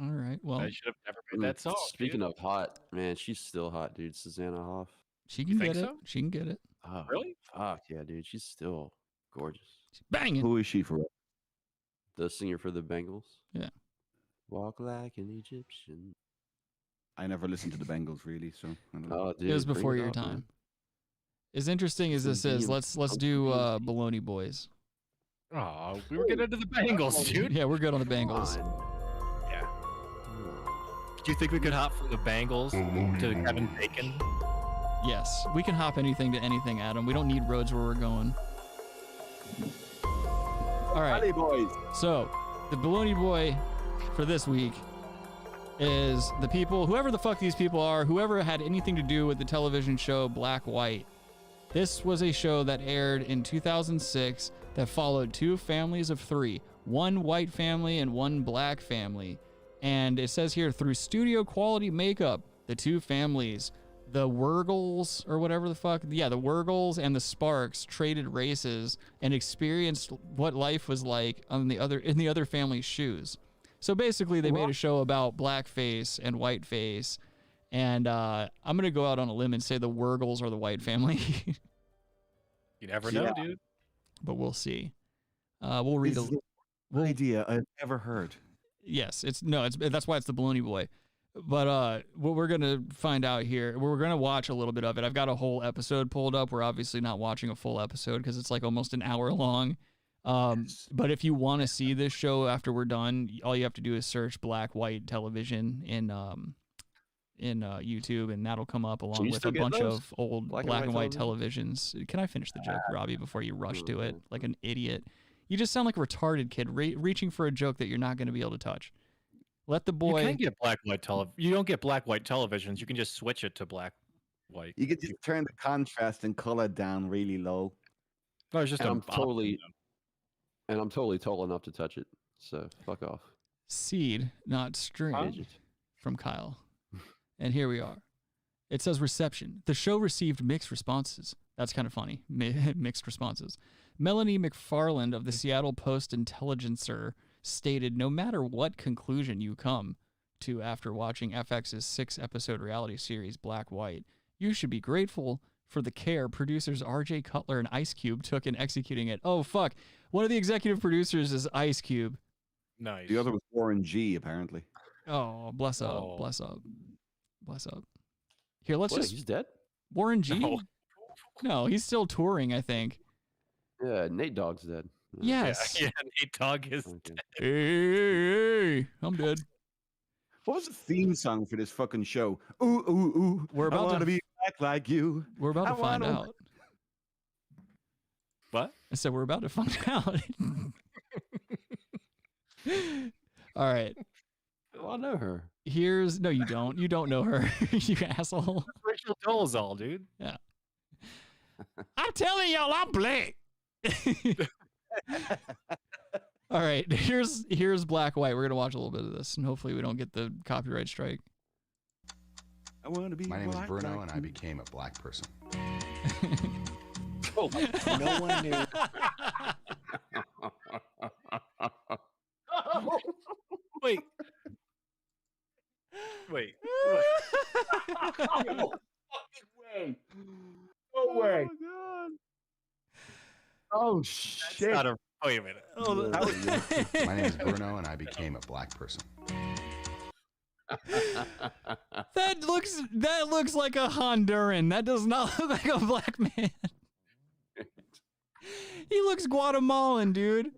All right. Well, I should have never made that song. Speaking dude. of hot, man, she's still hot, dude. Susanna Hoff. she You can think get it. so? She can get it. Oh, Really? Fuck yeah, dude. She's still gorgeous. She's banging. Who is she for? The singer for the Bengals. Yeah. Walk like an Egyptian. I never listened to the Bengals really, so I don't know. Oh, dude, It was bring before it your on, time. man. As interesting as this is, let's do Baloney Boys. Oh, we were getting into the Bengals, dude. Yeah, we're good on the Bengals. Yeah. Do you think we could hop from the Bengals to Kevin Bacon? Yes, we can hop anything to anything, Adam. We don't need roads where we're going. All right. Valley Boys. So, the Baloney Boy for this week is the people, whoever the fuck these people are, whoever had anything to do with the television show Black White. This was a show that aired in 2006 that followed two families of three, one white family and one black family. And it says here, through studio quality makeup, the two families, the Wurgles or whatever the fuck, the Wurgles and the Sparks traded races and experienced what life was like in the other family's shoes. So basically, they made a show about blackface and whiteface, and I'm gonna go out on a limb and say the Wurgles are the white family. You never know, dude. But we'll see. We'll read This is the worst idea I've ever heard. Yes, that's why it's the Baloney Boy. But what we're gonna find out here, we're gonna watch a little bit of it. I've got a whole episode pulled up. We're obviously not watching a full episode because it's like almost an hour long. But if you want to see this show after we're done, all you have to do is search Black White Television in YouTube, and that'll come up along with a bunch of old black and white televisions. Can I finish the joke, Robbie, before you rush to it like an idiot? You just sound like a retarded kid reaching for a joke that you're not going to be able to touch. Let the boy. You can get black-white television. You don't get black-white televisions. You can just switch it to black-white. You can just turn the contrast and color down really low. No, it's just and I'm totally tall enough to touch it. So fuck off. Seed, not string, from Kyle. And here we are. It says reception. The show received mixed responses. That's kind of funny. Mixed responses. Melanie McFarland of the Seattle Post-Intelligencer stated, no matter what conclusion you come to after watching FX's 6-episode reality series Black White, you should be grateful for the care producers RJ Cutler and Ice Cube took in executing it. Oh, fuck. One of the executive producers is Ice Cube. Nice. The other was Warren G, apparently. Oh, bless up. Bless up. Bless up. Here, let's just... He's dead? Warren G? No, he's still touring, I think. Yeah, Nate Dogg's dead. Yes. Yeah, Nate Dogg is dead. Hey, I'm dead. What was the theme song for this fucking show? Ooh, ooh, ooh. We're about I want to be black like you. We're about to find wanna- out. What? I said we're about to find out. All right. Oh, I know her. No, you don't. You don't know her, you asshole. Rachel Dolezal, dude. Yeah. I'm telling y'all, I'm black. All right, here's Black White. We're gonna watch a little bit of this, and hopefully we don't get the copyright strike. I want to be. My name is black, Bruno, black. and I became a black person. Oh, No one knew. Wait. Wait. No way. No way. God. Oh, That's shit. not a, wait a minute. Oh, My name is Bruno, and I became a black person. that looks like a Honduran. That does not look like a black man. He looks Guatemalan, dude.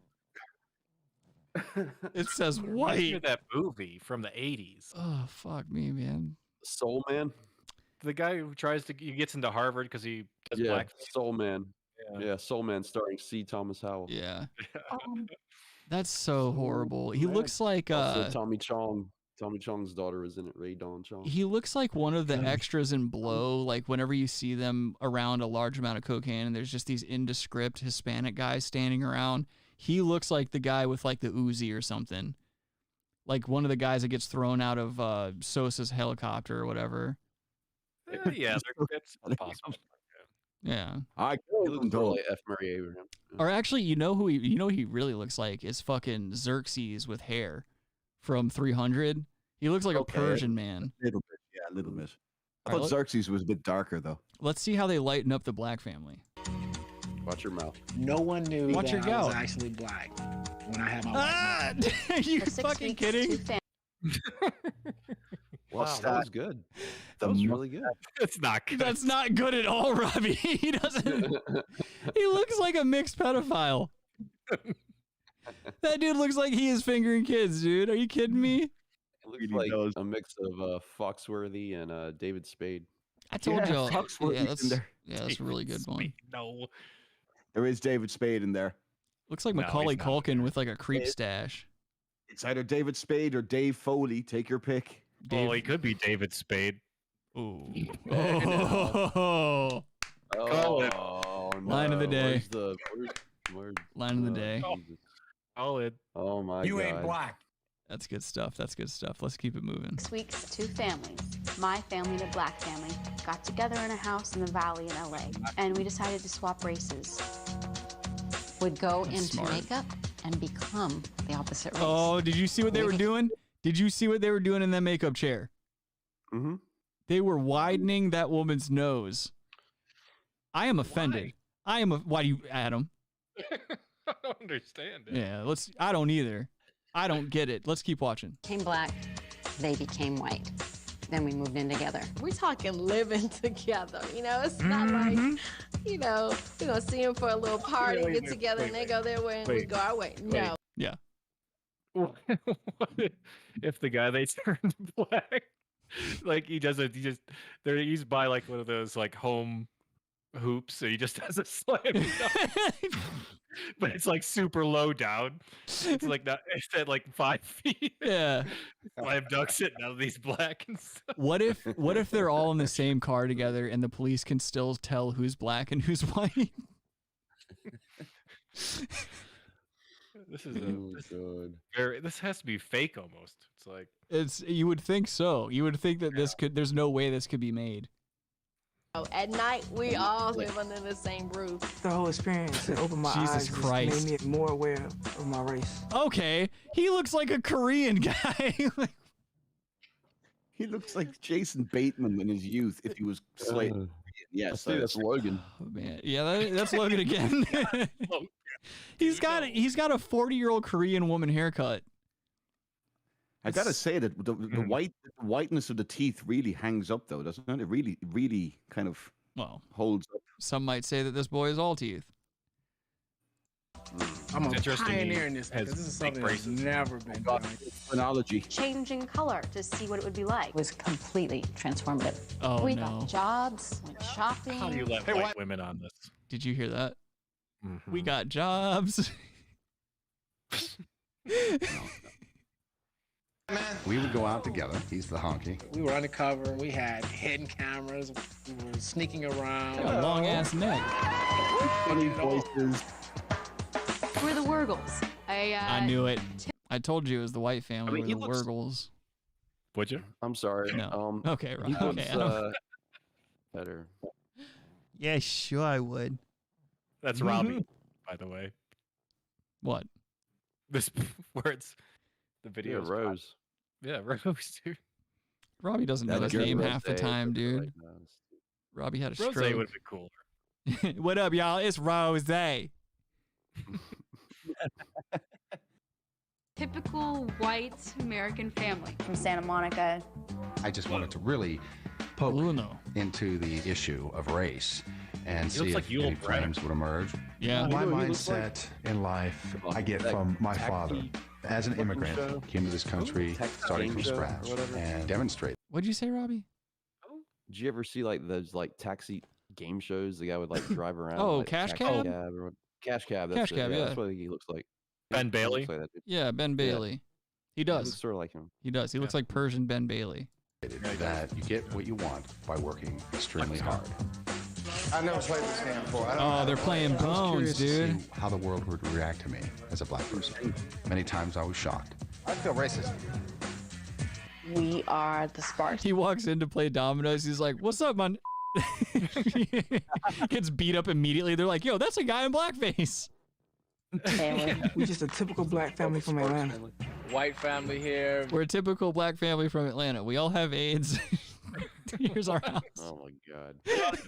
It says Reminds me white. of that movie from the 80s. Oh, fuck me, man. Soul Man. The guy who he gets into Harvard because he does Yeah, black. Soul Man. Yeah, Soul Man starring C. Thomas Howell. Yeah. That's so horrible. He looks like Also, Tommy Chong. Tommy Chong's daughter was in it. Ray Dawn Chong. he looks like one of the extras in Blow. Like whenever you see them around a large amount of cocaine and there's just these indescript Hispanic guys standing around, he looks like the guy with like the Uzi or something. Like one of the guys that gets thrown out of Sosa's helicopter or whatever. Yeah, that's possible. Yeah. I He looks more like F. Murray Abraham. Or actually, you know who he really looks like is fucking Xerxes with hair from 300. He looks like a Persian man. A little bit, yeah, a little bit. I All thought right, Xerxes was a bit darker, though. Let's see how they lighten up the black family. Watch your mouth. No one knew Watch that your I was gout. actually black when I had my white Ah! Are you fucking kidding? Wow, that was good. That was really good. It's not good. That's not good at all, Robbie. He doesn't. He looks like a mixed pedophile. That dude looks like he is fingering kids, dude. Are you kidding me? It looks like a mix of Foxworthy and David Spade. I told y'all. Foxworthy's Yeah, that's in there. a really good one. No. There is David Spade in there. Looks like No, Macaulay he's not. Culkin with like a creep stash. It's either David Spade or Dave Foley. Take your pick. Well, he could be David Spade. Ooh. Oh, Line of the no. day. Where's Line of the day. Jesus. Solid. Oh my God. You ain't black. That's good stuff. That's good stuff. Let's keep it moving. 6 weeks, 2 families, my family and a black family, got together in a house in the valley in LA, and we decided to swap races. Would go That's into smart. makeup and become the opposite race. Oh, did you see what they were doing? Did you see what they were doing in that makeup chair? Mm-hmm. They were widening that woman's nose. I am offended. Why do you, Adam? I don't understand it. Yeah, I don't either. I don't get it. Let's keep watching. Became black, they became white. Then we moved in together. We're talking living together, you know? It's not like, you know, we're going to see them for a little party, get together, and they go their way and we go our way. No. Yeah. What if the guy they turned black, like he's by like one of those like home hoops, so he just has a slam dunk. But it's like super low down. It's like not. It's at like 5 feet. Yeah. Slam dunk sitting out of these black and stuff. What if they're all in the same car together and the police can still tell who's black and who's white? This is this has to be fake almost. It's like You would think so. You would think that there's no way this could be made. At night, we all live under the same roof. The whole experience opened my Jesus eyes. Christ. Made me more aware of my race. Okay, he looks like a Korean guy. He looks like Jason Bateman in his youth if he was slightly. Yes, I think that's Logan. Oh, man. Yeah, that's Logan again. He's got a 40-year-old Korean woman haircut. I gotta say that the whiteness of the teeth really hangs up, though, doesn't it? It really kind of holds up. Some might say that this boy is all teeth. I'm a Interesting pioneer he in this has because this is big something that's braces. never been done. Phonology. Changing color to see what it would be like was completely transformative. Oh, we no. got jobs, went shopping. How do you let white women on this? Did you hear that? We got jobs. We would go out together. He's the honky. We were undercover. We had hidden cameras. We were sneaking around. Got a long ass neck. Funny voices. We're the Wurgles. I knew it. I told you it was the white family. I mean, We're the Wurgles. Would you? I'm sorry. No. Okay, right. He looks, Okay. better. Yeah, sure I would. That's Robbie, by the way. What? This words. The video. Yeah, Rose. Yeah, Rose, dude. Robbie doesn't know his name half the time, dude. Rose. Robbie had a Rose stroke. would have been cooler. What up, y'all? It's Rose. Typical white American family from Santa Monica. I just wanted to really poke into the issue of race and He see looks if like Yul any Brynner. flames would emerge. Yeah. My You know what he looks like? mindset in life I get That from my taxi father. As an fucking immigrant, show. came to this country Texas starting game from show or scratch whatever. and demonstrate. What'd you say, Robbie? Did you ever see like those like taxi game shows? The guy would like drive around. Oh, like, Cash taxi Cab? or what- Cash Cab. That's Cash it, Cab, yeah. That's what he looks like. Ben He Bailey? looks like that dude. Yeah, Ben Bailey. He He looks does. sort of like him. He does. He looks like Persian Ben Bailey. That you get what you want by working extremely hard. I never played this game before. Oh, they're playing I was Bones, curious to dude. see how the world would react to me as a black person. Many times I was shocked. I feel racist. We are the Sparks. He walks in to play dominoes. He's like, "What's up, man?" Gets beat up immediately. They're like, "Yo, that's a guy in blackface." We just a typical black family from Atlanta. White family here. We're a typical black family from Atlanta. We all have AIDS. Here's our house. Oh my god.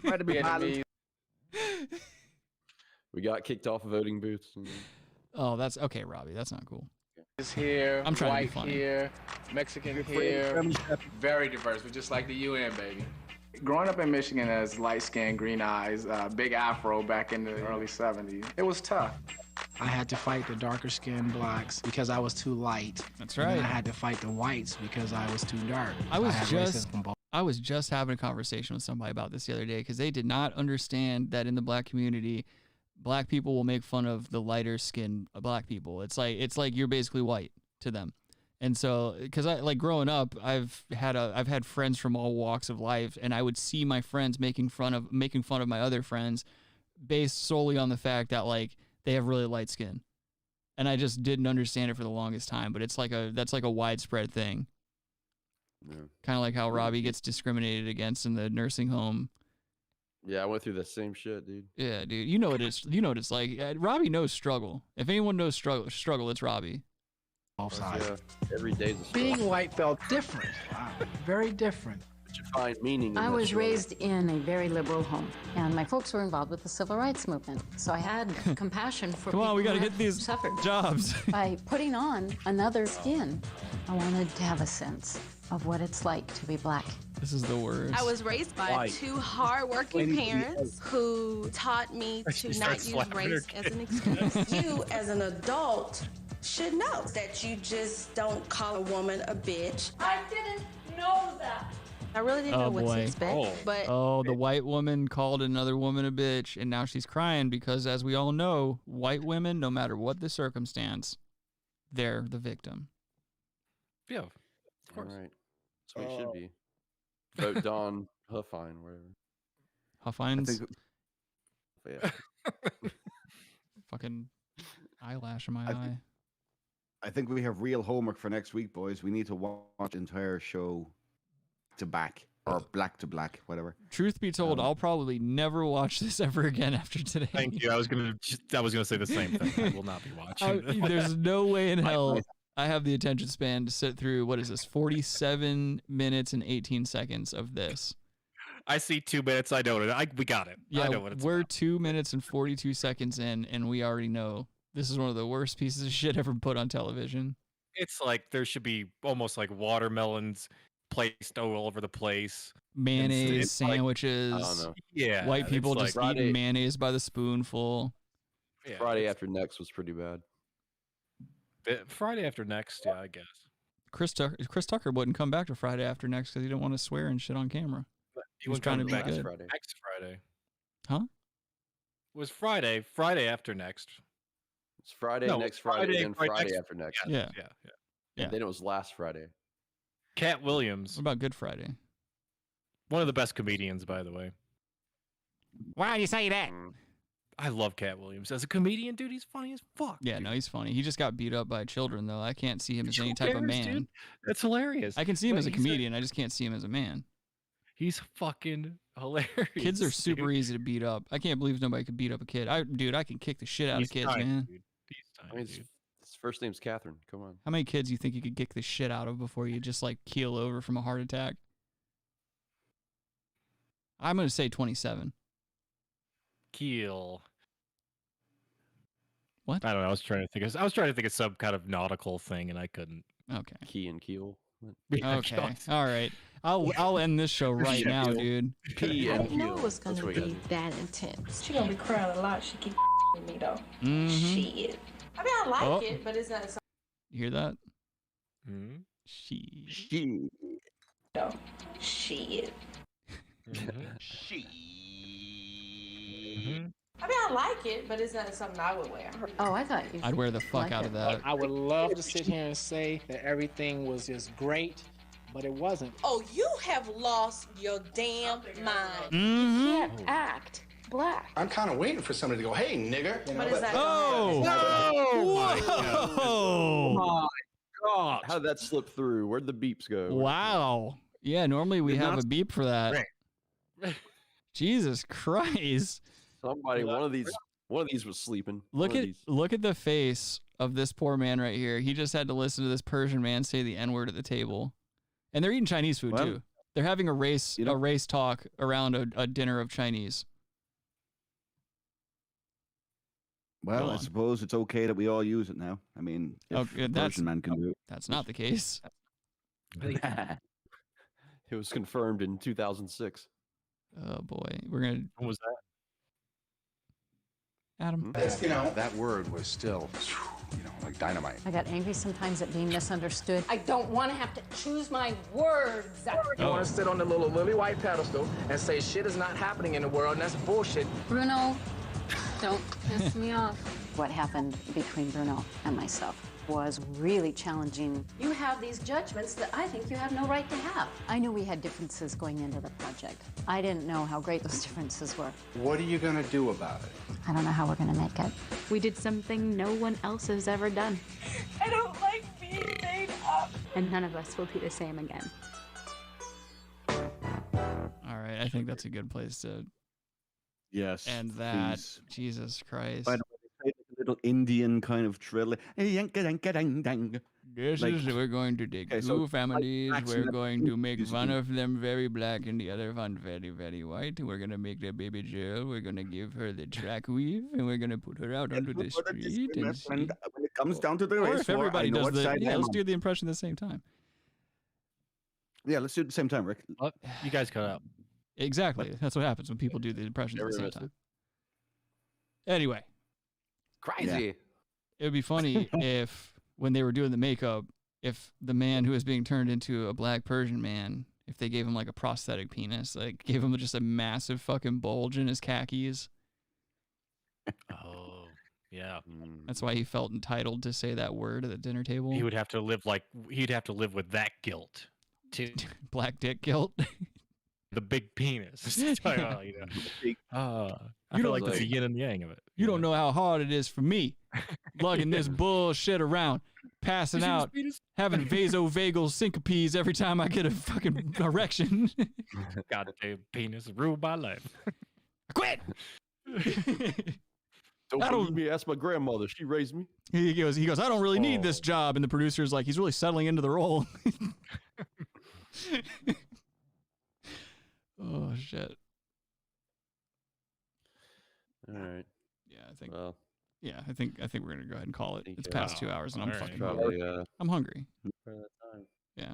Try to be enemies. We got kicked off voting booths. Oh, that's okay, Robbie. That's not cool. Is here. I'm trying to be white funny. here. Mexican here. Very diverse. We're just like the UN, baby. Growing up in Michigan as light skin, green eyes, big afro back in the early 70s, it was tough. I had to fight the darker skinned blacks because I was too light. That's And then right. I had to fight the whites because I was too dark. I was had just racism from both. I was just having a conversation with somebody about this the other day because they did not understand that in the black community, black people will make fun of the lighter skinned black people. It's like you're basically white to them. And so, because I like growing up, I've had friends from all walks of life, and I would see my friends making fun of my other friends, based solely on the fact that like they have really light skin, and I just didn't understand it for the longest time. But that's like a widespread thing. Yeah. Kind of like how Robbie gets discriminated against in the nursing home. Yeah, I went through the same shit, dude. Yeah, dude, you know what it's like. Robbie knows struggle. If anyone knows struggle, it's Robbie. Both sides. Yeah, every day's a struggle. Being white felt different. Wow. Very different. But you find meaning in I that was struggle. raised in a very liberal home, and my folks were involved with the civil rights movement. So I had compassion for Come people on, we gotta who get had these suffered. jobs. By putting on another skin, I wanted to have a sense of what it's like to be black. This is the worst. I was raised by Why? two hardworking Lady parents who taught me She to not starts use slapping her race as an excuse. You, as an adult, should know that you just don't call a woman a bitch. I didn't know that. I really didn't Oh know what boy. to expect, but Oh, the white woman called another woman a bitch, and now she's crying because, as we all know, white women, no matter what the circumstance, they're the victim. Yeah, of course. All right. That's what it should be. Vote Don Huffine, whatever. Huffines? Yeah. Fucking eyelash in my eye. I think we have real homework for next week, boys. We need to watch the entire show to back or black to black, whatever. Truth be told, I'll probably never watch this ever again after today. Thank you. I was gonna say the same thing. I will not be watching. There's no way in hell I have the attention span to sit through, what is this, 47 minutes and 18 seconds of this. I see 2 minutes. I know it. We got it. Yeah, I know what it's we're 2 minutes and 42 seconds in, and we already know this is one of the worst pieces of shit ever put on television. It's like there should be almost like watermelons placed all over the place. Mayonnaise It's like- sandwiches. I don't know. Yeah, White people it's just like- eating mayonnaise by the spoonful. Yeah, Friday after next was pretty bad. Friday after next, yeah, I guess. Chris Tucker wouldn't come back to Friday after next because he didn't want to swear and shit on camera. He was trying to be back good. next Friday. Huh? was Friday. Friday after next. It's Friday, No, next Friday, and right Friday next- after next. Yeah. And then it was last Friday. Cat Williams. What about Good Friday? One of the best comedians, by the way. Why do you say that? I love Cat Williams. As a comedian, dude, he's funny as fuck. Yeah, no, he's funny. He just got beat up by children, though. I can't see him as any Who type of cares, man. dude? That's hilarious. I can see him But as a he's comedian. I just can't see him as a man. He's fucking hilarious. Kids are super dude. easy to beat up. I can't believe nobody could beat up a kid. Dude, I can kick the shit out He's of kids, tiny, man. dude. He's tiny, I mean, dude. his first name's Catherine. Come on. How many kids do you think you could kick the shit out of before you just like keel over from a heart attack? I'm gonna say 27. Keel. What? I don't know. I was trying to think of some kind of nautical thing, and I couldn't. Okay. Key and keel. Yeah, Okay. All right. I'll end this show right now, dude. P I and didn't know keel. it was That's gonna what we be gotta that intense. She gonna be crying a lot. She keep with me though. Mhm. Shit. I mean, I like Oh. it, but it's not something. You hear that? Mm-hmm. She. No. Shit. I mean, I like it, but it's not something I would wear. Oh, I thought you. I'd wear the fuck out of that. I would love to sit here and say that everything was just great, but it wasn't. Oh, you have lost your damn mind. Mm-hmm. You can't act black. I'm kind of waiting for somebody to go, hey, nigger. But is that Oh! Oh Whoa! God. How did that slip through? Where'd the beeps go? Wow. Yeah, normally we Did have not- a beep for that. Jesus Christ. Somebody, one of these was sleeping. Look One of at these- look at the face of this poor man right here. He just had to listen to this Persian man say the N-word at the table. And they're eating Chinese food Well, too. They're having a race talk around a dinner of Chinese. Well, Go I on. suppose it's okay that we all use it now. I mean, if Okay, a Persian man can do it. That's not the case. It was confirmed in 2006. Oh boy, we're gonna. What was that? Adam. That word was still, like dynamite. I got angry sometimes at being misunderstood. I don't want to have to choose my words. You want to sit on the little lily white pedestal and say shit is not happening in the world, and that's bullshit. Bruno, don't piss me off. What happened between Bruno and myself was really challenging. You have these judgments that I think you have no right to have. I knew we had differences going into the project. I didn't know how great those differences were. What are you going to do about it? I don't know how we're gonna make it. We did something no one else has ever done, I don't like being made up. and none of us will be the same again. All right, I think that's a good place to Yes. end that. please. Jesus Christ. By the way, they play like a little Indian kind of trill. This Like- is we're going to take Okay, so two families. Jackson, We're that going to make is one the- of them very black and the other one very, very white. We're gonna make the baby girl. We're gonna give her the track weave, and we're gonna put her out onto the street. And see. When it comes down to the Or race if war, everybody I know does what the, side yeah, I'm let's on. do the impression at the same time. Yeah, let's do it at the same time, Rick. Oh, you guys cut out. Exactly. That's what happens when people do the impressions at the same Everybody time. Anyway, Crazy. it would be funny if when they were doing the makeup, if the man who was being turned into a black Persian man, if they gave him like a prosthetic penis, like gave him just a massive fucking bulge in his khakis. Oh, yeah. That's why he felt entitled to say that word at the dinner table. He'd have to live with that guilt too. Black dick guilt. The big penis. Oh, you know. I You feel don't like there's a like- yin and yang of it. You don't know how hard it is for me, lugging this bullshit around, passing out, having vasovagal syncopes every time I get a fucking erection. Goddamn penis ruined my life. Quit! Don't I don't- believe me. Ask my grandmother. She raised me. He goes, I don't really need this job. And the producer's like, he's really settling into the role. Oh, shit. All right. Yeah, I think. Well, Yeah, I think we're gonna go ahead and call it. It's uh, past 2 hours, and I'm all right. fucking probably hungry. I'm hungry. for that time. Yeah.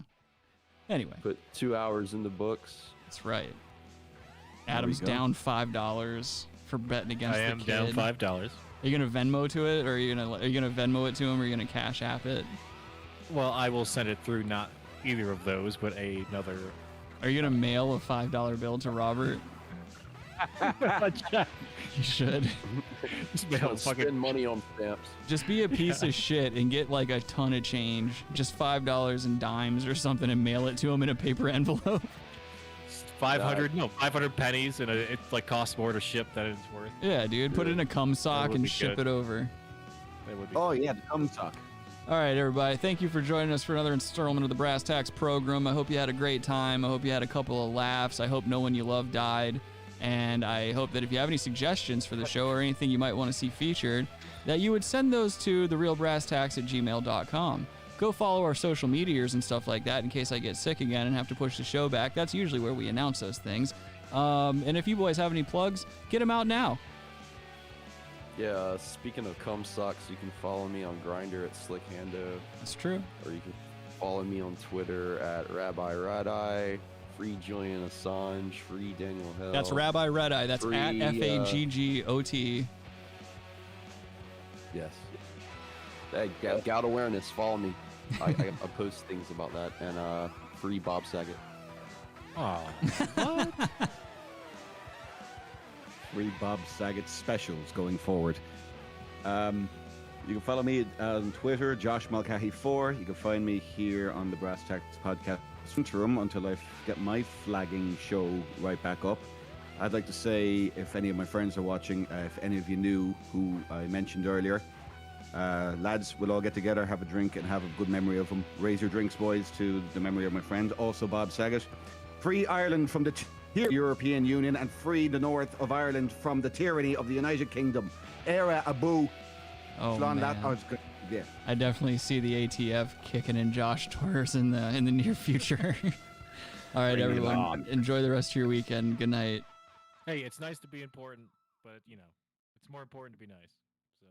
Anyway, Put 2 hours in the books. that's right. Adam's go. down $5 for betting against I the am kid. down $5. Are you gonna Venmo to it, or are you gonna Venmo it to him, or are you gonna Cash App it? Well, I will send it through not either of those, but another. Are you gonna mail a $5 bill to Robert? You should. Spend money on stamps. Just be a piece of shit and get like a ton of change. Just $5 in dimes or something and mail it to them in a paper envelope. 500 pennies, and it like costs more to ship than it's worth. Yeah, dude. Put it in a cum sock and ship it over. Yeah, the cum sock. All right, everybody. Thank you for joining us for another installment of the Brass Tacks program. I hope you had a great time. I hope you had a couple of laughs. I hope no one you love died. And I hope that if you have any suggestions for the show or anything you might want to see featured, that you would send those to therealbrasstacks@gmail.com. Go follow our social medias and stuff like that in case I get sick again and have to push the show back. That's usually where we announce those things. And if you boys have any plugs, get them out now. Yeah, speaking of cum socks, you can follow me on Grindr at SlickHando. That's true. Or you can follow me on Twitter at Rabbi Red-Eye. Free Julian Assange. Free Daniel Hill. That's Rabbi Red-Eye. That's free, at FAGGOT. Yes. Hey, gout awareness. Follow me. I post things about that. And free Bob Saget. Oh, what? Free Bob Saget specials going forward. You can follow me on Twitter, Josh Mulcahy4. You can find me here on the Brass Tacks Podcast room until I get my flagging show right back up. I'd like to say, if any of my friends are watching, if any of you knew who I mentioned earlier, lads, we'll all get together, have a drink, and have a good memory of them. Raise your drinks, boys, to the memory of my friend, also Bob Saget. Free Ireland from the European Union and free the north of Ireland from the tyranny of the United Kingdom. Era Abu. Oh, Slán man. that, I was good. Yeah. I definitely see the ATF kicking in Josh Torres in the near future. All right, Bring it everyone. on. Enjoy the rest of your weekend. Good night. Hey, it's nice to be important, but it's more important to be nice. So.